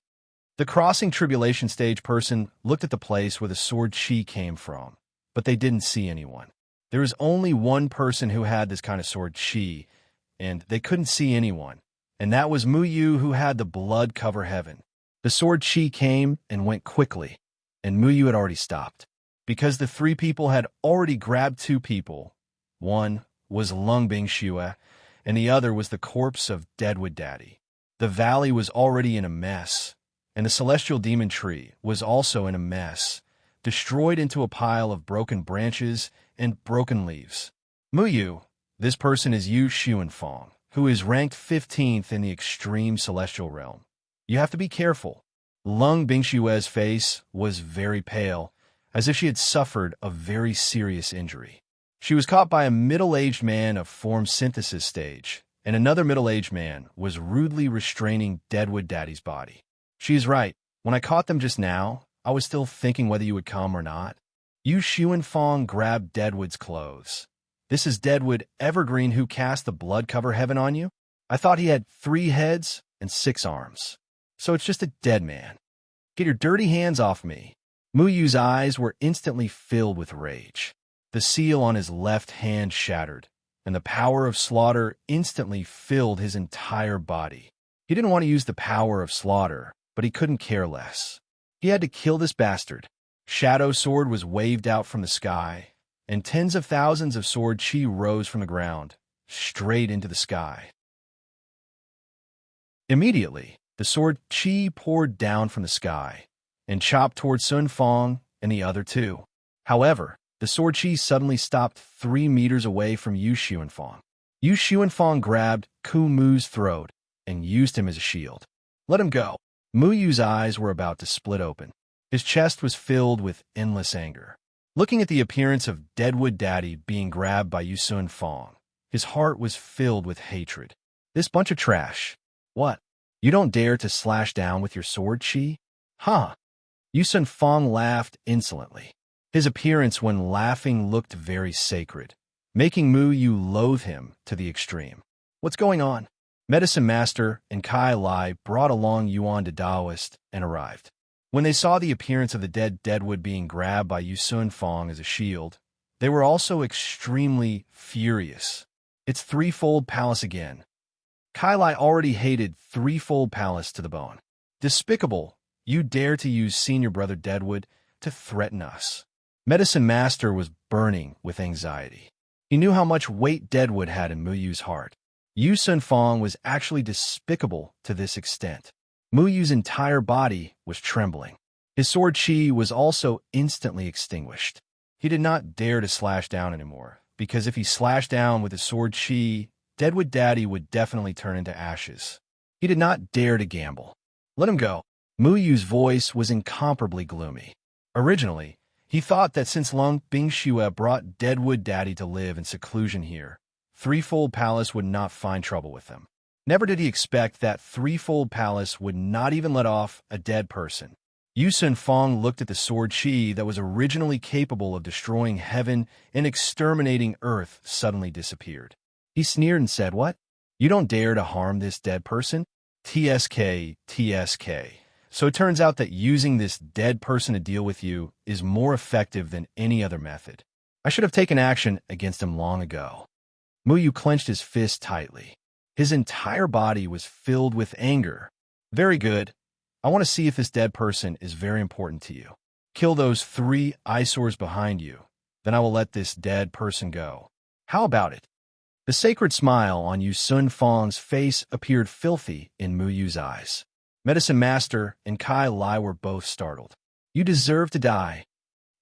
The crossing tribulation stage person looked at the place where the sword chi came from, but they didn't see anyone. There was only one person who had this kind of sword chi, and they couldn't see anyone, and that was Muyu, who had the blood cover heaven. The sword chi came and went quickly, and Muyu had already stopped, because the three people had already grabbed two people. One was Lung Bingxue, and the other was the corpse of Deadwood Daddy. The valley was already in a mess, and the celestial demon tree was also in a mess, destroyed into a pile of broken branches and broken leaves. Muyu, this person is Yu Xuanfang, who is ranked 15th in the extreme celestial realm. You have to be careful. Lung Bingxue's face was very pale, as if she had suffered a very serious injury. She was caught by a middle-aged man of form synthesis stage, and another middle-aged man was rudely restraining Deadwood Daddy's body. She is right. When I caught them just now, I was still thinking whether you would come or not. Yu Xuanfang grabbed Deadwood's clothes. This is Deadwood Evergreen who cast the blood cover heaven on you? I thought he had 3 heads and 6 arms. So it's just a dead man. Get your dirty hands off me. Muyu's eyes were instantly filled with rage. The seal on his left hand shattered, and the power of slaughter instantly filled his entire body. He didn't want to use the power of slaughter, but he couldn't care less. He had to kill this bastard. Shadow Sword was waved out from the sky, and tens of thousands of sword chi rose from the ground, straight into the sky. Immediately, the sword chi poured down from the sky and chopped toward Sun Fong and the other two. However, the sword chi suddenly stopped 3 meters away from Yu Xuanfang. Yu Xuanfang grabbed Ku Mu's throat and used him as a shield. Let him go. Mu Yu's eyes were about to split open. His chest was filled with endless anger. Looking at the appearance of Deadwood Daddy being grabbed by Yu Xuanfang, his heart was filled with hatred. This bunch of trash. What? You don't dare to slash down with your sword chi? Huh? Yu Xuanfang laughed insolently. His appearance when laughing looked very sacred, making Mu Yu loathe him to the extreme. What's going on? Medicine Master and Kai Lai brought along Yuan the Taoist and arrived. When they saw the appearance of the dead Deadwood being grabbed by Yu Xuanfang as a shield, they were also extremely furious. It's Threefold Palace again. Kai Lai already hated Threefold Palace to the bone. Despicable, you dare to use senior brother Deadwood to threaten us. Medicine Master was burning with anxiety. He knew how much weight Deadwood had in Mu Yu's heart. Yu Xuanfang was actually despicable to this extent. Mu Yu's entire body was trembling. His sword chi was also instantly extinguished. He did not dare to slash down anymore, because if he slashed down with his sword chi, Deadwood Daddy would definitely turn into ashes. He did not dare to gamble. Let him go. Mu Yu's voice was incomparably gloomy. Originally, he thought that since Lung Bingxue brought Deadwood Daddy to live in seclusion here, Threefold Palace would not find trouble with them. Never did he expect that Threefold Palace would not even let off a dead person. Yu Xuanfang looked at the sword chi that was originally capable of destroying heaven and exterminating earth suddenly disappeared. He sneered and said, "What? You don't dare to harm this dead person? TSK, TSK. So it turns out that using this dead person to deal with you is more effective than any other method. I should have taken action against him long ago." Mu Yu clenched his fist tightly. His entire body was filled with anger. Very good. I want to see if this dead person is very important to you. Kill those 3 eyesores behind you. Then I will let this dead person go. How about it? The sacred smile on Yu Xuanfang's face appeared filthy in Mu Yu's eyes. Medicine Master and Kai Lai were both startled. You deserve to die.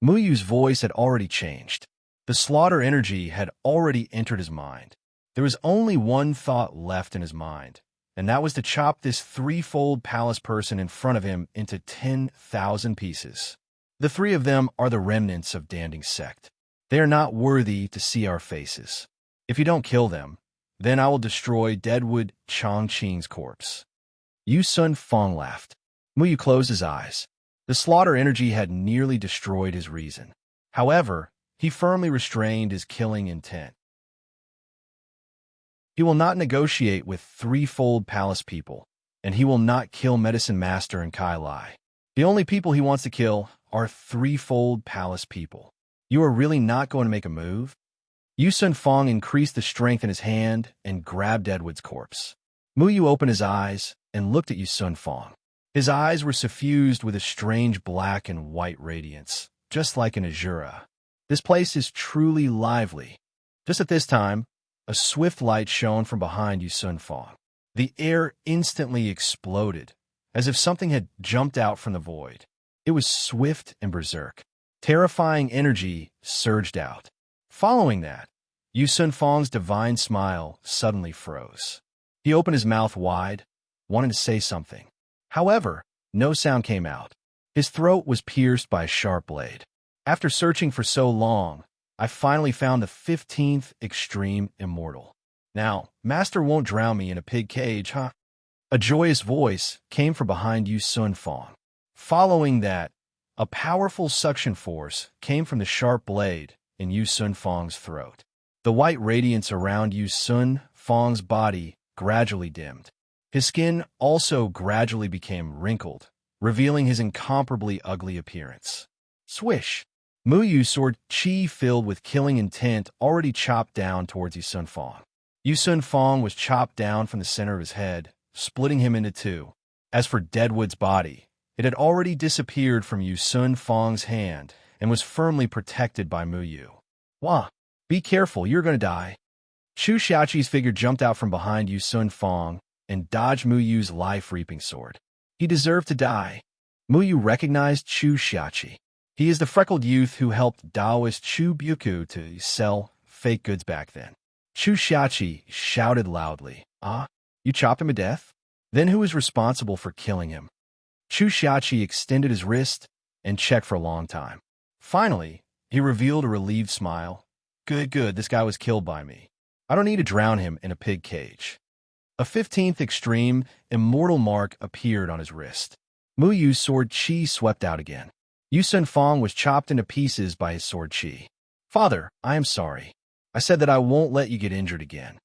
Mu Yu's voice had already changed. The slaughter energy had already entered his mind. There was only one thought left in his mind, and that was to chop this Threefold Palace person in front of him into 10,000 pieces. The 3 of them are the remnants of Danding's sect. They are not worthy to see our faces. If you don't kill them, then I will destroy Deadwood Chongqing's corpse. Yu Xuanfang laughed. Mu Yu closed his eyes. The slaughter energy had nearly destroyed his reason. However, he firmly restrained his killing intent. He will not negotiate with Threefold Palace people, and he will not kill Medicine Master and Kai Lai. The only people he wants to kill are Threefold Palace people. You are really not going to make a move? Yu Xuanfang increased the strength in his hand and grabbed Deadwood's corpse. Mu Yu opened his eyes and looked at Yu Xuanfang. His eyes were suffused with a strange black and white radiance, just like an azura. This place is truly lively. Just at this time, a swift light shone from behind Yu Xuanfang. The air instantly exploded, as if something had jumped out from the void. It was swift and berserk. Terrifying energy surged out. Following that, Yu Xuanfang's divine smile suddenly froze. He opened his mouth wide, wanting to say something. However, no sound came out. His throat was pierced by a sharp blade. After searching for so long, I finally found the 15th extreme immortal. Now, Master won't drown me in a pig cage, huh? A joyous voice came from behind Yu Xuanfang. Following that, a powerful suction force came from the sharp blade in Yu Xuanfang's throat. The white radiance around Yu Xuanfang's body gradually dimmed. His skin also gradually became wrinkled, revealing his incomparably ugly appearance. Swish! Mu Yu's sword chi filled with killing intent already chopped down towards Yu Xuanfang. Yu Xuanfang was chopped down from the center of his head, splitting him into 2. As for Deadwood's body, it had already disappeared from Yu Xuanfang's hand and was firmly protected by Mu Yu. Wah! Be careful, you're gonna die. Chu Xiaoqi's figure jumped out from behind Yu Sun Fong and dodged Mu Yu's life-reaping sword. He deserved to die. Mu Yu recognized Chu Xiaoqi. He is the freckled youth who helped Taoist Chu Buku to sell fake goods back then. Chu Xiaoqi shouted loudly, "Ah, you chopped him to death? Then who is responsible for killing him?" Chu Xiaoqi extended his wrist and checked for a long time. Finally, he revealed a relieved smile. Good, this guy was killed by me. I don't need to drown him in a pig cage." A 15th extreme, immortal mark appeared on his wrist. Mu Yu's sword chi swept out again. Yu Sun Fong was chopped into pieces by his sword chi. "Father, I am sorry. I said that I won't let you get injured again."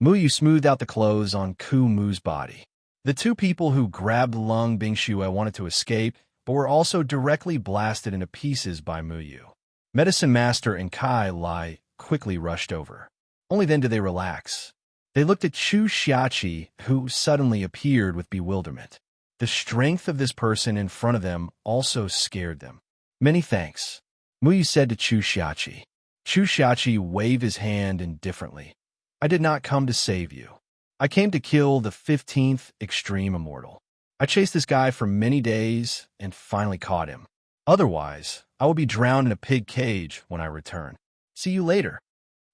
Mu Yu smoothed out the clothes on Ku Mu's body. The two people who grabbed Lung Bingxue wanted to escape, but were also directly blasted into pieces by Mu Yu. Medicine Master and Kai Lai quickly rushed over. Only then did they relax. They looked at Chu Xiaoqi, who suddenly appeared with bewilderment. The strength of this person in front of them also scared them. "Many thanks," Mu Yu said to Chu Xiaoqi. Chu Xiaoqi waved his hand indifferently. "I did not come to save you. I came to kill the 15th extreme immortal. I chased this guy for many days and finally caught him. Otherwise, I will be drowned in a pig cage when I return. See you later."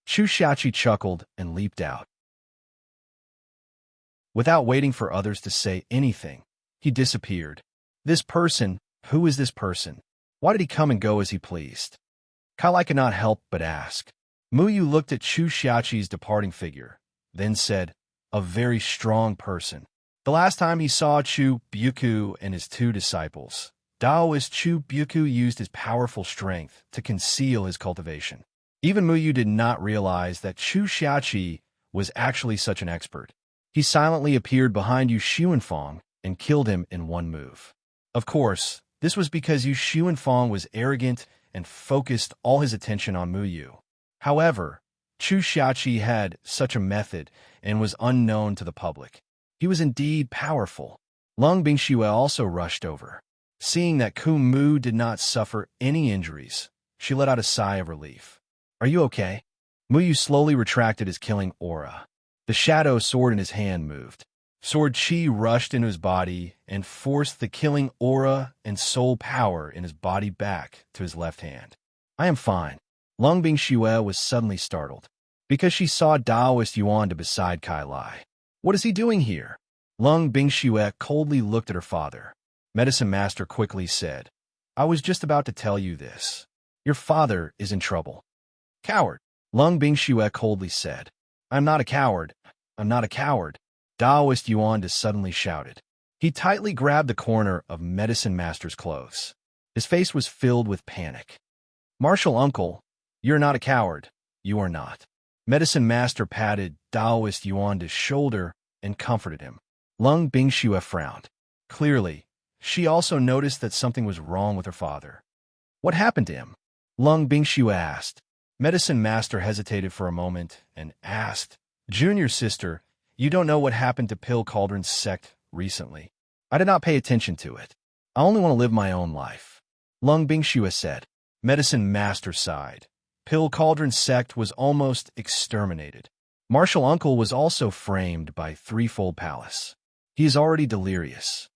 Chu Xiaoqi chuckled and leaped out. Without waiting for others to say anything, he disappeared. This person, who is this person? Why did he come and go as he pleased? Kai could not help but ask. Mu Yu looked at Chu Xiaoqi's departing figure, then said, "A very strong person." The last time he saw Chu Buku and his two disciples, Taoist Chu Buku used his powerful strength to conceal his cultivation. Even Mu Yu did not realize that Chu Xiaoqi was actually such an expert. He silently appeared behind Yu Xuanfang and killed him in one move. Of course, this was because Yu Xuanfang was arrogant and focused all his attention on Mu Yu. However, Chu Xiaoqi had such a method and was unknown to the public. He was indeed powerful. Lung Bingxue also rushed over. Seeing that Ku Mu did not suffer any injuries, she let out a sigh of relief. "Are you okay?" Mu Yu slowly retracted his killing aura. The shadow sword in his hand moved. Sword chi rushed into his body and forced the killing aura and soul power in his body back to his left hand. "I am fine." Lung Bingxue was suddenly startled, because she saw Taoist Yuan beside Kai Lai. "What is he doing here?" Lung Bingxue coldly looked at her father. Medicine Master quickly said, "I was just about to tell you this. Your father is in trouble." "Coward," Lung Bingxue coldly said. "I'm not a coward. I'm not a coward." Taoist Yuan suddenly shouted. He tightly grabbed the corner of Medicine Master's clothes. His face was filled with panic. "Martial uncle, you're not a coward. You are not." Medicine Master patted Taoist Yuan's shoulder and comforted him. Lung Bingxue frowned. Clearly, she also noticed that something was wrong with her father. "What happened to him?" Lung Bingxue asked. Medicine Master hesitated for a moment and asked, "Junior sister, you don't know what happened to Pill Cauldron's sect recently. I did not pay attention to it. I only want to live my own life." Lung Bingxue said. Medicine Master sighed. Pill Cauldron's sect was almost exterminated. Martial Uncle was also framed by Threefold Palace. He is already delirious.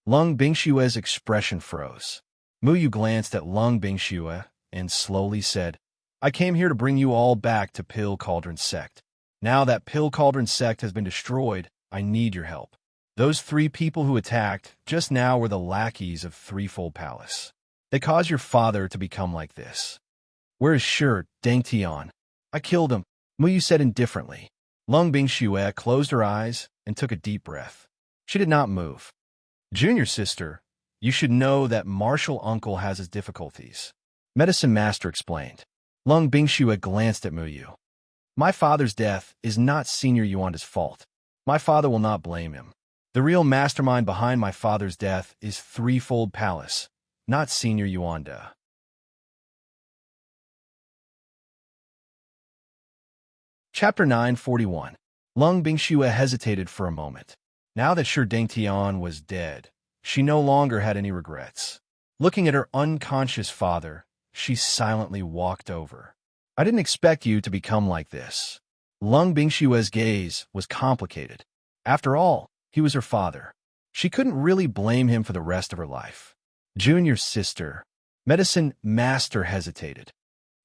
Lung Bingxue's expression froze. Mu Yu glanced at Lung Bingxue and slowly said, "I came here to bring you all back to Pill Cauldron's sect. Now that Pill Cauldron's sect has been destroyed, I need your help. Those three people who attacked just now were the lackeys of Threefold Palace. They caused your father to become like this. Where is Dang Tian? I killed him," Mu Yu said indifferently. Lung Bingxue closed her eyes and took a deep breath. She did not move. "Junior sister, you should know that Martial Uncle has his difficulties," Medicine Master explained. Lung Bingxue glanced at Mu Yu. "My father's death is not Senior Yuanda's fault. My father will not blame him. The real mastermind behind my father's death is Threefold Palace, not Senior Yuanda." Chapter 941. Lung Bingxue hesitated for a moment. Now that Dang Tian was dead, she no longer had any regrets. Looking at her unconscious father, she silently walked over. I didn't expect you to become like this. Lung Bingshue's gaze was complicated. After all, he was her father. She couldn't really blame him for the rest of her life. Junior sister. Medicine Master hesitated.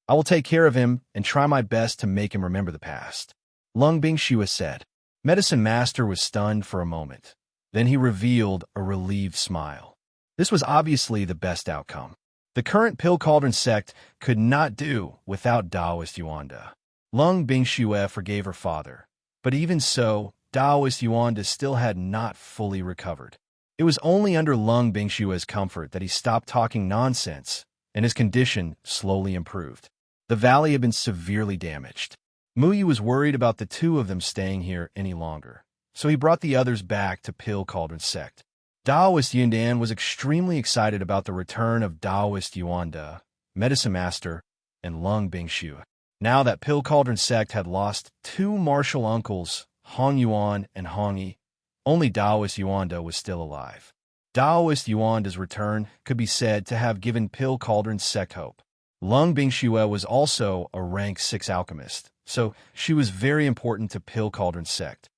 I will take care of him and try my best to make him remember the past. Lung Bingshue said. Medicine Master was stunned for a moment. Then he revealed a relieved smile. This was obviously the best outcome. The current Pill Cauldron sect could not do without Taoist Yuanda. Lung Bingshue forgave her father, but even so, Taoist Yuanda still had not fully recovered. It was only under Lung Bingshue's comfort that he stopped talking nonsense, and his condition slowly improved. The valley had been severely damaged. Muyu was worried about the two of them staying here any longer, so he brought the others back to Pill Cauldron sect. Taoist Yundan was extremely excited about the return of Taoist Yuanda, Medicine Master, and Lung Bingshue. Now that Pill Cauldron sect had lost two martial uncles, Hong Yuan and Hong Yi, only Taoist Yuanda was still alive. Taoist Yuanda's return could be said to have given Pill Cauldron sect hope. Lung Bingshue was also a rank 6 alchemist, so she was very important to Pill Cauldron sect.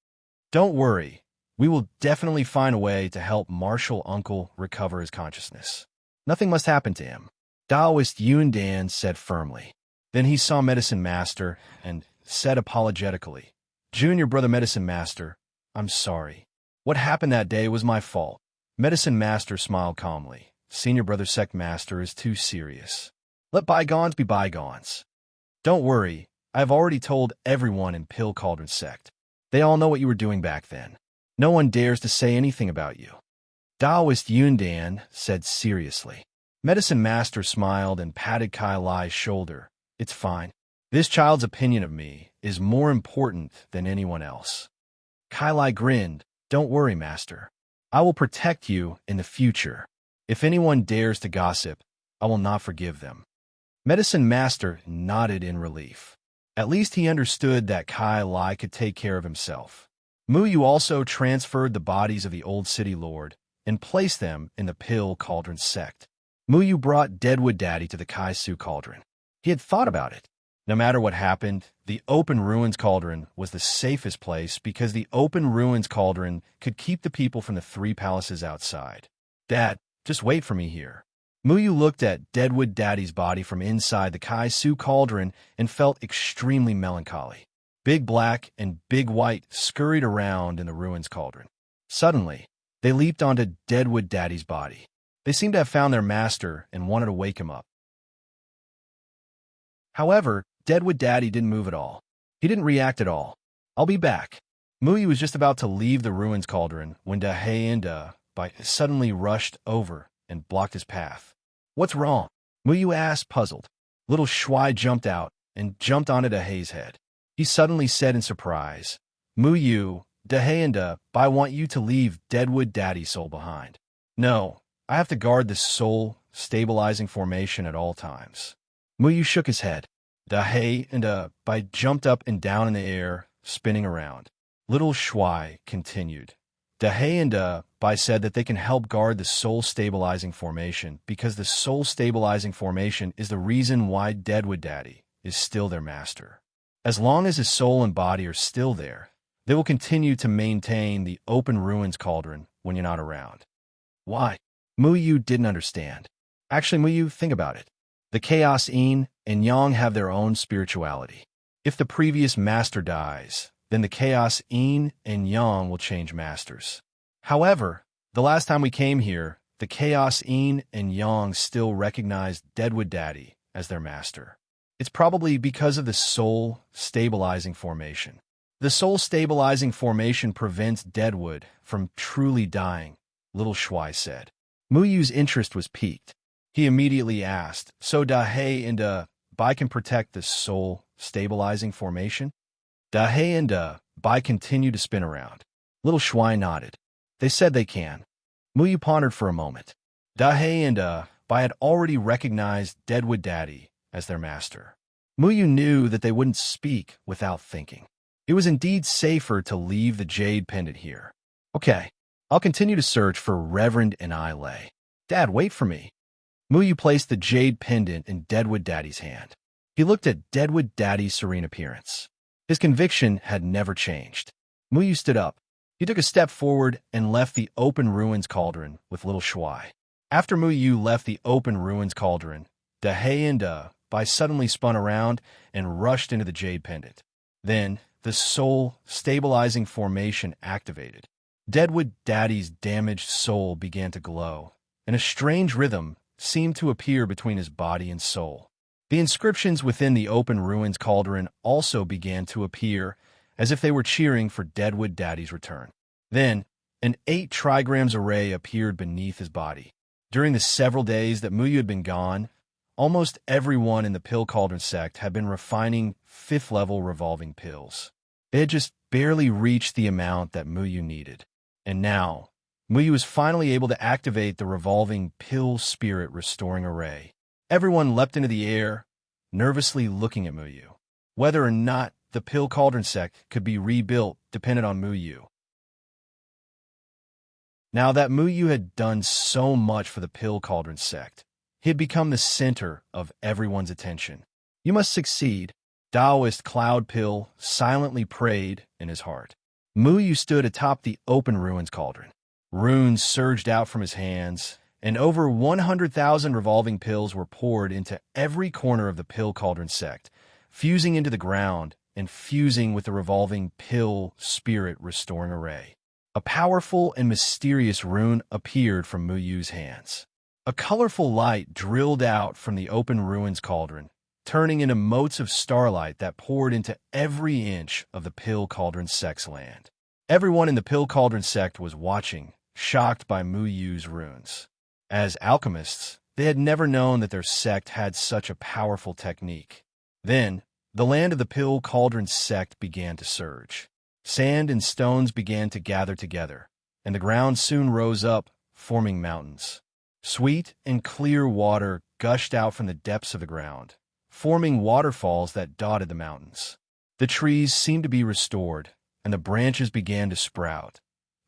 Don't worry, we will definitely find a way to help martial uncle recover his consciousness. Nothing must happen to him, Taoist Yundan said firmly. Then he saw Medicine Master and said apologetically, Junior brother Medicine Master, I'm sorry. What happened that day was my fault. Medicine Master smiled calmly. Senior brother Sect Master is too serious. Let bygones be bygones. Don't worry, I have already told everyone in Pill Cauldron sect. They all know what you were doing back then. No one dares to say anything about you. Taoist Yundan said seriously. Medicine Master smiled and patted Kai Lai's shoulder. It's fine. This child's opinion of me is more important than anyone else. Kai Lai grinned. Don't worry, Master. I will protect you in the future. If anyone dares to gossip, I will not forgive them. Medicine Master nodded in relief. At least he understood that Kai Lai could take care of himself. Muyu also transferred the bodies of the old city lord and placed them in the Pill Cauldron sect. Muyu brought Deadwood Daddy to the Kaisu Cauldron. He had thought about it. No matter what happened, the Open Ruins Cauldron was the safest place because the Open Ruins Cauldron could keep the people from the 3 palaces outside. Dad, just wait for me here. Muyu looked at Deadwood Daddy's body from inside the Kaisu Cauldron and felt extremely melancholy. Big Black and Big White scurried around in the Ruins Cauldron. Suddenly, they leaped onto Deadwood Daddy's body. They seemed to have found their master and wanted to wake him up. However, Deadwood Daddy didn't move at all. He didn't react at all. I'll be back. Muyu was just about to leave the Ruins Cauldron when Dahe and Bai suddenly rushed over and blocked his path. What's wrong? Muyu asked, puzzled. Little Shuai jumped out and jumped onto Dahe's head. He suddenly said in surprise, Muyu, Dahe and Bai want you to leave Deadwood Daddy's soul behind. No, I have to guard the soul stabilizing formation at all times. Muyu shook his head. Dahe and Bai jumped up and down in the air, spinning around. Little Shuai continued. Dahe and Bai said that they can help guard the soul-stabilizing formation because the soul-stabilizing formation is the reason why Deadwood Daddy is still their master. As long as his soul and body are still there, they will continue to maintain the Open Ruins Cauldron when you're not around. Why? Muyu didn't understand. Actually, Muyu, think about it. The Chaos Yin and Yang have their own spirituality. If the previous master dies, then the Chaos Yin and Yang will change masters. However, the last time we came here, the Chaos Yin and Yang still recognized Deadwood Daddy as their master. It's probably because of the soul stabilizing formation. The soul stabilizing formation prevents Deadwood from truly dying, Little Shuai said. Muyu's interest was piqued. He immediately asked, so Dahe and Bai can protect the soul stabilizing formation? Dahe and Bai continued to spin around. Little Shuai nodded. They said they can. Muyu pondered for a moment. Dahe and Bai had already recognized Deadwood Daddy as their master. Muyu knew that they wouldn't speak without thinking. It was indeed safer to leave the jade pendant here. Okay, I'll continue to search for Reverend and I Lay. Dad, wait for me. Muyu placed the jade pendant in Deadwood Daddy's hand. He looked at Deadwood Daddy's serene appearance. His conviction had never changed. Muyu stood up. He took a step forward and left the open ruins cauldron with little Shuai. After Muyu left the open ruins cauldron, Dahe and Bai suddenly spun around and rushed into the jade pendant. Then, the soul stabilizing formation activated. Deadwood Daddy's damaged soul began to glow, and a strange rhythm seemed to appear between his body and soul. The inscriptions within the open ruins cauldron also began to appear, as if they were cheering for Deadwood Daddy's return. Then, an 8 trigrams array appeared beneath his body. During the several days that Muyu had been gone, almost everyone in the Pill Cauldron sect had been refining 5th-level revolving pills. They had just barely reached the amount that Muyu needed. And now, Muyu was finally able to activate the revolving pill spirit restoring array. Everyone leapt into the air, nervously looking at Muyu. Whether or not the Pill Cauldron sect could be rebuilt depended on Muyu. Now that Muyu had done so much for the Pill Cauldron sect, he had become the center of everyone's attention. You must succeed, Taoist Cloud Pill silently prayed in his heart. Muyu stood atop the open ruins cauldron. Runes surged out from his hands, and over 100,000 revolving pills were poured into every corner of the Pill Cauldron sect, fusing into the ground and fusing with the revolving pill spirit restoring array. A powerful and mysterious rune appeared from Muyu's hands. A colorful light drilled out from the open ruins cauldron, turning into motes of starlight that poured into every inch of the Pill Cauldron sect's land. Everyone in the Pill Cauldron sect was watching, shocked by Muyu's runes. As alchemists, they had never known that their sect had such a powerful technique. Then, the land of the Pill Cauldron sect began to surge. Sand and stones began to gather together, and the ground soon rose up, forming mountains. Sweet and clear water gushed out from the depths of the ground, forming waterfalls that dotted the mountains. The trees seemed to be restored, and the branches began to sprout.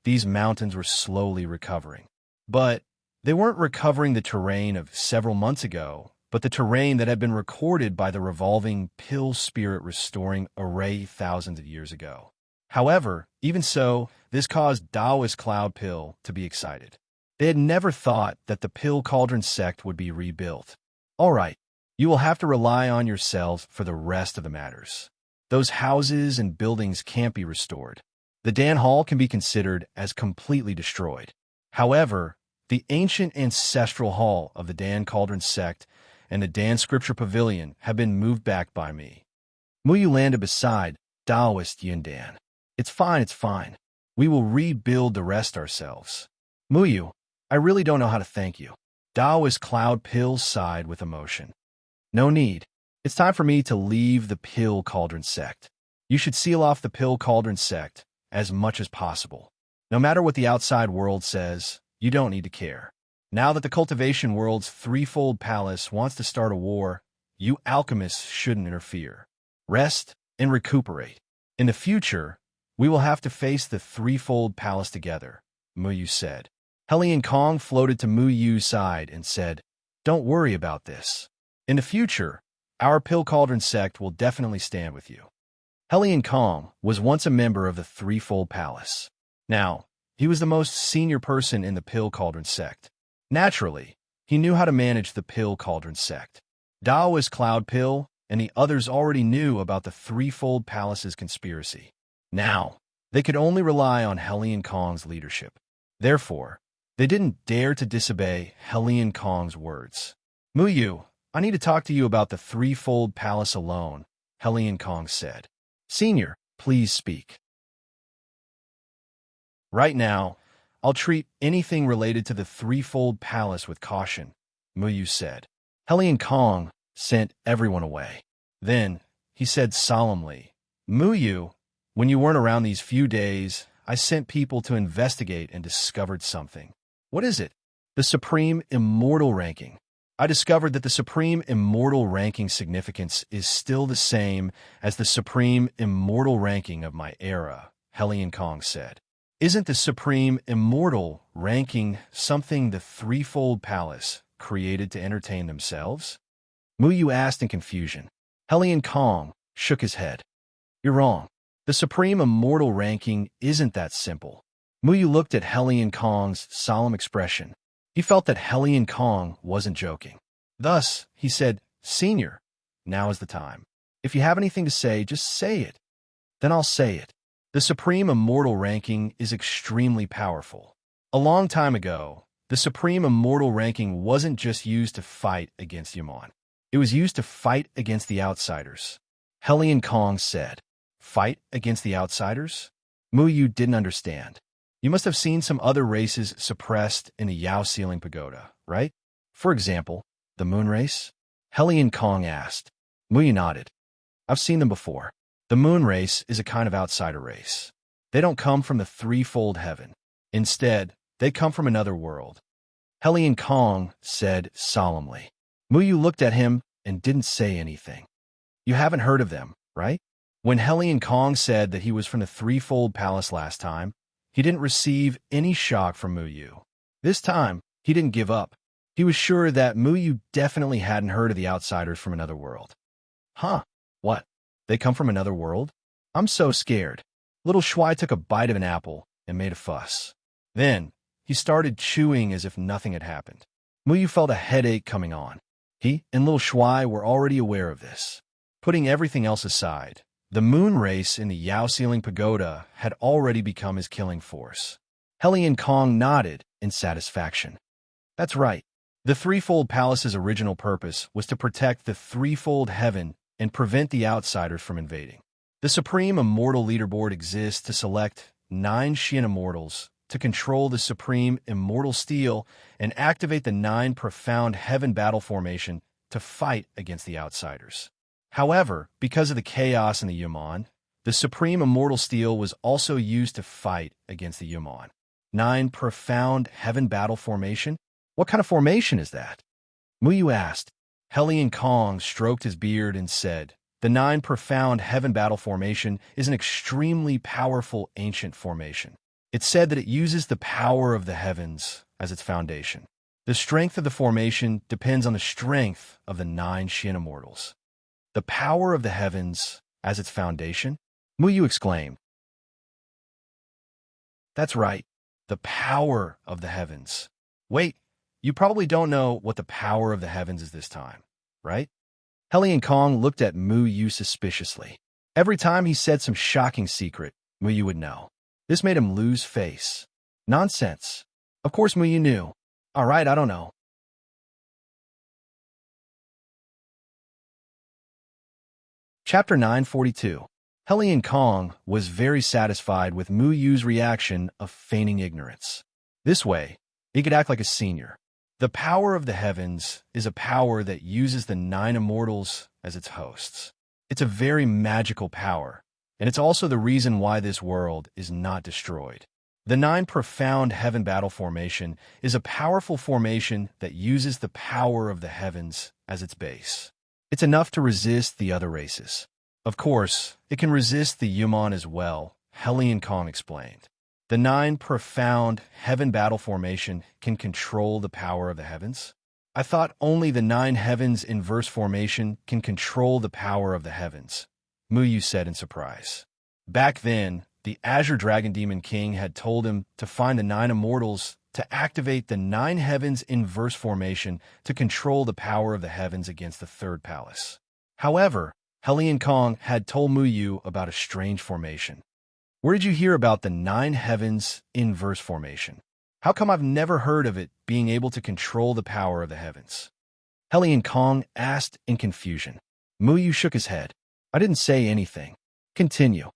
These mountains were slowly recovering. But they weren't recovering the terrain of several months ago, but the terrain that had been recorded by the revolving pill spirit restoring array thousands of years ago. However, even so, this caused Taoist Cloud Pill to be excited. They had never thought that the Pill Cauldron sect would be rebuilt. All right, you will have to rely on yourselves for the rest of the matters. Those houses and buildings can't be restored. The Dan Hall can be considered as completely destroyed. However, the ancient ancestral hall of the Dan Cauldron sect and the Dan Scripture Pavilion have been moved back by me. Muyu landed beside Taoist Yundan. It's fine. We will rebuild the rest ourselves. Muyu, I really don't know how to thank you. Taoist Cloud Pill sighed with emotion. No need. It's time for me to leave the Pill Cauldron sect. You should seal off the Pill Cauldron sect as much as possible. No matter what the outside world says, you don't need to care. Now that the cultivation world's threefold palace wants to start a war, you alchemists shouldn't interfere. Rest and recuperate. In the future, we will have to face the threefold palace together, Muyu said. Helian Kong floated to Muyu's side and said, Don't worry about this. In the future, our Pill Cauldron sect will definitely stand with you. Helian Kong was once a member of the threefold palace. Now, he was the most senior person in the Pill Cauldron sect. Naturally, he knew how to manage the Pill Cauldron sect. Taoist Cloud Pill and the others already knew about the threefold palace's conspiracy. Now, they could only rely on Helian Kong's leadership. Therefore, they didn't dare to disobey Helian Kong's words. Muyu, I need to talk to you about the threefold palace alone, Helian Kong said. Senior, please speak. Right now, I'll treat anything related to the threefold palace with caution, Muyu said. Helian Kong sent everyone away. Then, he said solemnly, Muyu, when you weren't around these few days, I sent people to investigate and discovered something. What is it? The Supreme Immortal Ranking. I discovered that the Supreme Immortal Ranking significance is still the same as the Supreme Immortal Ranking of my era, Helian Kong said. Isn't the Supreme Immortal Ranking something the threefold palace created to entertain themselves? Muyu asked in confusion. Helion Kong shook his head. You're wrong. The supreme immortal ranking isn't that simple. Muyu looked at Helion Kong's solemn expression. He felt that Helion Kong wasn't joking. Thus, he said, Senior, now is the time. If you have anything to say, just say it. Then I'll say it. The supreme immortal ranking is extremely powerful. A long time ago, the supreme immortal ranking wasn't just used to fight against Yaman. It was used to fight against the outsiders. Helion Kong said, Fight against the outsiders? Muyu didn't understand. You must have seen some other races suppressed in a Yao ceiling pagoda, right? For example, the moon race? Helion Kong asked. Muyu nodded. I've seen them before. The moon race is a kind of outsider race. They don't come from the threefold heaven. Instead, they come from another world. Helion Kong said solemnly. Muyu looked at him and didn't say anything. You haven't heard of them, right? When Helion Kong said that he was from the threefold palace last time, he didn't receive any shock from Muyu. This time, he didn't give up. He was sure that Muyu definitely hadn't heard of the outsiders from another world. Huh? What? They come from another world? I'm so scared. Little Shuai took a bite of an apple and made a fuss. Then, he started chewing as if nothing had happened. Muyu felt a headache coming on. He and Little Shuai were already aware of this. Putting everything else aside, the moon race in the Yao ceiling pagoda had already become his killing force. Helion Kong nodded in satisfaction. That's right. The threefold palace's original purpose was to protect the threefold heaven and prevent the outsiders from invading. The supreme immortal leaderboard exists to select 9 Xian immortals to control the supreme immortal steel and activate the 9 profound heaven battle formation to fight against the outsiders. However, because of the chaos in the Yaman, the supreme immortal steel was also used to fight against the Yaman. 9 profound heaven battle formation? What kind of formation is that? Muyu asked. Helion Kong stroked his beard and said, The 9 profound heaven battle formation is an extremely powerful ancient formation. It's said that it uses the power of the heavens as its foundation. The strength of the formation depends on the strength of the 9 Xian immortals. The power of the heavens as its foundation? Muyu exclaimed. That's right, the power of the heavens. Wait, you probably don't know what the power of the heavens is this time, right? Helion Kong looked at Muyu suspiciously. Every time he said some shocking secret, Muyu would know. This made him lose face. Nonsense. Of course Muyu knew. All right, I don't know. Chapter 942. Helion Kong was very satisfied with Muyu's reaction of feigning ignorance. This way, he could act like a senior. The power of the heavens is a power that uses the 9 immortals as its hosts. It's a very magical power, and it's also the reason why this world is not destroyed. The 9 profound heaven battle formation is a powerful formation that uses the power of the heavens as its base. It's enough to resist the other races. Of course, it can resist the Yaman as well, Helion Kong explained. The 9 profound heaven battle formation can control the power of the heavens? I thought only the 9 heavens inverse formation can control the power of the heavens, Muyu said in surprise. Back then, the Azure Dragon Demon King had told him to find the 9 immortals to activate the 9 heavens inverse formation to control the power of the heavens against the third palace. However, Helion Kong had told Muyu about a strange formation. Where did you hear about the 9 heavens inverse formation? How come I've never heard of it being able to control the power of the heavens? Helion Kong asked in confusion. Muyu shook his head. I didn't say anything. Continue.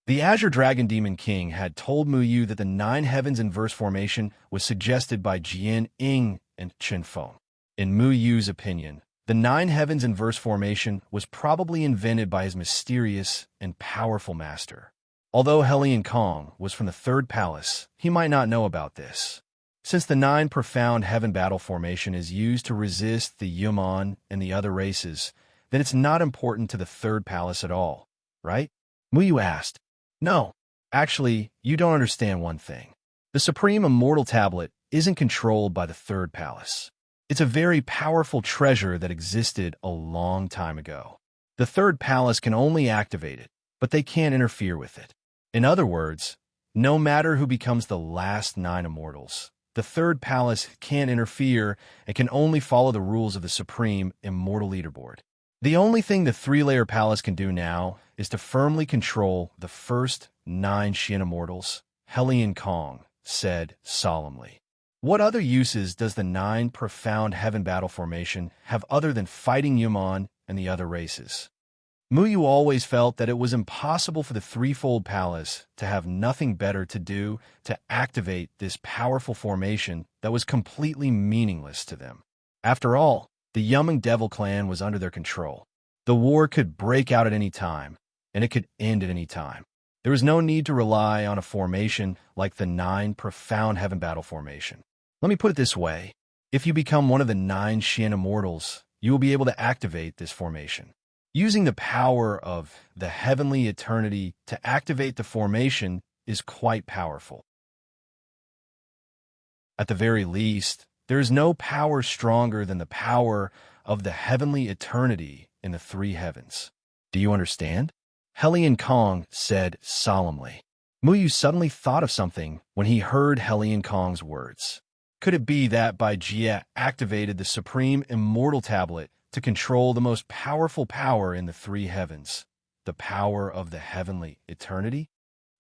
The Azure Dragon Demon King had told Muyu that the 9 heavens inverse formation was suggested by Jian Ying and Chen Feng. In Muyu's opinion, the 9 heavens inverse formation was probably invented by his mysterious and powerful master. Although Helion Kong was from the third palace, he might not know about this. Since the 9 profound heaven battle formation is used to resist the Yaman and the other races, then it's not important to the third palace at all, right? Muyu asked. No, actually, you don't understand one thing. The Supreme Immortal Tablet isn't controlled by the third palace. It's a very powerful treasure that existed a long time ago. The The third palace can only activate it, but they can't interfere with it. In other words, no matter who becomes the last 9 immortals, the third palace can't interfere and can only follow the rules of the supreme immortal leaderboard. The only thing the 3-layer palace can do now is to firmly control the first 9 Xian immortals, Helion Kong said solemnly. What other uses does the 9 profound heaven battle formation have other than fighting Yuman and the other races? Muyu always felt that it was impossible for the threefold palace to have nothing better to do to activate this powerful formation that was completely meaningless to them. After all, the Yumeng Devil clan was under their control. The war could break out at any time, and it could end at any time. There was no need to rely on a formation like the 9 profound heaven battle formation. Let me put it this way. If you become one of the 9 Xian immortals, you will be able to activate this formation. Using the power of the heavenly eternity to activate the formation is quite powerful. At the very least, there is no power stronger than the power of the heavenly eternity in the 3 heavens. Do you understand? Helion Kong said solemnly. Muyu suddenly thought of something when he heard Helion Kong's words. Could it be that Bai Jie activated the supreme immortal tablet to control the most powerful power in the 3 heavens, the power of the heavenly eternity?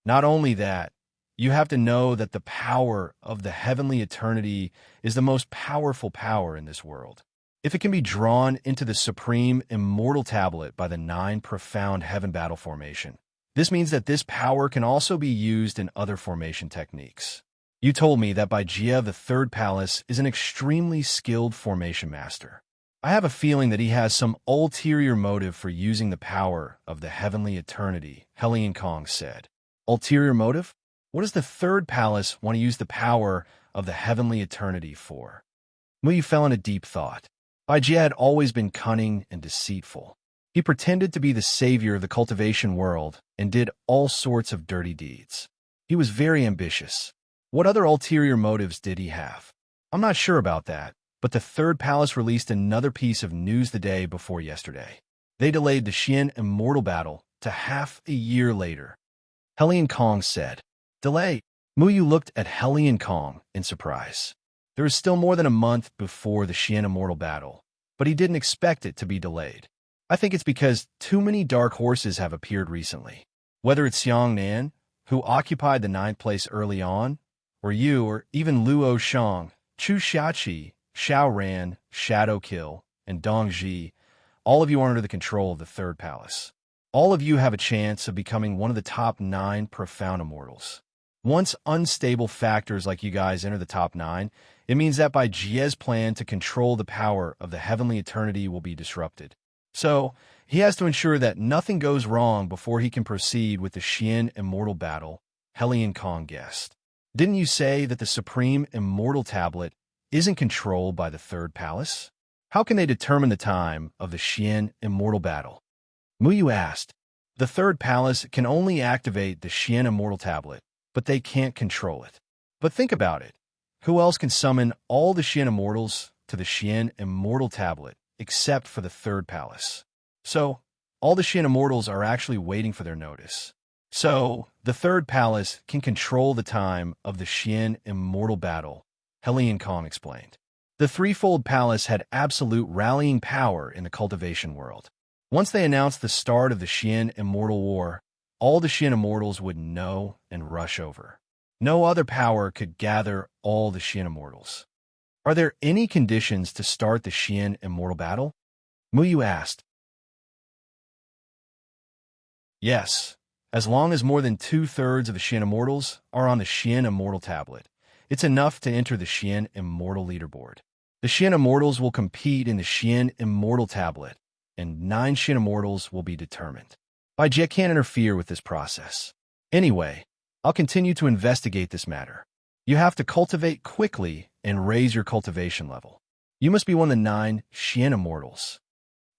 Not only that, you have to know that the power of the heavenly eternity is the most powerful power in this world. If it can be drawn into the supreme immortal tablet by the 9 profound heaven battle formation, this means that this power can also be used in other formation techniques. You told me that Bai Jie of the 3rd palace is an extremely skilled formation master. I have a feeling that he has some ulterior motive for using the power of the heavenly eternity, Helion Kong said. Ulterior motive? What does the 3rd palace want to use the power of the heavenly eternity for? Muyu fell into deep thought. Bai Jie had always been cunning and deceitful. He pretended to be the savior of the cultivation world and did all sorts of dirty deeds. He was very ambitious. What other ulterior motives did he have? I'm not sure about that, but the 3rd palace released another piece of news the day before yesterday. They delayed the Xian immortal battle to half a year later. Helion Kong said. Delay? Muyu looked at Helion Kong in surprise. There is still more than a month before the Xian immortal battle, but he didn't expect it to be delayed. I think it's because too many dark horses have appeared recently. Whether it's Xiang Nan, who occupied the 9th place early on, or you, or even Luo Shang, Chu Xiaqi, Xiao Ran, Shadow Kill, and Dong Ji, all of you are under the control of the 3rd palace. All of you have a chance of becoming one of the top 9 profound immortals. Once unstable factors like you guys enter the top 9, it means that Bai Jie's plan to control the power of the heavenly eternity will be disrupted. So, he has to ensure that nothing goes wrong before he can proceed with the Xian immortal battle, Helion Kong guessed. Didn't you say that the supreme immortal tablet isn't controlled by the 3rd palace? How can they determine the time of the Xian immortal battle? Muyu asked. The 3rd palace can only activate the Xian immortal tablet, but they can't control it. But think about it. Who else can summon all the Xian immortals to the Xian immortal tablet except for the 3rd palace? So, all the Xian immortals are actually waiting for their notice. So, the 3rd palace can control the time of the Xian immortal battle, Helion Kong explained. The threefold palace had absolute rallying power in the cultivation world. Once they announced the start of the Xian immortal war, all the Xian immortals would know and rush over. No other power could gather all the Xian immortals. Are there any conditions to start the Xian immortal battle? Muyu asked. Yes. As long as more than 2/3 of the Xian immortals are on the Xian immortal tablet, it's enough to enter the Xian immortal leaderboard. The Xian immortals will compete in the Xian immortal tablet, and 9 Xian immortals will be determined. Bai Jie can't interfere with this process. Anyway, I'll continue to investigate this matter. You have to cultivate quickly and raise your cultivation level. You must be one of the 9 Xian immortals.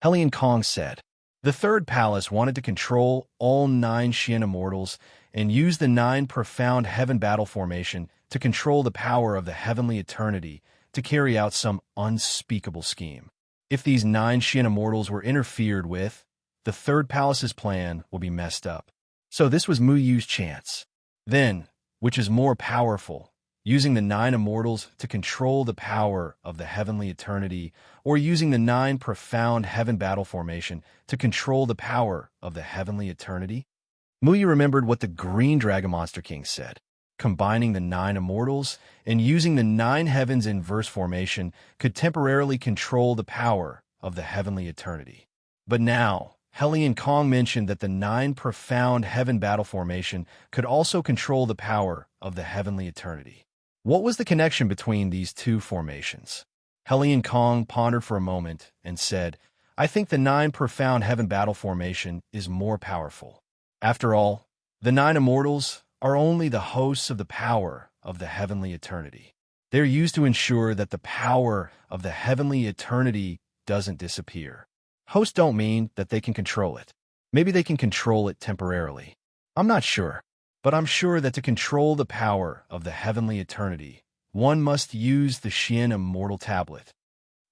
Helion Kong said. The 3rd palace wanted to control all 9 Xian immortals and use the 9 profound heaven battle formation to control the power of the heavenly eternity to carry out some unspeakable scheme. If these 9 Xian immortals were interfered with, the third palace's plan will be messed up. So this was Mu Yu's chance. Then, which is more powerful, using the 9 immortals to control the power of the heavenly eternity, or using the 9 profound heaven battle formation to control the power of the heavenly eternity? Mu Yu remembered what the green dragon monster king said. Combining the 9 immortals and using the 9 heavens in verse formation could temporarily control the power of the heavenly eternity. But now, Helion Kong mentioned that the 9 profound heaven battle formation could also control the power of the heavenly eternity. What was the connection between these two formations? Helion Kong pondered for a moment and said, I think the 9 profound heaven battle formation is more powerful. After all, the 9 immortals are only the hosts of the power of the heavenly eternity. They're used to ensure that the power of the heavenly eternity doesn't disappear. Hosts don't mean that they can control it. Maybe they can control it temporarily. I'm not sure, but I'm sure that to control the power of the heavenly eternity, one must use the Xian Immortal Tablet.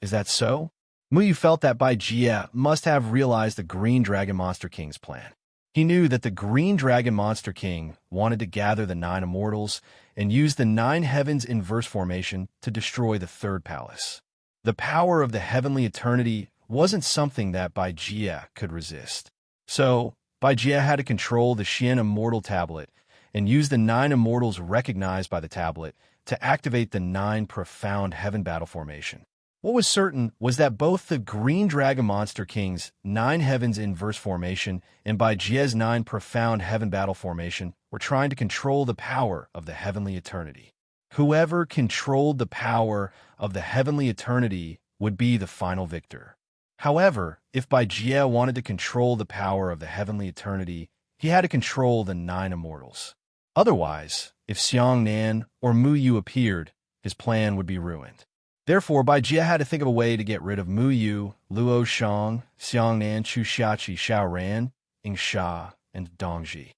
Is that so? Mu Yu felt that Bai Jie must have realized the Green Dragon Monster King's plan. He knew that the Green Dragon Monster King wanted to gather the 9 immortals and use the 9 heavens in verse formation to destroy the third palace. The power of the heavenly eternity wasn't something that Bai Jie could resist. So, Bai Jie had to control the Xian Immortal Tablet and use the 9 immortals recognized by the tablet to activate the 9 profound heaven battle formation. What was certain was that both the Green Dragon Monster King's 9 heavens in verse formation and Bai Jie's 9 profound heaven battle formation were trying to control the power of the heavenly eternity. Whoever controlled the power of the heavenly eternity would be the final victor. However, if Bai Jie wanted to control the power of the heavenly eternity, he had to control the 9 immortals. Otherwise, if Xiang Nan or Mu Yu appeared, his plan would be ruined. Therefore, Bai Jie had to think of a way to get rid of Mu Yu, Luo Shang, Xiang Nan, Chu Xiaqi, Xiao Ran, Ing Sha, and Dong Ji.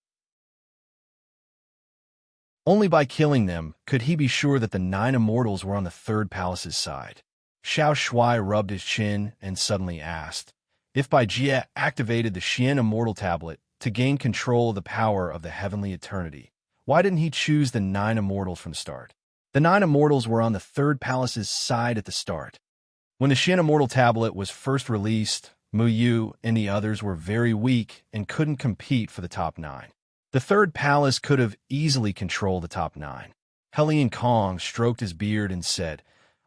Only by killing them could he be sure that the 9 immortals were on the third palace's side. Xiao Shui rubbed his chin and suddenly asked, if Bai Jie activated the Xian Immortal Tablet to gain control of the power of the heavenly eternity, why didn't he choose the 9 immortals from the start? The 9 immortals were on the third palace's side at the start. When the Xian Immortal Tablet was first released, Mu Yu and the others were very weak and couldn't compete for the top 9. The third palace could have easily controlled the top 9. Helion Kong stroked his beard and said,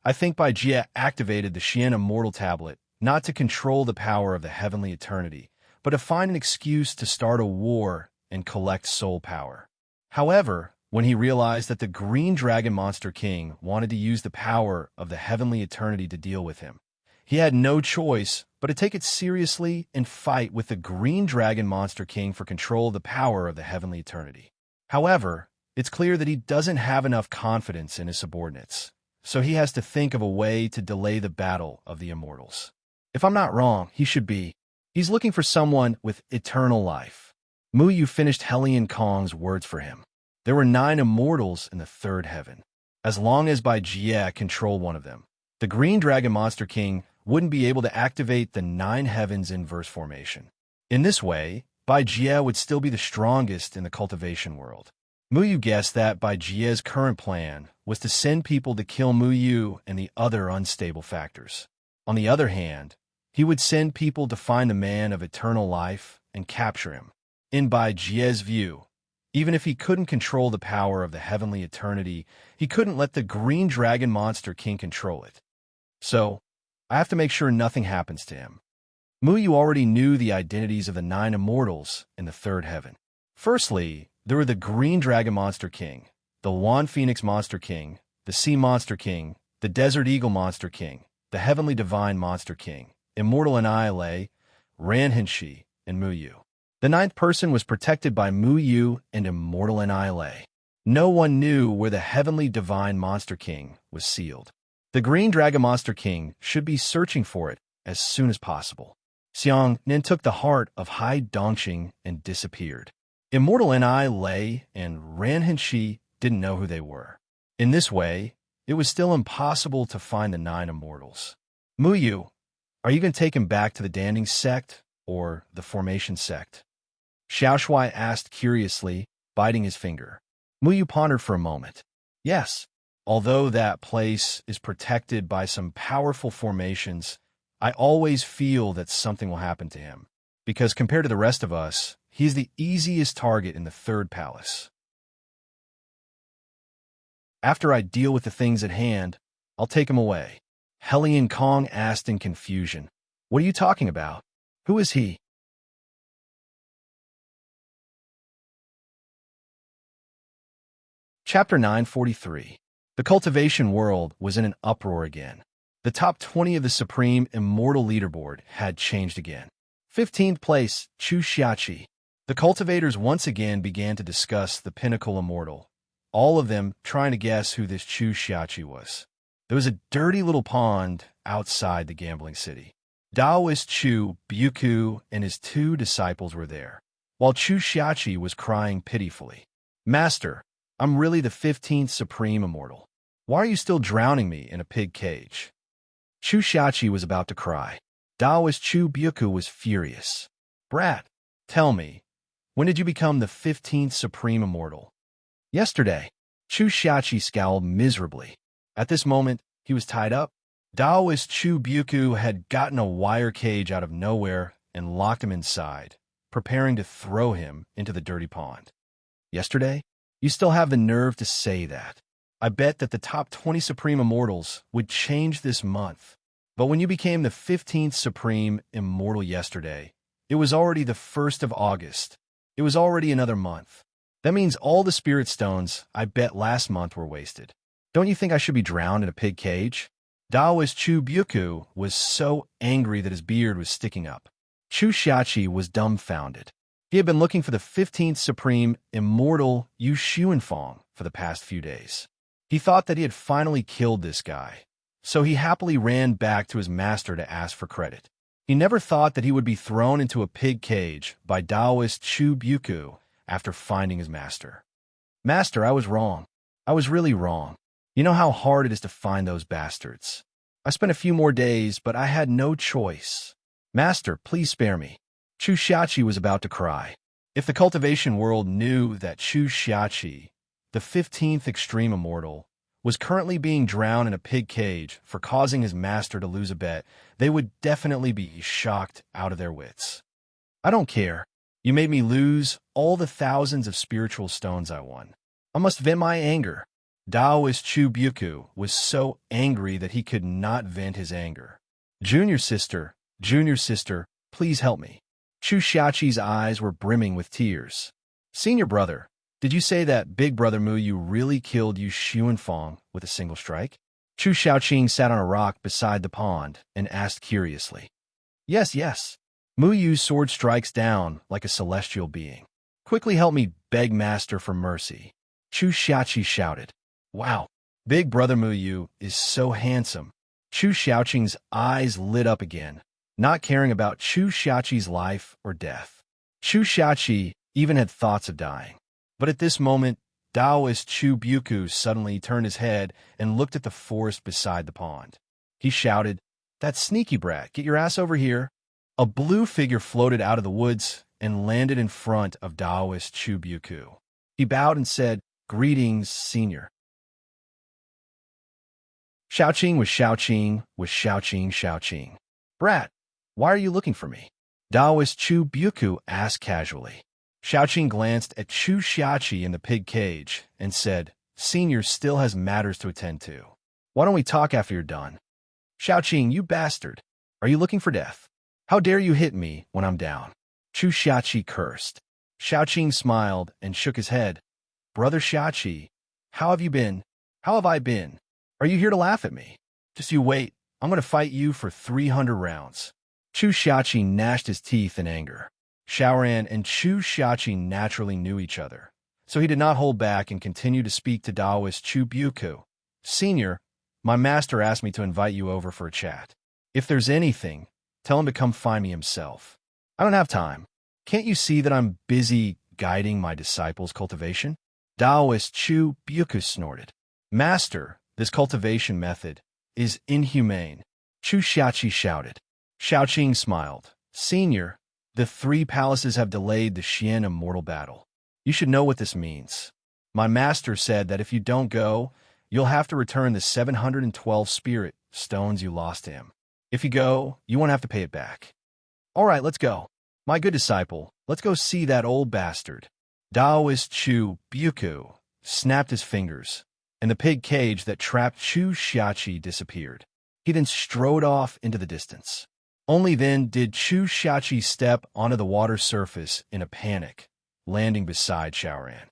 I think Bai Jie activated the Xian Immortal Tablet not to control the power of the heavenly eternity, but to find an excuse to start a war and collect soul power. However, when he realized that the Green Dragon Monster King wanted to use the power of the heavenly eternity to deal with him, he had no choice but to take it seriously and fight with the Green Dragon Monster King for control of the power of the heavenly eternity. However, it's clear that he doesn't have enough confidence in his subordinates, so he has to think of a way to delay the battle of the immortals. If I'm not wrong, he's looking for someone with eternal life. Mu Yu finished Helion Kong's words for him. There were 9 immortals in the third heaven. As long as Bai Jie controlled one of them, the Green Dragon Monster King wouldn't be able to activate the 9 heavens in verse formation. In this way, Bai Jie would still be the strongest in the cultivation world. Mu Yu guessed that Bai Jie's current plan was to send people to kill Mu Yu and the other unstable factors. On the other hand, he would send people to find the man of eternal life and capture him. In Bai Jie's view, even if he couldn't control the power of the heavenly eternity, he couldn't let the Green Dragon Monster King control it. So, I have to make sure nothing happens to him. Mu Yu already knew the identities of the 9 immortals in the third heaven. Firstly, there were the Green Dragon Monster King, the Wan Phoenix Monster King, the Sea Monster King, the Desert Eagle Monster King, the Heavenly Divine Monster King, Immortal Annihilate, Ran Henshi, and Mu Yu. The 9th person was protected by Mu Yu and Immortal Annihilate. No one knew where the Heavenly Divine Monster King was sealed. The Green Dragon Monster King should be searching for it as soon as possible. Xiang Nan took the heart of Hai Dongqing and disappeared. Immortal Annihilate and Ran Henshi didn't know who they were. In this way, it was still impossible to find the 9 immortals. Mu Yu, are you going to take him back to the Danding sect, or the formation sect? Xiaoshui asked curiously, biting his finger. Muyu pondered for a moment. Yes, although that place is protected by some powerful formations, I always feel that something will happen to him, because compared to the rest of us, he's the easiest target in the third palace. After I deal with the things at hand, I'll take him away. Helian Kong asked in confusion. What are you talking about? Who is he? Chapter 943. The cultivation world was in an uproar again. The top 20 of the Supreme Immortal Leaderboard had changed again. 15th place, Chu Xiachi. The cultivators once again began to discuss the pinnacle immortal, all of them trying to guess who this Chu Xiachi was. There was a dirty little pond outside the gambling city. Taoist Chu Buku and his 2 disciples were there, while Chu Xiachi was crying pitifully. Master, I'm really the 15th Supreme Immortal. Why are you still drowning me in a pig cage? Chu Xiachi was about to cry. Taoist Chu Buku was furious. Brat, tell me, when did you become the 15th Supreme Immortal? Yesterday. Chu Xiachi scowled miserably. At this moment, he was tied up. Taoist Chu Buku had gotten a wire cage out of nowhere and locked him inside, preparing to throw him into the dirty pond. Yesterday? You still have the nerve to say that. I bet that the top 20 Supreme Immortals would change this month. But when you became the 15th Supreme Immortal yesterday, it was already the 1st of August. It was already another month. That means all the spirit stones I bet last month were wasted. Don't you think I should be drowned in a pig cage? Taoist Chu Buku was so angry that his beard was sticking up. Chu Xiachi was dumbfounded. He had been looking for the 15th Supreme Immortal Yu Xuanfang for the past few days. He thought that he had finally killed this guy, so he happily ran back to his master to ask for credit. He never thought that he would be thrown into a pig cage by Taoist Chu Buku after finding his master. Master, I was wrong. I was really wrong. You know how hard it is to find those bastards. I spent a few more days, but I had no choice. Master, please spare me. Chu Xiachi was about to cry. If the cultivation world knew that Chu Xiachi, the 15th Extreme Immortal, was currently being drowned in a pig cage for causing his master to lose a bet, they would definitely be shocked out of their wits. I don't care. You made me lose all the thousands of spiritual stones I won. I must vent my anger. Taoist Chu Buku was so angry that he could not vent his anger. Junior sister, please help me. Chu Xiachi's eyes were brimming with tears. Senior brother, did you say that Big Brother Muyu really killed Yu Xuanfang with a single strike? Chu Xiaoqing sat on a rock beside the pond and asked curiously. Yes. Muyu's sword strikes down like a celestial being. Quickly help me beg Master for mercy. Chu Xiachi shouted. Wow, Big Brother Muyu is so handsome. Chu Xiaoqing's eyes lit up again, not caring about Chu Xiachi's life or death. Chu Xiachi even had thoughts of dying. But at this moment, Taoist Chu Buku suddenly turned his head and looked at the forest beside the pond. He shouted, That sneaky brat, get your ass over here. A blue figure floated out of the woods and landed in front of Taoist Chu Buku. He bowed and said, Greetings, senior. Xiaoqing was Xiaoqing. Brat, why are you looking for me? Taoist Chu Buku asked casually. Xiaoqing glanced at Chu Xiachi in the pig cage and said, Senior still has matters to attend to. Why don't we talk after you're done? Xiaoqing, you bastard. Are you looking for death? How dare you hit me when I'm down? Chu Xiachi cursed. Xiaoqing smiled and shook his head. Brother Xiachi, how have you been? How have I been? Are you here to laugh at me? Just you wait. I'm going to fight you for 300 rounds. Chu Xiachi gnashed his teeth in anger. Xiaoran and Chu Xiachi naturally knew each other, so he did not hold back and continued to speak to Taoist Chu Buku. Senior, my master asked me to invite you over for a chat. If there's anything, tell him to come find me himself. I don't have time. Can't you see that I'm busy guiding my disciples' cultivation? Taoist Chu Buku snorted. Master, this cultivation method is inhumane. Chu Xiachi shouted. Xiaoqing smiled. Senior, The three palaces have delayed the Xian immortal battle. You should know what this means. My master said that if you don't go, you'll have to return the 712 spirit stones you lost to him. If you go, you won't have to pay it back. All right, let's go. My good disciple, let's go see that old bastard. Daoist Chu Buku snapped his fingers, and the pig cage that trapped Chu Xiachi disappeared. He then strode off into the distance. Only then did Chu Xiachi step onto the water surface in a panic, landing beside Xiaoran.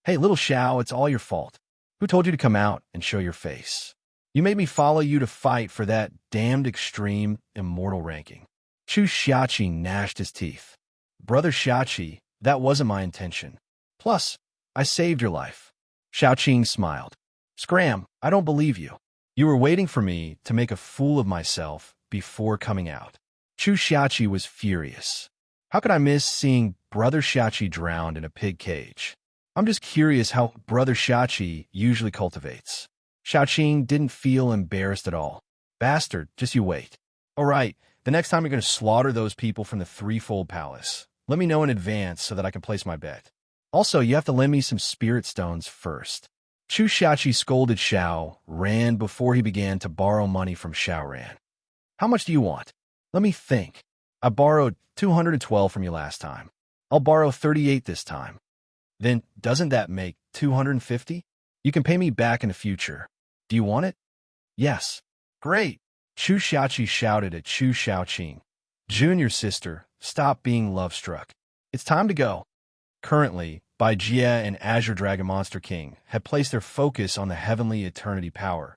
Hey, little Xiao, it's all your fault. Who told you to come out and show your face? You made me follow you to fight for that damned extreme immortal ranking. Chu Xiachi gnashed his teeth. Brother Xiachi, that wasn't my intention. Plus, I saved your life. Xiaoqing smiled. Scram, I don't believe you. You were waiting for me to make a fool of myself before coming out. Chu Xiachi was furious. How could I miss seeing Brother Xiachi drowned in a pig cage? I'm just curious how Brother Xiachi usually cultivates. Xiaoqing didn't feel embarrassed at all. Bastard, just you wait. All right, the next time you're going to slaughter those people from the threefold palace, let me know in advance so that I can place my bet. Also, you have to lend me some spirit stones first. Chu Xiachi scolded Xiao Ran before he began to borrow money from Xiao Ran. How much do you want? Let me think. I borrowed 212 from you last time. I'll borrow 38 this time. Then doesn't that make 250? You can pay me back in the future. Do you want it? Yes. Great. Chu Xiachi shouted at Chu Xiaoqing. Junior sister, stop being love-struck. It's time to go. Currently, Bai Jia and Azure Dragon Monster King had placed their focus on the heavenly eternity power.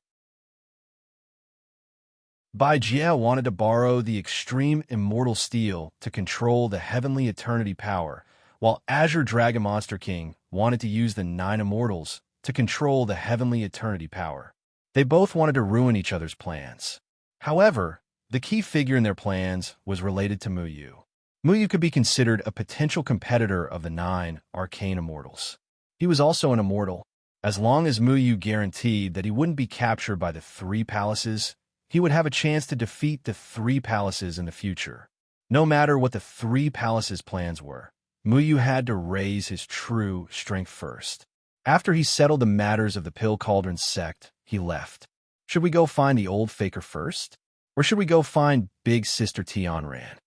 Bai Jia wanted to borrow the extreme immortal steel to control the heavenly eternity power, while Azure Dragon Monster King wanted to use the 9 immortals to control the heavenly eternity power. They both wanted to ruin each other's plans. However, the key figure in their plans was related to Muyu. Muyu could be considered a potential competitor of the 9 arcane immortals. He was also an immortal. As long as Muyu guaranteed that he wouldn't be captured by the 3 palaces, he would have a chance to defeat the 3 palaces in the future. No matter what the 3 palaces' plans were, Muyu had to raise his true strength first. After he settled the matters of the Pill Cauldron sect, he left. Should we go find the old faker first? Or should we go find Big Sister Tianran?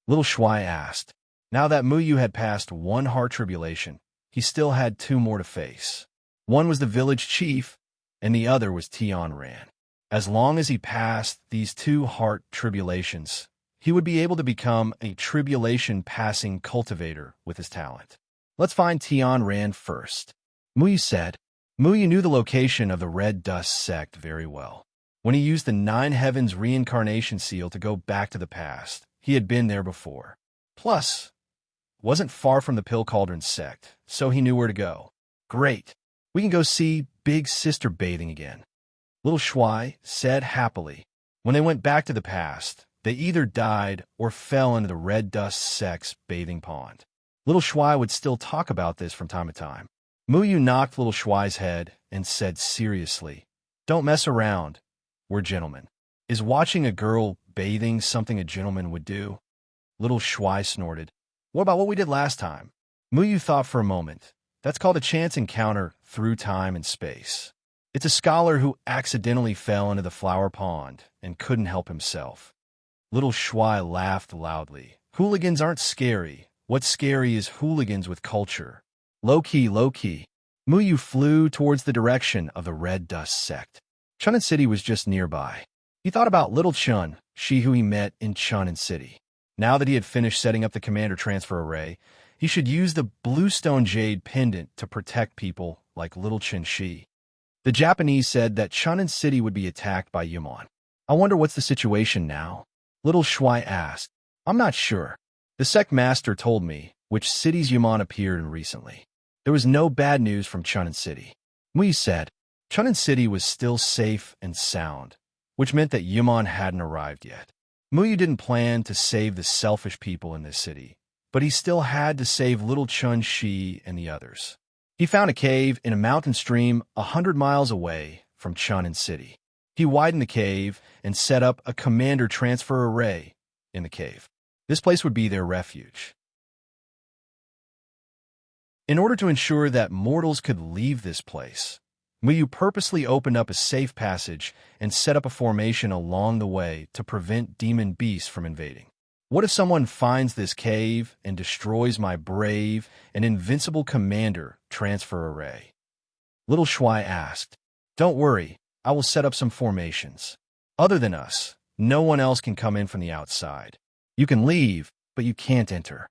Little Shuai asked. Now that Muyu had passed 1 heart tribulation, he still had 2 more to face. One was the village chief, and the other was Tianran. As long as he passed these 2 heart tribulations, he would be able to become a tribulation-passing cultivator with his talent. Let's find Tianran first. Muyu said. Muyu knew the location of the Red Dust sect very well. When he used the 9 Heavens reincarnation seal to go back to the past, he had been there before. Plus, wasn't far from the Pill Cauldron sect, so he knew where to go. Great. We can go see Big Sister bathing again. Little Shuai said happily. When they went back to the past, they either died or fell into the Red Dust sect's bathing pond. Little Shuai would still talk about this from time to time. Muyu knocked Little Shuai's head and said seriously, "Don't mess around. We're gentlemen. Is watching a girl bathing something a gentleman would do?" Little Shuai snorted. "What about what we did last time?" Muyu thought for a moment. That's called a chance encounter through time and space. It's a scholar who accidentally fell into the flower pond and couldn't help himself. Little Shuai laughed loudly. Hooligans aren't scary. What's scary is hooligans with culture. Low-key, low-key. Muyu flew towards the direction of the Red Dust sect. Chunin City was just nearby. He thought about Little Chun, she who he met in Chunin City. Now that he had finished setting up the commander transfer array, he should use the Bluestone Jade pendant to protect people like Little Chun Shi. The Japanese said that Chunin City would be attacked by Yumon. I wonder what's the situation now? Little Shuai asked. I'm not sure. The sect master told me which cities Yumon appeared in recently. There was no bad news from Chunin City. Muyu said Chunin City was still safe and sound, which meant that Yumon hadn't arrived yet. Muyu didn't plan to save the selfish people in this city, but he still had to save Little Chun Shi and the others. He found a cave in a mountain stream 100 miles away from Chunin City. He widened the cave and set up a commander transfer array in the cave. This place would be their refuge. In order to ensure that mortals could leave this place, Muyu purposely opened up a safe passage and set up a formation along the way to prevent demon beasts from invading. What if someone finds this cave and destroys my brave and invincible commander transfer array? Little Shuai asked. Don't worry, I will set up some formations. Other than us, no one else can come in from the outside. You can leave, but you can't enter.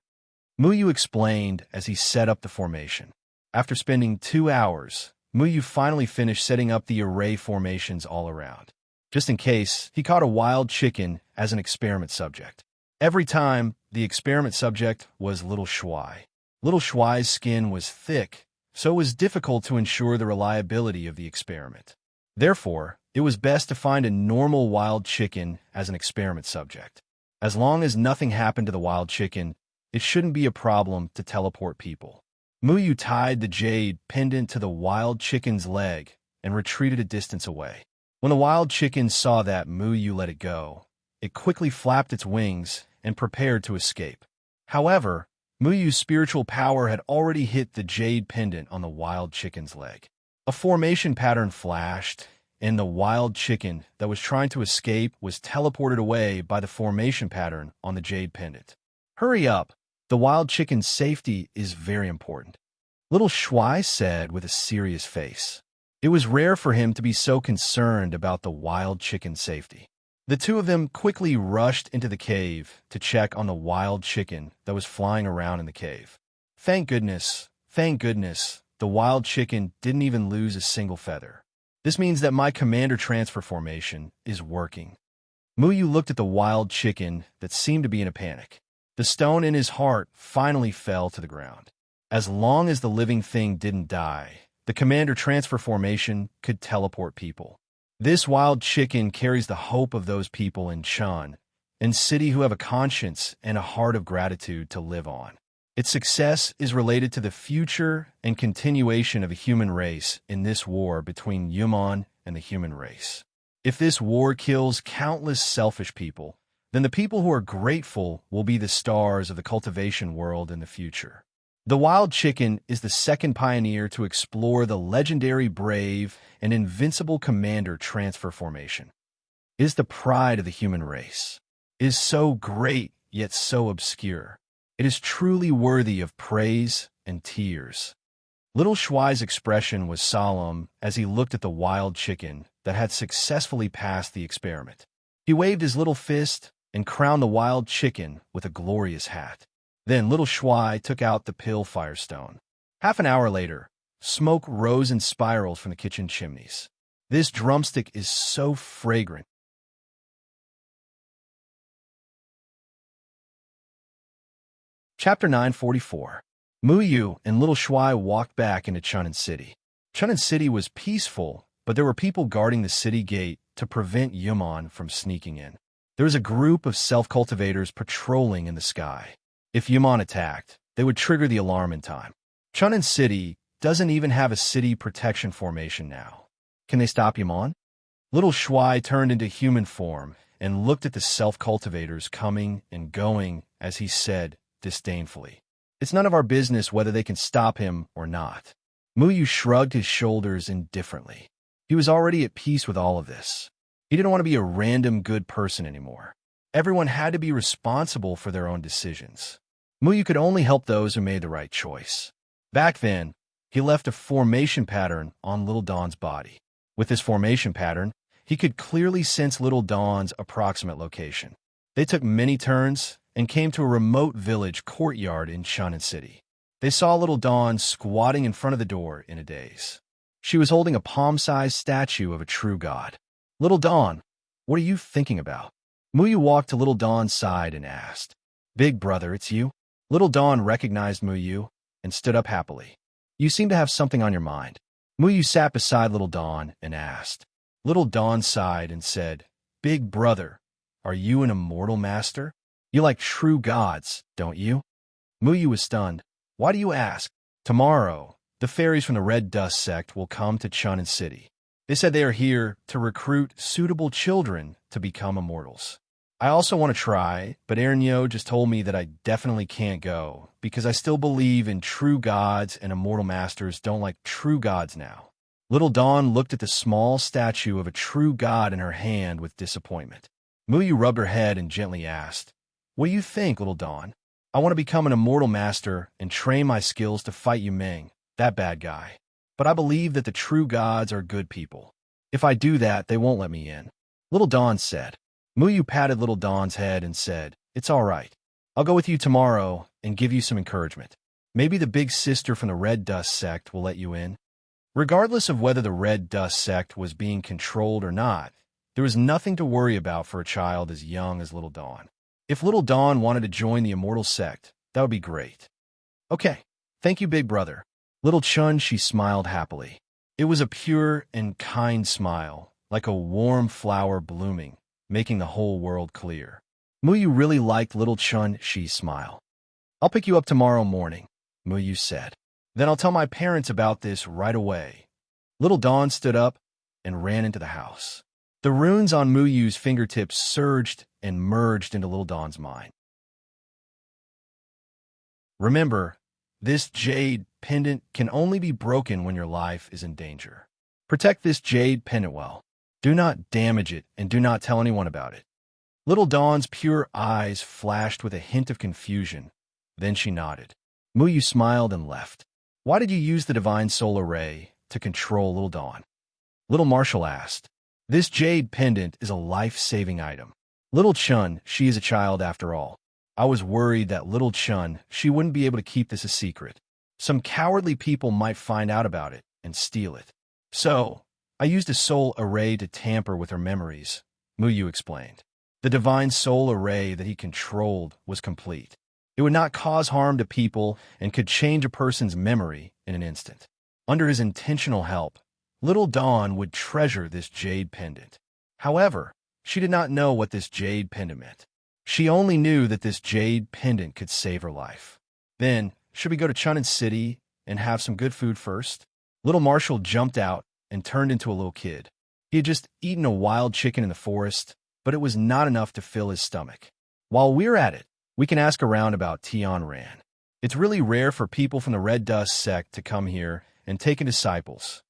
Muyu explained as he set up the formation. After spending 2 hours, Muyu finally finished setting up the array formations all around. Just in case, he caught a wild chicken as an experiment subject. Every time, the experiment subject was Little Shuai. Little Shuai's skin was thick, so it was difficult to ensure the reliability of the experiment. Therefore, it was best to find a normal wild chicken as an experiment subject. As long as nothing happened to the wild chicken, it shouldn't be a problem to teleport people. Muyu tied the jade pendant to the wild chicken's leg and retreated a distance away. When the wild chicken saw that Muyu let it go, it quickly flapped its wings and prepared to escape. However, Muyu's spiritual power had already hit the jade pendant on the wild chicken's leg. A formation pattern flashed, and the wild chicken that was trying to escape was teleported away by the formation pattern on the jade pendant. Hurry up! The wild chicken's safety is very important, Little Shuai said with a serious face. It was rare for him to be so concerned about the wild chicken's safety. The two of them quickly rushed into the cave to check on the wild chicken that was flying around in the cave. Thank goodness, the wild chicken didn't even lose a single feather. This means that my commander transfer formation is working. Muyu looked at the wild chicken that seemed to be in a panic. The stone in his heart finally fell to the ground. As long as the living thing didn't die, the commander transfer formation could teleport people. This wild chicken carries the hope of those people in Chun and City who have a conscience and a heart of gratitude to live on. Its success is related to the future and continuation of a human race in this war between Yumon and the human race. If this war kills countless selfish people, then the people who are grateful will be the stars of the cultivation world in the future. The wild chicken is the second pioneer to explore the legendary brave and invincible commander transfer formation. It is the pride of the human race. It is so great, yet so obscure. It is truly worthy of praise and tears. Little Shuai's expression was solemn as he looked at the wild chicken that had successfully passed the experiment. He waved his little fist and crowned the wild chicken with a glorious hat. Then Little Shuai took out the pill firestone. Half an hour later, smoke rose in spirals from the kitchen chimneys. This drumstick is so fragrant. Chapter 944. Muyu and Little Shuai walked back into Chunin City. Chunin City was peaceful, but there were people guarding the city gate to prevent Yumon from sneaking in. There was a group of self-cultivators patrolling in the sky. If Yumon attacked, they would trigger the alarm in time. Chunin City doesn't even have a city protection formation now. Can they stop Yumon? Little Shuai turned into human form and looked at the self-cultivators coming and going as he said disdainfully, "It's none of our business whether they can stop him or not." Muyu shrugged his shoulders indifferently. He was already at peace with all of this. He didn't want to be a random good person anymore. Everyone had to be responsible for their own decisions. Muyu could only help those who made the right choice. Back then, he left a formation pattern on Little Dawn's body. With this formation pattern, he could clearly sense Little Dawn's approximate location. They took many turns and came to a remote village courtyard in Chunin City. They saw Little Dawn squatting in front of the door in a daze. She was holding a palm-sized statue of a true god. "Little Dawn, what are you thinking about?" Muyu walked to Little Dawn's side and asked. "Big brother, it's you?" Little Dawn recognized Muyu and stood up happily. "You seem to have something on your mind." Muyu sat beside Little Dawn and asked. Little Dawn sighed and said, "Big brother, are you an immortal master? You like true gods, don't you?" Muyu was stunned. "Why do you ask?" "Tomorrow, the fairies from the Red Dust sect will come to Chunin City. They said they are here to recruit suitable children to become immortals. I also want to try, but Aaronyo just told me that I definitely can't go because I still believe in true gods and immortal masters don't like true gods now. Little Dawn looked at the small statue of a true god in her hand with disappointment. Muyu rubbed her head and gently asked, "What do you think, Little Dawn? I want to become an immortal master and train my skills to fight Yu Ming, that bad guy. But I believe that the true gods are good people. If I do that, they won't let me in," Little Dawn said. Muyu patted Little Dawn's head and said, "It's all right. I'll go with you tomorrow and give you some encouragement. Maybe the big sister from the Red Dust sect will let you in." Regardless of whether the Red Dust sect was being controlled or not, there was nothing to worry about for a child as young as Little Dawn. If Little Dawn wanted to join the immortal sect, that would be great. "Okay, thank you, big brother." Little Chun, she smiled happily. It was a pure and kind smile, like a warm flower blooming, making the whole world clear. Muyu really liked Little Chun, she's smile. "I'll pick you up tomorrow morning," Muyu said. "Then I'll tell my parents about this right away." Little Dawn stood up and ran into the house. The runes on Muyu's fingertips surged and merged into Little Dawn's mind. Remember, this jade pendant can only be broken when your life is in danger. Protect this jade pendant well. Do not damage it and do not tell anyone about it. Little Dawn's pure eyes flashed with a hint of confusion. Then she nodded. Muyu smiled and left. "Why did you use the divine soul array to control Little Dawn?" Little Marshall asked. "This jade pendant is a life-saving item. Little Chun, she is a child after all. I was worried that Little Chun, she wouldn't be able to keep this a secret. Some cowardly people might find out about it and steal it. So, I used a soul array to tamper with her memories," Muyu explained. The divine soul array that he controlled was complete. It would not cause harm to people and could change a person's memory in an instant. Under his intentional help, Little Dawn would treasure this jade pendant. However, she did not know what this jade pendant meant. She only knew that this jade pendant could save her life. "Then, should we go to Chunin City and have some good food first?" Little Marshall jumped out and turned into a little kid. He had just eaten a wild chicken in the forest, but it was not enough to fill his stomach. "While we're at it, we can ask around about Tian Ran. It's really rare for people from the Red Dust sect to come here and take in disciples."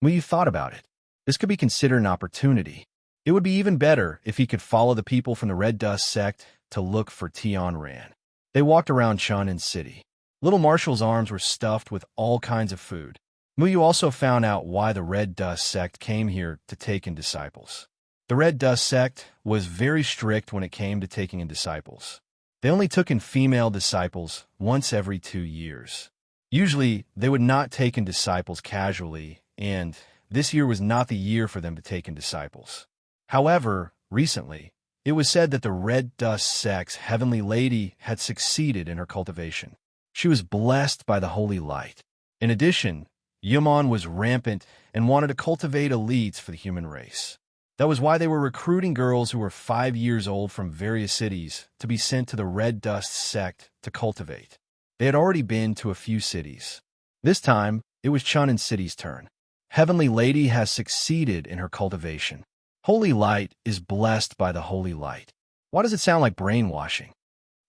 Muyu thought about it. This could be considered an opportunity. It would be even better if he could follow the people from the Red Dust sect to look for Tian Ran. They walked around Chunin City. Little Marshall's arms were stuffed with all kinds of food. Muyu also found out why the Red Dust sect came here to take in disciples. The Red Dust sect was very strict when it came to taking in disciples. They only took in female disciples once every 2 years. Usually, they would not take in disciples casually, and this year was not the year for them to take in disciples. However, recently, it was said that the Red Dust sect's Heavenly Lady had succeeded in her cultivation. She was blessed by the holy light. In addition, Yumon was rampant and wanted to cultivate elites for the human race. That was why they were recruiting girls who were 5 years old from various cities to be sent to the Red Dust sect to cultivate. They had already been to a few cities. This time, it was Chunin City's turn. Heavenly Lady has succeeded in her cultivation. Holy light is blessed by the holy light. Why does it sound like brainwashing?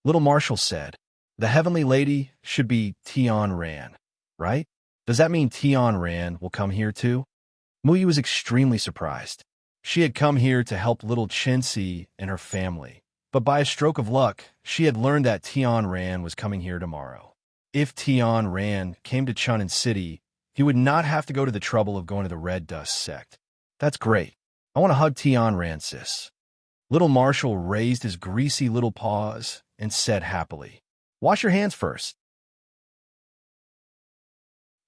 Little Marshall said, "The Heavenly Lady should be Tian Ran, right? Does that mean Tian Ran will come here too?" Muyu was extremely surprised. She had come here to help little Chensi and her family, but by a stroke of luck, she had learned that Tian Ran was coming here tomorrow. If Tian Ran came to Chunin City, he would not have to go to the trouble of going to the Red Dust sect. That's great. I want to hug Tian Ran, sis. Little Marshall raised his greasy little paws and said happily, "Wash your hands first."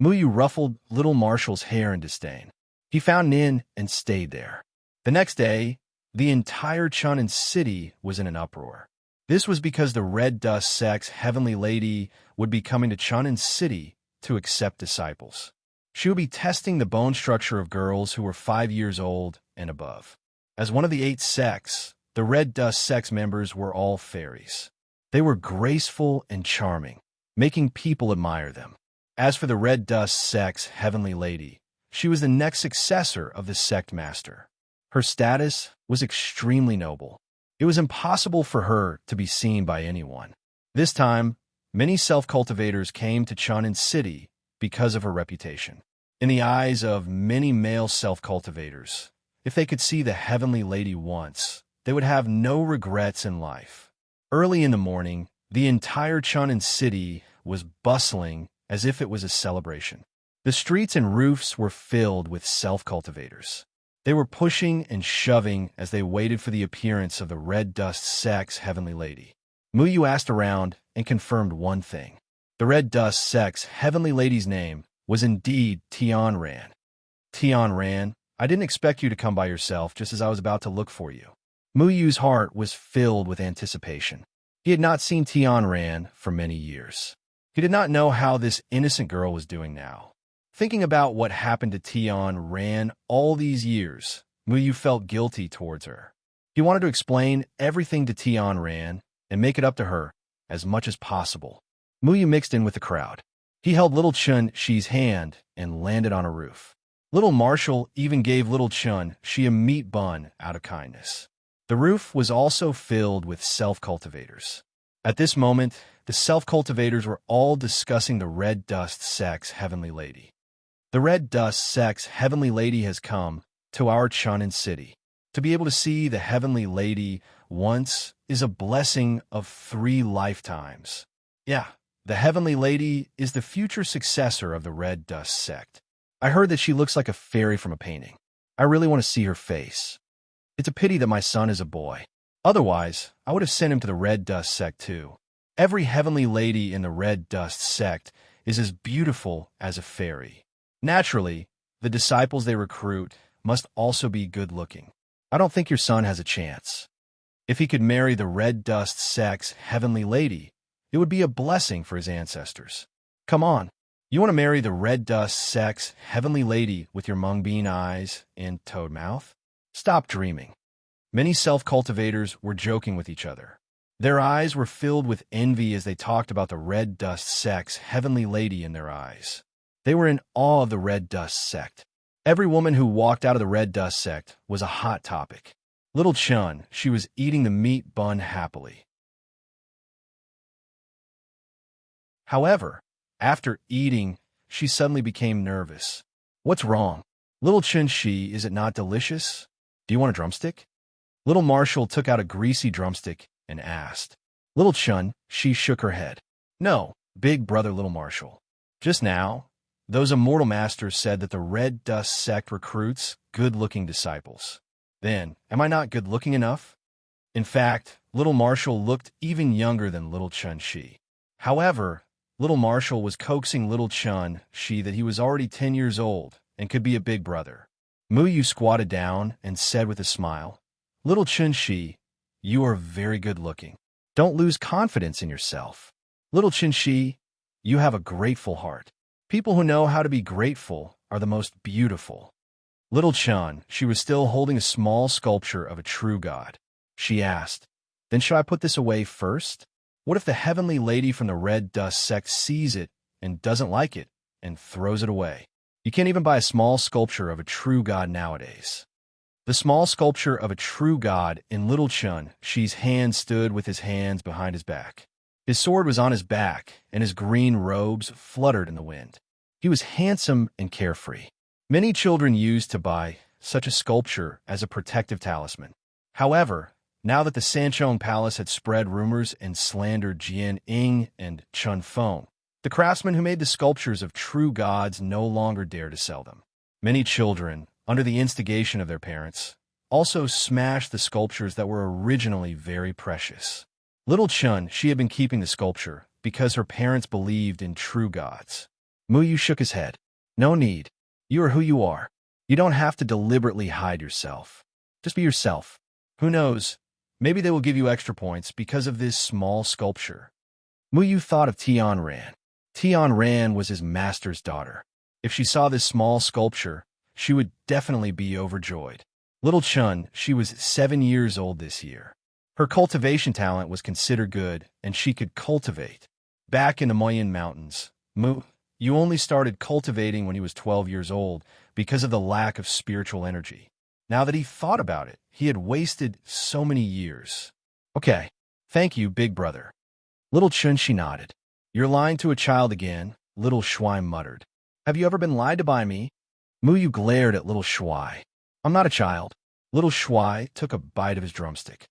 Muyu ruffled Little Marshall's hair in disdain. He found Nin and stayed there. The next day, the entire Chunin City was in an uproar. This was because the Red Dust sect's Heavenly Lady would be coming to Chunin City to accept disciples. She would be testing the bone structure of girls who were 5 years old and above. As one of the 8 sects, the Red Dust sect's members were all fairies. They were graceful and charming, making people admire them. As for the Red Dust sect's Heavenly Lady, she was the next successor of the sect master. Her status was extremely noble. It was impossible for her to be seen by anyone. This time, many self-cultivators came to Chunin City because of her reputation. In the eyes of many male self-cultivators, if they could see the heavenly lady once, they would have no regrets in life. Early in the morning, the entire Chunin City was bustling as if it was a celebration. The streets and roofs were filled with self-cultivators. They were pushing and shoving as they waited for the appearance of the Red Dust Sect's heavenly lady. Muyu asked around and confirmed one thing. The Red Dust Sect's heavenly lady's name was indeed Tianran. Tianran, I didn't expect you to come by yourself just as I was about to look for you. Muyu's heart was filled with anticipation. He had not seen Tianran for many years. He did not know how this innocent girl was doing now. Thinking about what happened to Tianran all these years, Muyu felt guilty towards her. He wanted to explain everything to Tianran and make it up to her as much as possible. Muyu mixed in with the crowd. He held little Chun Shi's hand and landed on a roof. Little Marshall even gave little Chun Shi a meat bun out of kindness. The roof was also filled with self-cultivators. At this moment, the self-cultivators were all discussing the Red Dust Sect's heavenly lady. The Red Dust Sect's heavenly lady has come to our Chunin City. To be able to see the heavenly lady once is a blessing of 3 lifetimes. Yeah, the heavenly lady is the future successor of the Red Dust Sect. I heard that she looks like a fairy from a painting. I really want to see her face. It's a pity that my son is a boy. Otherwise, I would have sent him to the Red Dust Sect too. Every heavenly lady in the Red Dust Sect is as beautiful as a fairy. Naturally, the disciples they recruit must also be good-looking. I don't think your son has a chance. If he could marry the Red Dust Sect's heavenly lady, it would be a blessing for his ancestors. Come on, you want to marry the Red Dust Sect's heavenly lady with your mung bean eyes and toad mouth? Stop dreaming. Many self-cultivators were joking with each other. Their eyes were filled with envy as they talked about the Red Dust Sect's heavenly lady in their eyes. They were in awe of the Red Dust Sect. Every woman who walked out of the Red Dust Sect was a hot topic. Little Chun, she was eating the meat bun happily. However, after eating, she suddenly became nervous. What's wrong? Little Chun Shi, is it not delicious? Do you want a drumstick? Little Marshall took out a greasy drumstick and asked. Little Chun Shi shook her head. No, big brother Little Marshall. Just now, those immortal masters said that the Red Dust Sect recruits good-looking disciples. Then, am I not good-looking enough? In fact, Little Marshall looked even younger than Little Chun Shi. However, Little Marshall was coaxing Little Chun Shi that he was already 10 years old and could be a big brother. Muyu squatted down and said with a smile, Little Chun Shi, you are very good-looking. Don't lose confidence in yourself. Little Chun Shi, you have a grateful heart. People who know how to be grateful are the most beautiful. Little Chun, she was still holding a small sculpture of a true god. She asked, then should I put this away first? What if the heavenly lady from the Red Dust Sect sees it and doesn't like it and throws it away? You can't even buy a small sculpture of a true god nowadays. The small sculpture of a true god in Little Chun Shi's hand stood with his hands behind his back. His sword was on his back, and his green robes fluttered in the wind. He was handsome and carefree. Many children used to buy such a sculpture as a protective talisman. However, now that the Sanchong Palace had spread rumors and slandered Jian Ying and Chun Feng, the craftsmen who made the sculptures of true gods no longer dared to sell them. Many children, under the instigation of their parents, also smashed the sculptures that were originally very precious. Little Chun, she had been keeping the sculpture because her parents believed in true gods. Muyu shook his head. No need. You are who you are. You don't have to deliberately hide yourself. Just be yourself. Who knows? Maybe they will give you extra points because of this small sculpture. Muyu thought of Tianran. Tianran was his master's daughter. If she saw this small sculpture, she would definitely be overjoyed. Little Chun, she was 7 years old this year. Her cultivation talent was considered good, and she could cultivate. Back in the Moyen Mountains, you only started cultivating when he was 12 years old because of the lack of spiritual energy. Now that he thought about it, he had wasted so many years. Okay, thank you, big brother. Little Chunshi nodded. You're lying to a child again, little Shuai muttered. Have you ever been lied to by me? Muyu glared at little Shuai. I'm not a child. Little Shuai took a bite of his drumstick.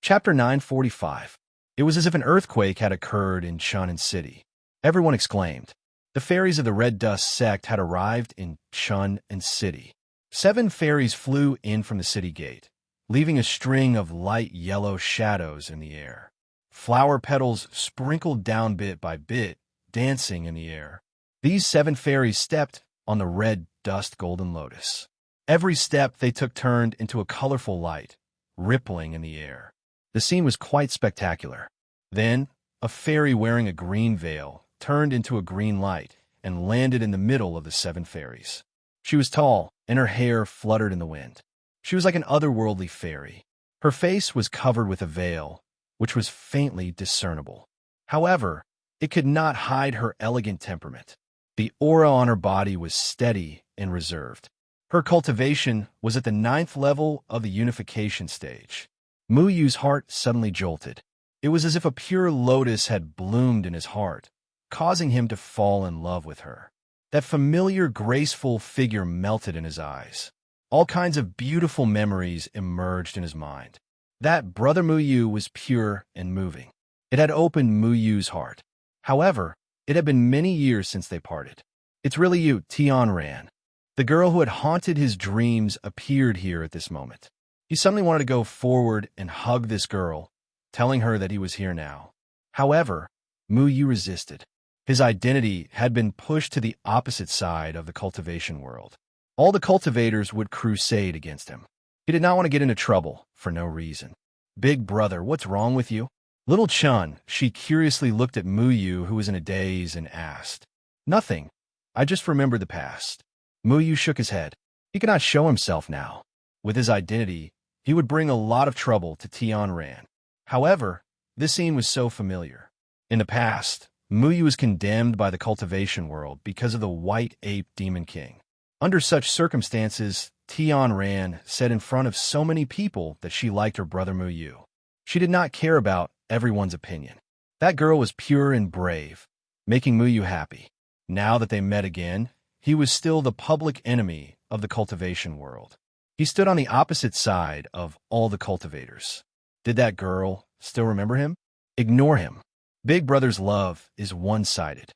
Chapter 945. It was as if an earthquake had occurred in Chunin City. Everyone exclaimed. The fairies of the Red Dust sect had arrived in Chunin City. 7 fairies flew in from the city gate, leaving a string of light yellow shadows in the air. Flower petals sprinkled down bit by bit, dancing in the air. These 7 fairies stepped on the red dust golden lotus. Every step they took turned into a colorful light, rippling in the air. The scene was quite spectacular. Then, a fairy wearing a green veil turned into a green light and landed in the middle of the 7 fairies. She was tall, and her hair fluttered in the wind. She was like an otherworldly fairy. Her face was covered with a veil, which was faintly discernible. However, it could not hide her elegant temperament. The aura on her body was steady and reserved. Her cultivation was at the 9th level of the unification stage. Muyu's heart suddenly jolted. It was as if a pure lotus had bloomed in his heart, causing him to fall in love with her. That familiar, graceful figure melted in his eyes. All kinds of beautiful memories emerged in his mind. That brother Muyu was pure and moving. It had opened Muyu's heart. However, it had been many years since they parted. It's really you, Tianran. The girl who had haunted his dreams appeared here at this moment. He suddenly wanted to go forward and hug this girl, telling her that he was here now. However, Muyu resisted. His identity had been pushed to the opposite side of the cultivation world. All the cultivators would crusade against him. He did not want to get into trouble for no reason. Big brother, what's wrong with you? Little Chun, she curiously looked at Muyu, who was in a daze, and asked. Nothing. I just remembered the past. Muyu shook his head. He could not show himself now. With his identity, he would bring a lot of trouble to Tianran. However, this scene was so familiar. In the past, Muyu was condemned by the cultivation world because of the White Ape Demon King. Under such circumstances, Tianran said in front of so many people that she liked her brother Muyu. She did not care about everyone's opinion. That girl was pure and brave, making Muyu happy. Now that they met again, he was still the public enemy of the cultivation world. He stood on the opposite side of all the cultivators. Did that girl still remember him? Ignore him. Big brother's love is one-sided.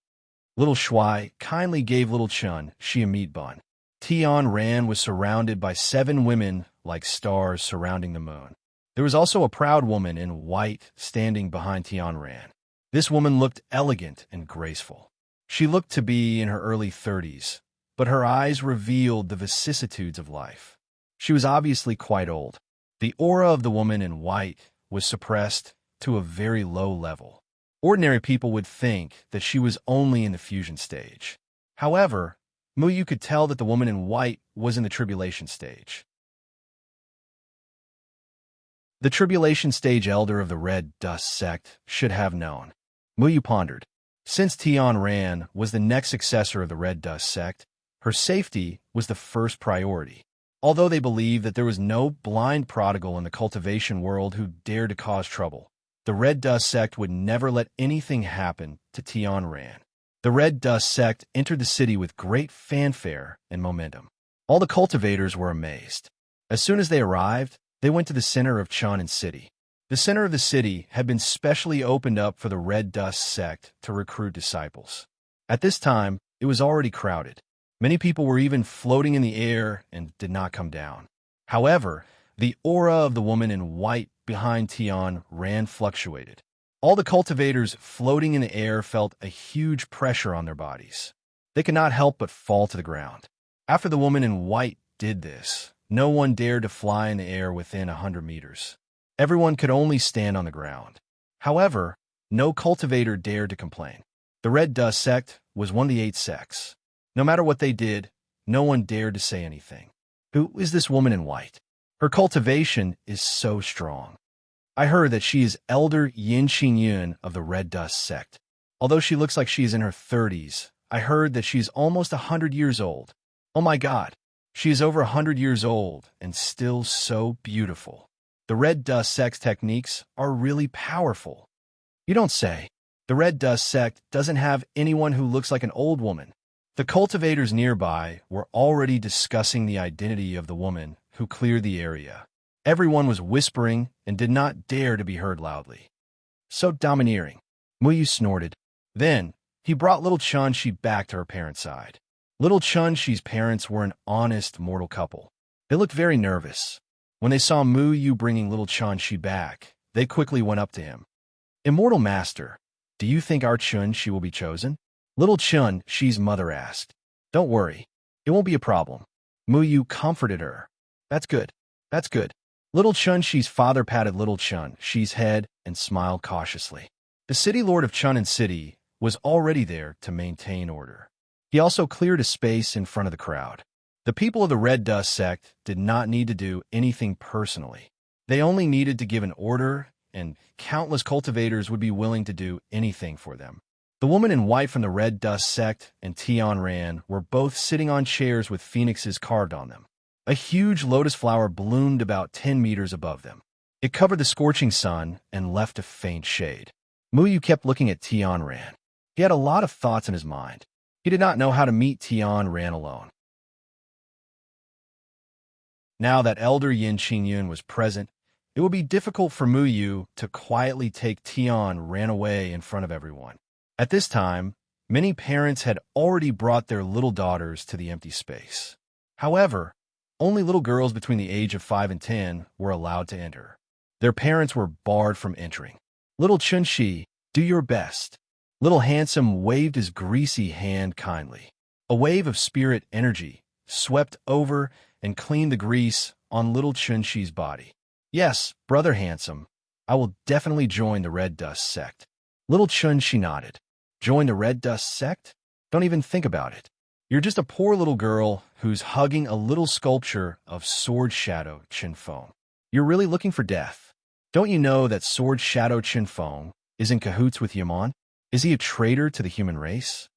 Little Shuai kindly gave little Chun a meat bun. Tianran was surrounded by 7 women like stars surrounding the moon. There was also a proud woman in white standing behind Tianran. This woman looked elegant and graceful. She looked to be in her early 30s, but her eyes revealed the vicissitudes of life. She was obviously quite old. The aura of the woman in white was suppressed to a very low level. Ordinary people would think that she was only in the fusion stage. However, Muyu could tell that the woman in white was in the tribulation stage. The tribulation stage elder of the Red Dust sect should have known. Muyu pondered. Since Tianran was the next successor of the Red Dust sect, her safety was the first priority. Although they believed that there was no blind prodigal in the cultivation world who dared to cause trouble, the Red Dust sect would never let anything happen to Tianran. The Red Dust sect entered the city with great fanfare and momentum. All the cultivators were amazed. As soon as they arrived, they went to the center of Chunin City. The center of the city had been specially opened up for the Red Dust sect to recruit disciples. At this time, it was already crowded. Many people were even floating in the air and did not come down. However, the aura of the woman in white behind Tianran fluctuated. All the cultivators floating in the air felt a huge pressure on their bodies. They could not help but fall to the ground. After the woman in white did this, no one dared to fly in the air within 100 meters. Everyone could only stand on the ground. However, no cultivator dared to complain. The Red Dust sect was one of the 8 sects. No matter what they did, no one dared to say anything. Who is this woman in white? Her cultivation is so strong. I heard that she is Elder Yin Xingyun of the Red Dust sect. Although she looks like she is in her 30s, I heard that she's almost 100 years old. Oh my God, she is over 100 years old and still so beautiful. The red dust sex techniques are really powerful. You don't say. The red dust sect doesn't have anyone who looks like an old woman. The cultivators nearby were already discussing the identity of the woman who cleared the area. Everyone was whispering and did not dare to be heard loudly. So domineering. Muyu snorted. Then, he brought little Chun-Shi back to her parents' side. Little Chun-Shi's parents were an honest mortal couple. They looked very nervous. When they saw Muyu bringing little Chun-Shi back, they quickly went up to him. Immortal Master, do you think our Chun-Shi will be chosen? Little Chun-Shi's mother asked. Don't worry. It won't be a problem. Muyu comforted her. That's good. That's good. Little Chun-Shi's father patted little Chun-Shi's head and smiled cautiously. The city lord of Chunin City was already there to maintain order. He also cleared a space in front of the crowd. The people of the Red Dust sect did not need to do anything personally. They only needed to give an order, and countless cultivators would be willing to do anything for them. The woman in white from the Red Dust sect and Tian Ran were both sitting on chairs with phoenixes carved on them. A huge lotus flower bloomed about 10 meters above them. It covered the scorching sun and left a faint shade. Muyu kept looking at Tian Ran. He had a lot of thoughts in his mind. He did not know how to meet Tian Ran alone. Now that Elder Yin Qingyun was present, it would be difficult for Muyu to quietly take Tian Ran away in front of everyone. At this time, many parents had already brought their little daughters to the empty space. However, only little girls between the age of 5 and 10 were allowed to enter. Their parents were barred from entering. Little Chun-Shi, do your best. Little Handsome waved his greasy hand kindly. A wave of spirit energy swept over and cleaned the grease on little Chun-Shi's body. Yes, Brother Handsome, I will definitely join the Red Dust sect. Little Chun-Shi nodded. Join the Red Dust sect? Don't even think about it. You're just a poor little girl who's hugging a little sculpture of Sword Shadow Qinfeng. You're really looking for death. Don't you know that Sword Shadow Qinfeng is in cahoots with Yaman? Is he a traitor to the human race?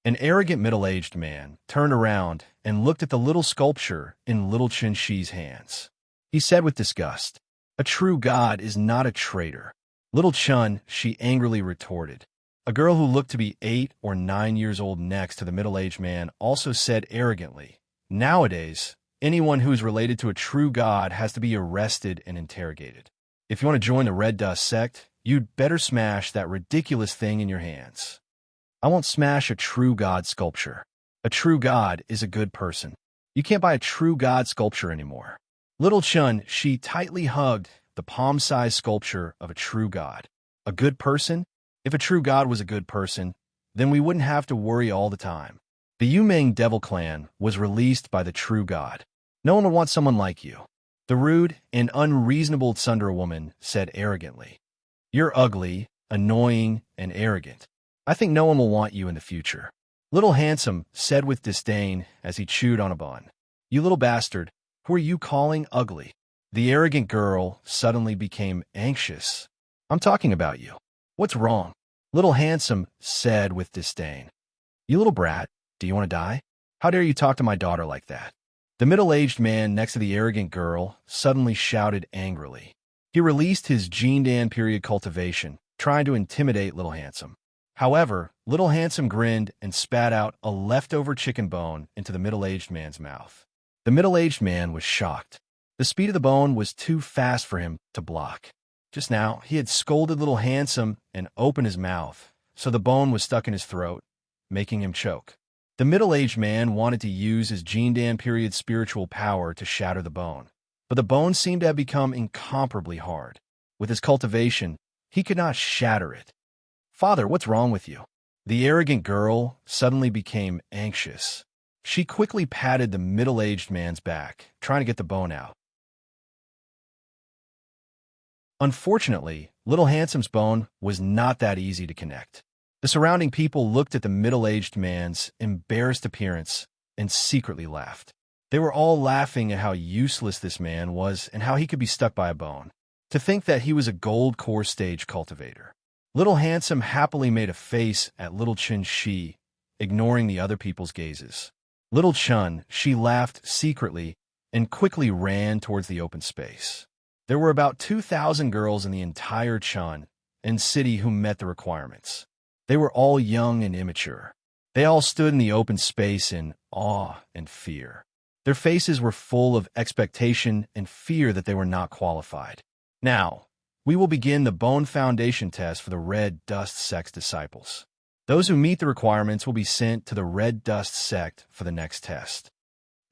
An arrogant middle-aged man turned around and looked at the little sculpture in little Chun-Shi's hands. He said with disgust, "A true god is not a traitor." Little Chun-Shi angrily retorted. A girl who looked to be 8 or 9 years old next to the middle-aged man also said arrogantly, "Nowadays, anyone who is related to a true god has to be arrested and interrogated. If you want to join the Red Dust sect, you'd better smash that ridiculous thing in your hands." I won't smash a true god sculpture. A true god is a good person. You can't buy a true god sculpture anymore. Little Chun-Shi tightly hugged the palm-sized sculpture of a true god. A good person? If a true god was a good person, then we wouldn't have to worry all the time. The Yumeng Devil Clan was released by the true god. No one would want someone like you. The rude and unreasonable Tsundere woman said arrogantly. You're ugly, annoying, and arrogant. I think no one will want you in the future. Little Handsome said with disdain as he chewed on a bun. You little bastard, who are you calling ugly? The arrogant girl suddenly became anxious. I'm talking about you. What's wrong? Little Handsome said with disdain. You little brat, do you want to die? How dare you talk to my daughter like that? The middle-aged man next to the arrogant girl suddenly shouted angrily. He released his Jindan period cultivation, trying to intimidate Little Handsome. However, Little Handsome grinned and spat out a leftover chicken bone into the middle-aged man's mouth. The middle-aged man was shocked. The speed of the bone was too fast for him to block. Just now, he had scolded Little Handsome and opened his mouth, so the bone was stuck in his throat, making him choke. The middle-aged man wanted to use his Jindan period spiritual power to shatter the bone, but the bone seemed to have become incomparably hard. With his cultivation, he could not shatter it. Father, what's wrong with you? The arrogant girl suddenly became anxious. She quickly patted the middle-aged man's back, trying to get the bone out. Unfortunately, Little Handsome's bone was not that easy to connect. The surrounding people looked at the middle-aged man's embarrassed appearance and secretly laughed. They were all laughing at how useless this man was and how he could be stuck by a bone. To think that he was a gold core stage cultivator. Little Handsome happily made a face at Little Chun-Shi ignoring the other people's gazes. Little Chun, she laughed secretly and quickly ran towards the open space. There were about 2,000 girls in the entire Chun and city who met the requirements. They were all young and immature. They all stood in the open space in awe and fear. Their faces were full of expectation and fear that they were not qualified. Now, we will begin the bone foundation test for the Red Dust Sect's disciples. Those who meet the requirements will be sent to the Red Dust Sect for the next test.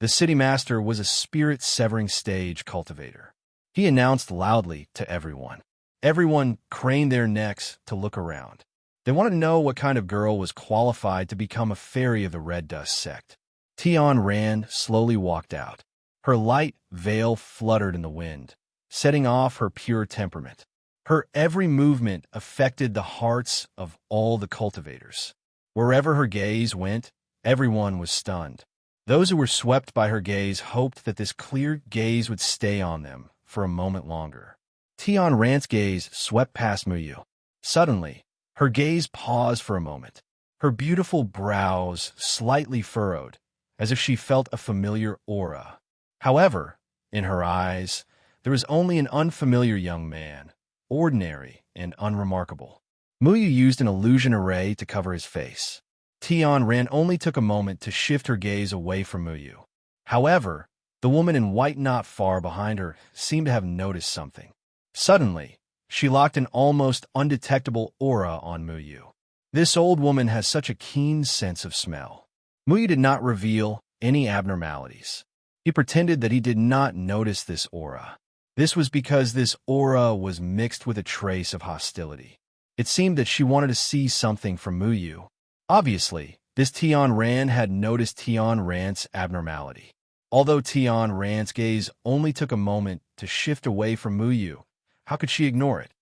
The city master was a spirit-severing stage cultivator. He announced loudly to everyone. Everyone craned their necks to look around. They wanted to know what kind of girl was qualified to become a fairy of the Red Dust Sect. Tian Ran slowly walked out. Her light veil fluttered in the wind, setting off her pure temperament. Her every movement affected the hearts of all the cultivators. Wherever her gaze went, everyone was stunned. Those who were swept by her gaze hoped that this clear gaze would stay on them for a moment longer. Tian Ran's gaze swept past Muyu. Suddenly, her gaze paused for a moment, her beautiful brows slightly furrowed, as if she felt a familiar aura. However, in her eyes, there was only an unfamiliar young man, ordinary and unremarkable. Muyu used an illusion array to cover his face. Tian Ran only took a moment to shift her gaze away from Muyu. However, the woman in white not far behind her seemed to have noticed something. Suddenly, she locked an almost undetectable aura on Muyu. This old woman has such a keen sense of smell. Muyu did not reveal any abnormalities. He pretended that he did not notice this aura. This was because this aura was mixed with a trace of hostility. It seemed that she wanted to see something from Muyu. Obviously, this Tian Ran had noticed Tian Ran's abnormality. Although Tian Ran's gaze only took a moment to shift away from Muyu, how could she ignore it?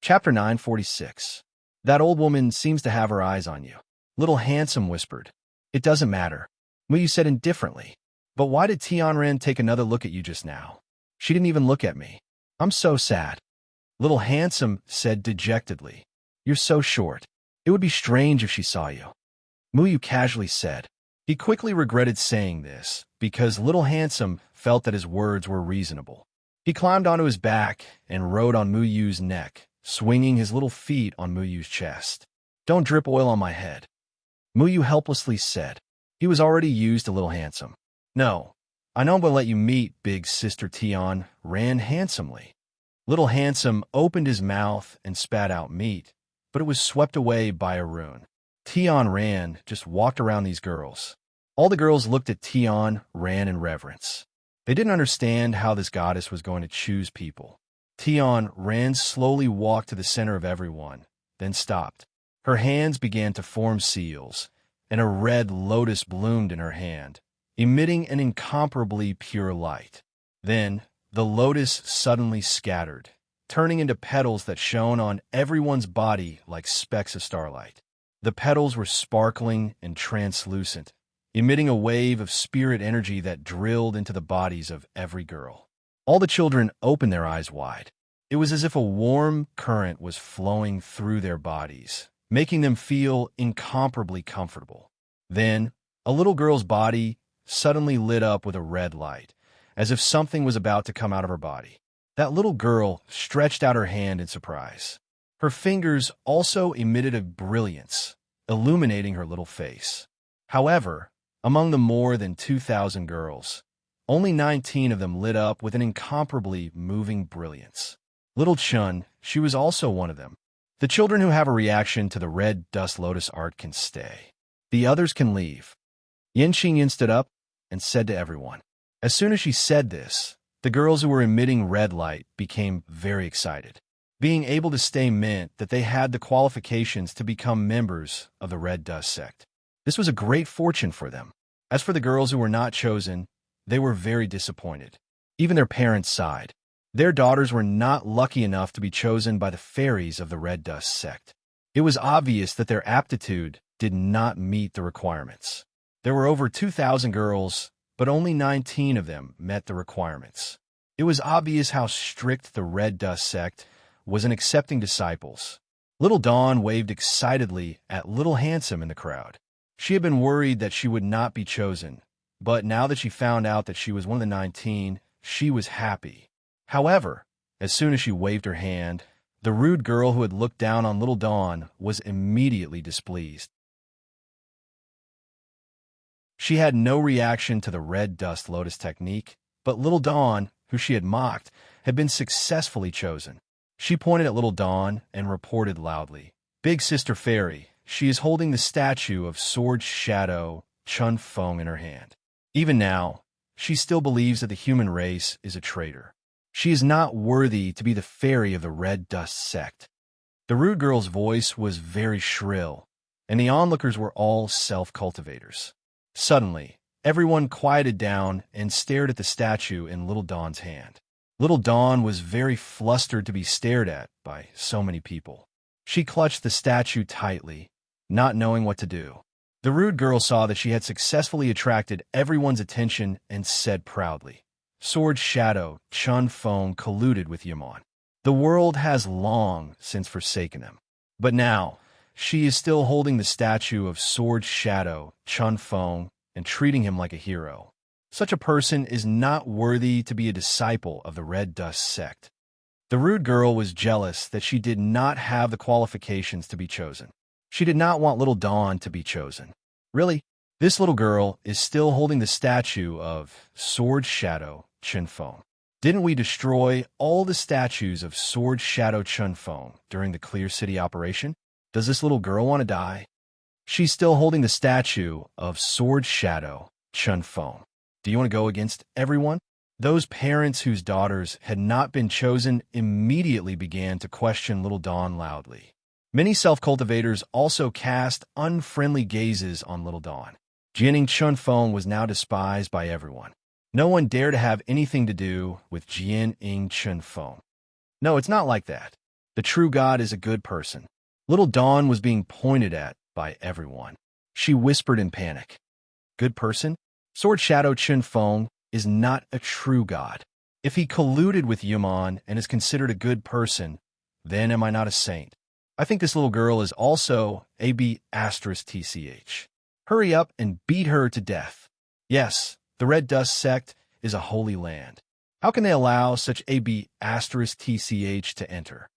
Chapter 946. That old woman seems to have her eyes on you. Little Handsome whispered. It doesn't matter. Muyu said indifferently. But why did Tian Ran take another look at you just now? She didn't even look at me. I'm so sad. Little Handsome said dejectedly. You're so short. It would be strange if she saw you. Muyu casually said. He quickly regretted saying this, because Little Handsome felt that his words were reasonable. He climbed onto his back and rode on Muyu's neck, swinging his little feet on Muyu's chest. Don't drip oil on my head. Muyu helplessly said. He was already used to Little Handsome. No, I know I'm going to let you meet Big Sister Tian Ran handsomely. Little Handsome opened his mouth and spat out meat, but it was swept away by Arun. Tian Ran just walked around these girls. All the girls looked at Tian Ran in reverence. They didn't understand how this goddess was going to choose people. Tian Ran slowly walked to the center of everyone, then stopped. Her hands began to form seals, and a red lotus bloomed in her hand, emitting an incomparably pure light. Then, the lotus suddenly scattered, turning into petals that shone on everyone's body like specks of starlight. The petals were sparkling and translucent, emitting a wave of spirit energy that drilled into the bodies of every girl. All the children opened their eyes wide. It was as if a warm current was flowing through their bodies, making them feel incomparably comfortable. Then, a little girl's body suddenly lit up with a red light, as if something was about to come out of her body. That little girl stretched out her hand in surprise. Her fingers also emitted a brilliance, illuminating her little face. However, among the more than 2,000 girls, only 19 of them lit up with an incomparably moving brilliance. Little Chun, she was also one of them. The children who have a reaction to the red dust lotus art can stay. The others can leave. Yin Xingyin stood up and said to everyone. As soon as she said this, the girls who were emitting red light became very excited. Being able to stay meant that they had the qualifications to become members of the Red Dust Sect. This was a great fortune for them. As for the girls who were not chosen, they were very disappointed. Even their parents sighed. Their daughters were not lucky enough to be chosen by the fairies of the Red Dust Sect. It was obvious that their aptitude did not meet the requirements. There were over 2,000 girls, but only 19 of them met the requirements. It was obvious how strict the Red Dust Sect was in accepting disciples. Little Dawn waved excitedly at Little Handsome in the crowd. She had been worried that she would not be chosen, but now that she found out that she was one of the 19, she was happy. However, as soon as she waved her hand, the rude girl who had looked down on Little Dawn was immediately displeased. She had no reaction to the red dust lotus technique, but Little Dawn, who she had mocked, had been successfully chosen. She pointed at Little Dawn and reported loudly, "Big Sister Fairy, she is holding the statue of Sword Shadow Chun Feng in her hand. Even now, she still believes that the human race is a traitor. She is not worthy to be the fairy of the Red Dust sect." The rude girl's voice was very shrill, and the onlookers were all self-cultivators. Suddenly, everyone quieted down and stared at the statue in Little Dawn's hand. Little Dawn was very flustered to be stared at by so many people. She clutched the statue tightly, not knowing what to do. The rude girl saw that she had successfully attracted everyone's attention and said proudly, "Sword Shadow Chun Feng colluded with Yaman. The world has long since forsaken him. But now, she is still holding the statue of Sword Shadow Chun Feng and treating him like a hero. Such a person is not worthy to be a disciple of the Red Dust sect." The rude girl was jealous that she did not have the qualifications to be chosen. She did not want Little Dawn to be chosen. Really, this little girl is still holding the statue of Sword Shadow Chun Feng. Didn't we destroy all the statues of Sword Shadow Chun Feng during the Clear City operation? Does this little girl want to die? She's still holding the statue of Sword Shadow Chun Feng. Do you want to go against everyone? Those parents whose daughters had not been chosen immediately began to question Little Dawn loudly. Many self-cultivators also cast unfriendly gazes on Little Dawn. Jianing Chun Feng was now despised by everyone. No one dared to have anything to do with Jianing Chun Feng. No, it's not like that. The true God is a good person. Little Dawn was being pointed at by everyone. She whispered in panic, "Good person? Sword Shadow Chun Feng is not a true god. If he colluded with Yaman and is considered a good person, then am I not a saint? I think this little girl is also a B*TCH. Hurry up and beat her to death. Yes, the Red Dust sect is a holy land. How can they allow such a B*TCH to enter?"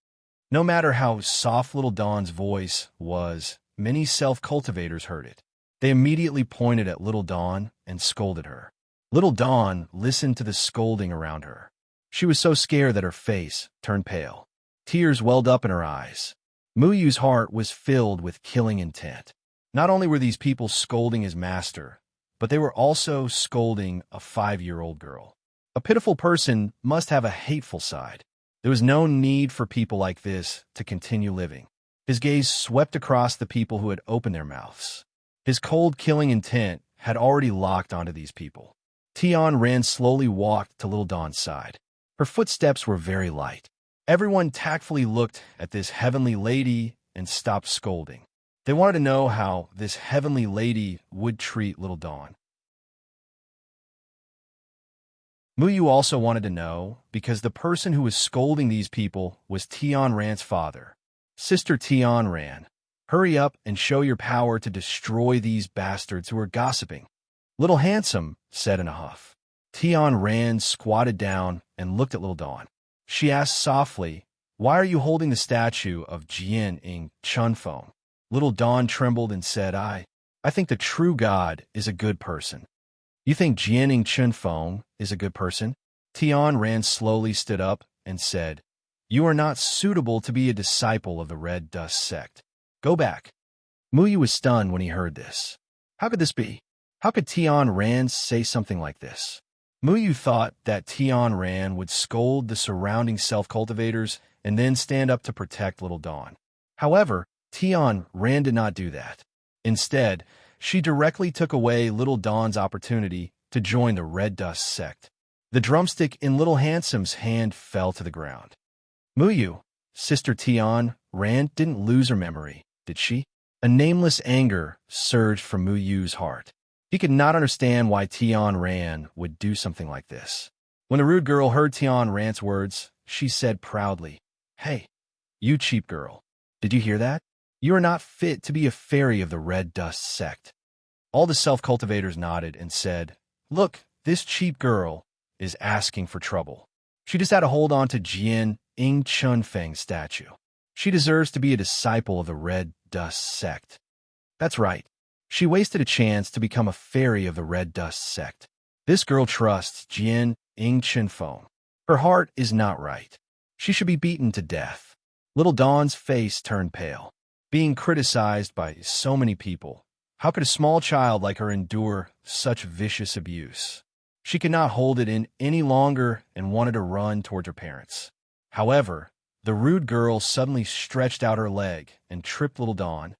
No matter how soft Little Dawn's voice was, many self-cultivators heard it. They immediately pointed at Little Dawn and scolded her. Little Dawn listened to the scolding around her. She was so scared that her face turned pale. Tears welled up in her eyes. Muyu's heart was filled with killing intent. Not only were these people scolding his master, but they were also scolding a 5-year-old girl. A pitiful person must have a hateful side. There was no need for people like this to continue living. His gaze swept across the people who had opened their mouths. His cold killing intent had already locked onto these people. Tian Ran slowly walked to Little Dawn's side. Her footsteps were very light. Everyone tactfully looked at this heavenly lady and stopped scolding. They wanted to know how this heavenly lady would treat Little Dawn. Muyu also wanted to know because the person who was scolding these people was Tian Ran's father. "Sister Tian Ran, hurry up and show your power to destroy these bastards who are gossiping." Little Handsome said in a huff. Tian Ran squatted down and looked at Little Dawn. She asked softly, "Why are you holding the statue of Jianing Chun Feng?" Little Dawn trembled and said, I think the true God is a good person." "You think Jianing Chun Feng is a good person?" Tian Ran slowly stood up and said, "You are not suitable to be a disciple of the Red Dust sect. Go back." Muyu was stunned when he heard this. How could this be? How could Tian Ran say something like this? Muyu thought that Tian Ran would scold the surrounding self-cultivators and then stand up to protect Little Dawn. However, Tian Ran did not do that. Instead, she directly took away Little Dawn's opportunity to join the Red Dust sect. The drumstick in Little Handsome's hand fell to the ground. Muyu, Sister Tian Ran didn't lose her memory, did she? A nameless anger surged from Muyu's heart. He could not understand why Tian Ran would do something like this. When the rude girl heard Tian Ran's words, she said proudly, "Hey, You cheap girl. Did you hear that? You are not fit to be a fairy of the red dust sect. All the self-cultivators nodded and said, Look, this cheap girl is asking for trouble. She just had to hold on to Jian Ing Chunfeng's statue. She deserves to be a disciple of the red dust sect. That's right. She wasted a chance to become a fairy of the red dust sect. This girl trusts Jian Ing Chunfeng. Her heart is not right. She should be beaten to death. Little Dawn's face turned pale. Being criticized by so many people, how could a small child like her endure such vicious abuse? She could not hold it in any longer and wanted to run towards her parents. However, the rude girl suddenly stretched out her leg and tripped Little Dawn.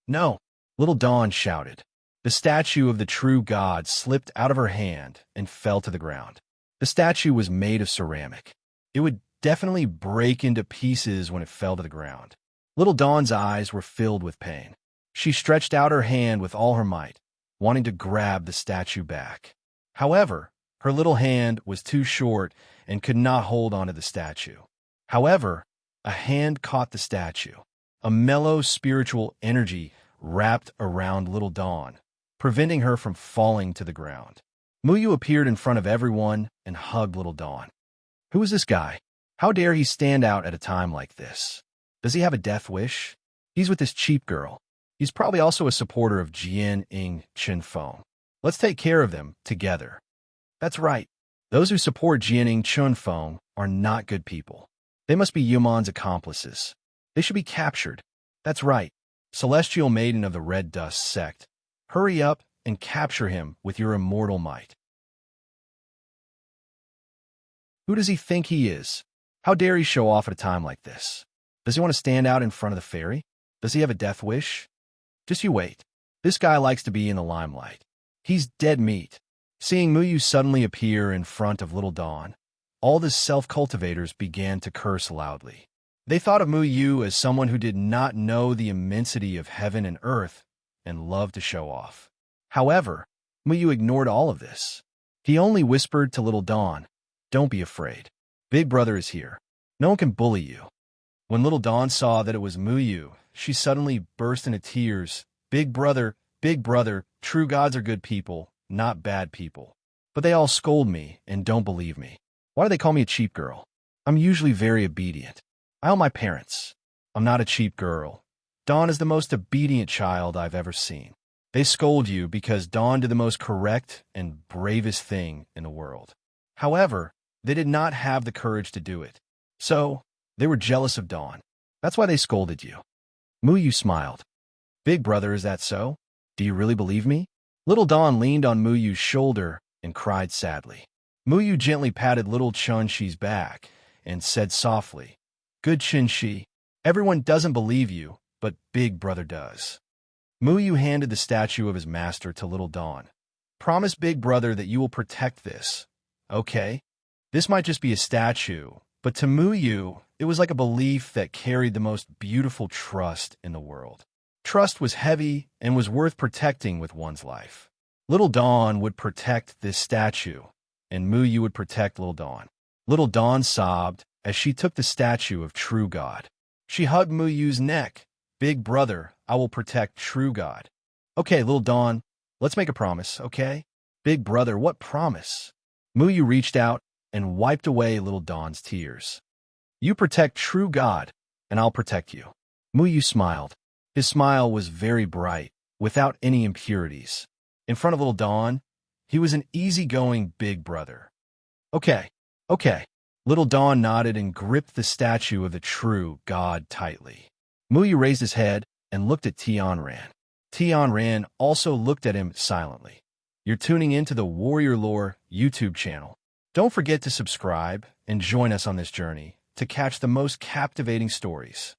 No! Little Dawn shouted. The statue of the true god slipped out of her hand and fell to the ground. The statue was made of ceramic. It would definitely break into pieces when it fell to the ground. Little Dawn's eyes were filled with pain. She stretched out her hand with all her might, wanting to grab the statue back. However, her little hand was too short and could not hold onto the statue. However, a hand caught the statue. A mellow spiritual energy wrapped around Little Dawn, preventing her from falling to the ground. Muyu appeared in front of everyone and hugged Little Dawn. Who is this guy? How dare he stand out at a time like this? Does he have a death wish? He's with this cheap girl. He's probably also a supporter of Jian Ing Chunfeng. Let's take care of them together. That's right. Those who support Jian Ing Chunfeng are not good people. They must be Yumon's accomplices. They should be captured. That's right. Celestial Maiden of the Red Dust sect. Hurry up and capture him with your immortal might. Who does he think he is? How dare he show off at a time like this? Does he want to stand out in front of the fairy? Does he have a death wish? Just you wait. This guy likes to be in the limelight. He's dead meat. Seeing Muyu suddenly appear in front of Little Dawn, all the self-cultivators began to curse loudly. They thought of Muyu as someone who did not know the immensity of heaven and earth and loved to show off. However, Muyu ignored all of this. He only whispered to Little Dawn, Don't be afraid. Big Brother is here. No one can bully you. When Little Dawn saw that it was Muyu, she suddenly burst into tears. Big Brother, true gods are good people, not bad people. But they all scold me and don't believe me. Why do they call me a cheap girl? I'm usually very obedient. I owe my parents. I'm not a cheap girl. Dawn is the most obedient child I've ever seen. They scold you because Dawn did the most correct and bravest thing in the world. However, they did not have the courage to do it. So, they were jealous of Dawn. That's why they scolded you. Muyu smiled. Big Brother, is that so? Do you really believe me? Little Dawn leaned on Muyu's shoulder and cried sadly. Muyu gently patted Little Chun-Shi's back and said softly, Good Chun-Shi, everyone doesn't believe you, but Big Brother does. Muyu handed the statue of his master to Little Dawn. Promise Big Brother that you will protect this. Okay? This might just be a statue, but to Muyu, it was like a belief that carried the most beautiful trust in the world. Trust was heavy and was worth protecting with one's life. Little Dawn would protect this statue, and Muyu would protect Little Dawn. Little Dawn sobbed as she took the statue of True God. She hugged Muyu's neck. Big Brother, I will protect True God. Okay, Little Dawn, let's make a promise, okay? Big Brother, what promise? Muyu reached out and wiped away Little Dawn's tears. You protect True God, and I'll protect you. Muyu smiled. His smile was very bright, without any impurities. In front of Little Dawn, he was an easygoing Big Brother. Okay. Little Dawn nodded and gripped the statue of the True God tightly. Muyu raised his head and looked at Tianran. Tianran also looked at him silently. You're tuning into the Warrior Lore YouTube channel. Don't forget to subscribe and join us on this journey to catch the most captivating stories.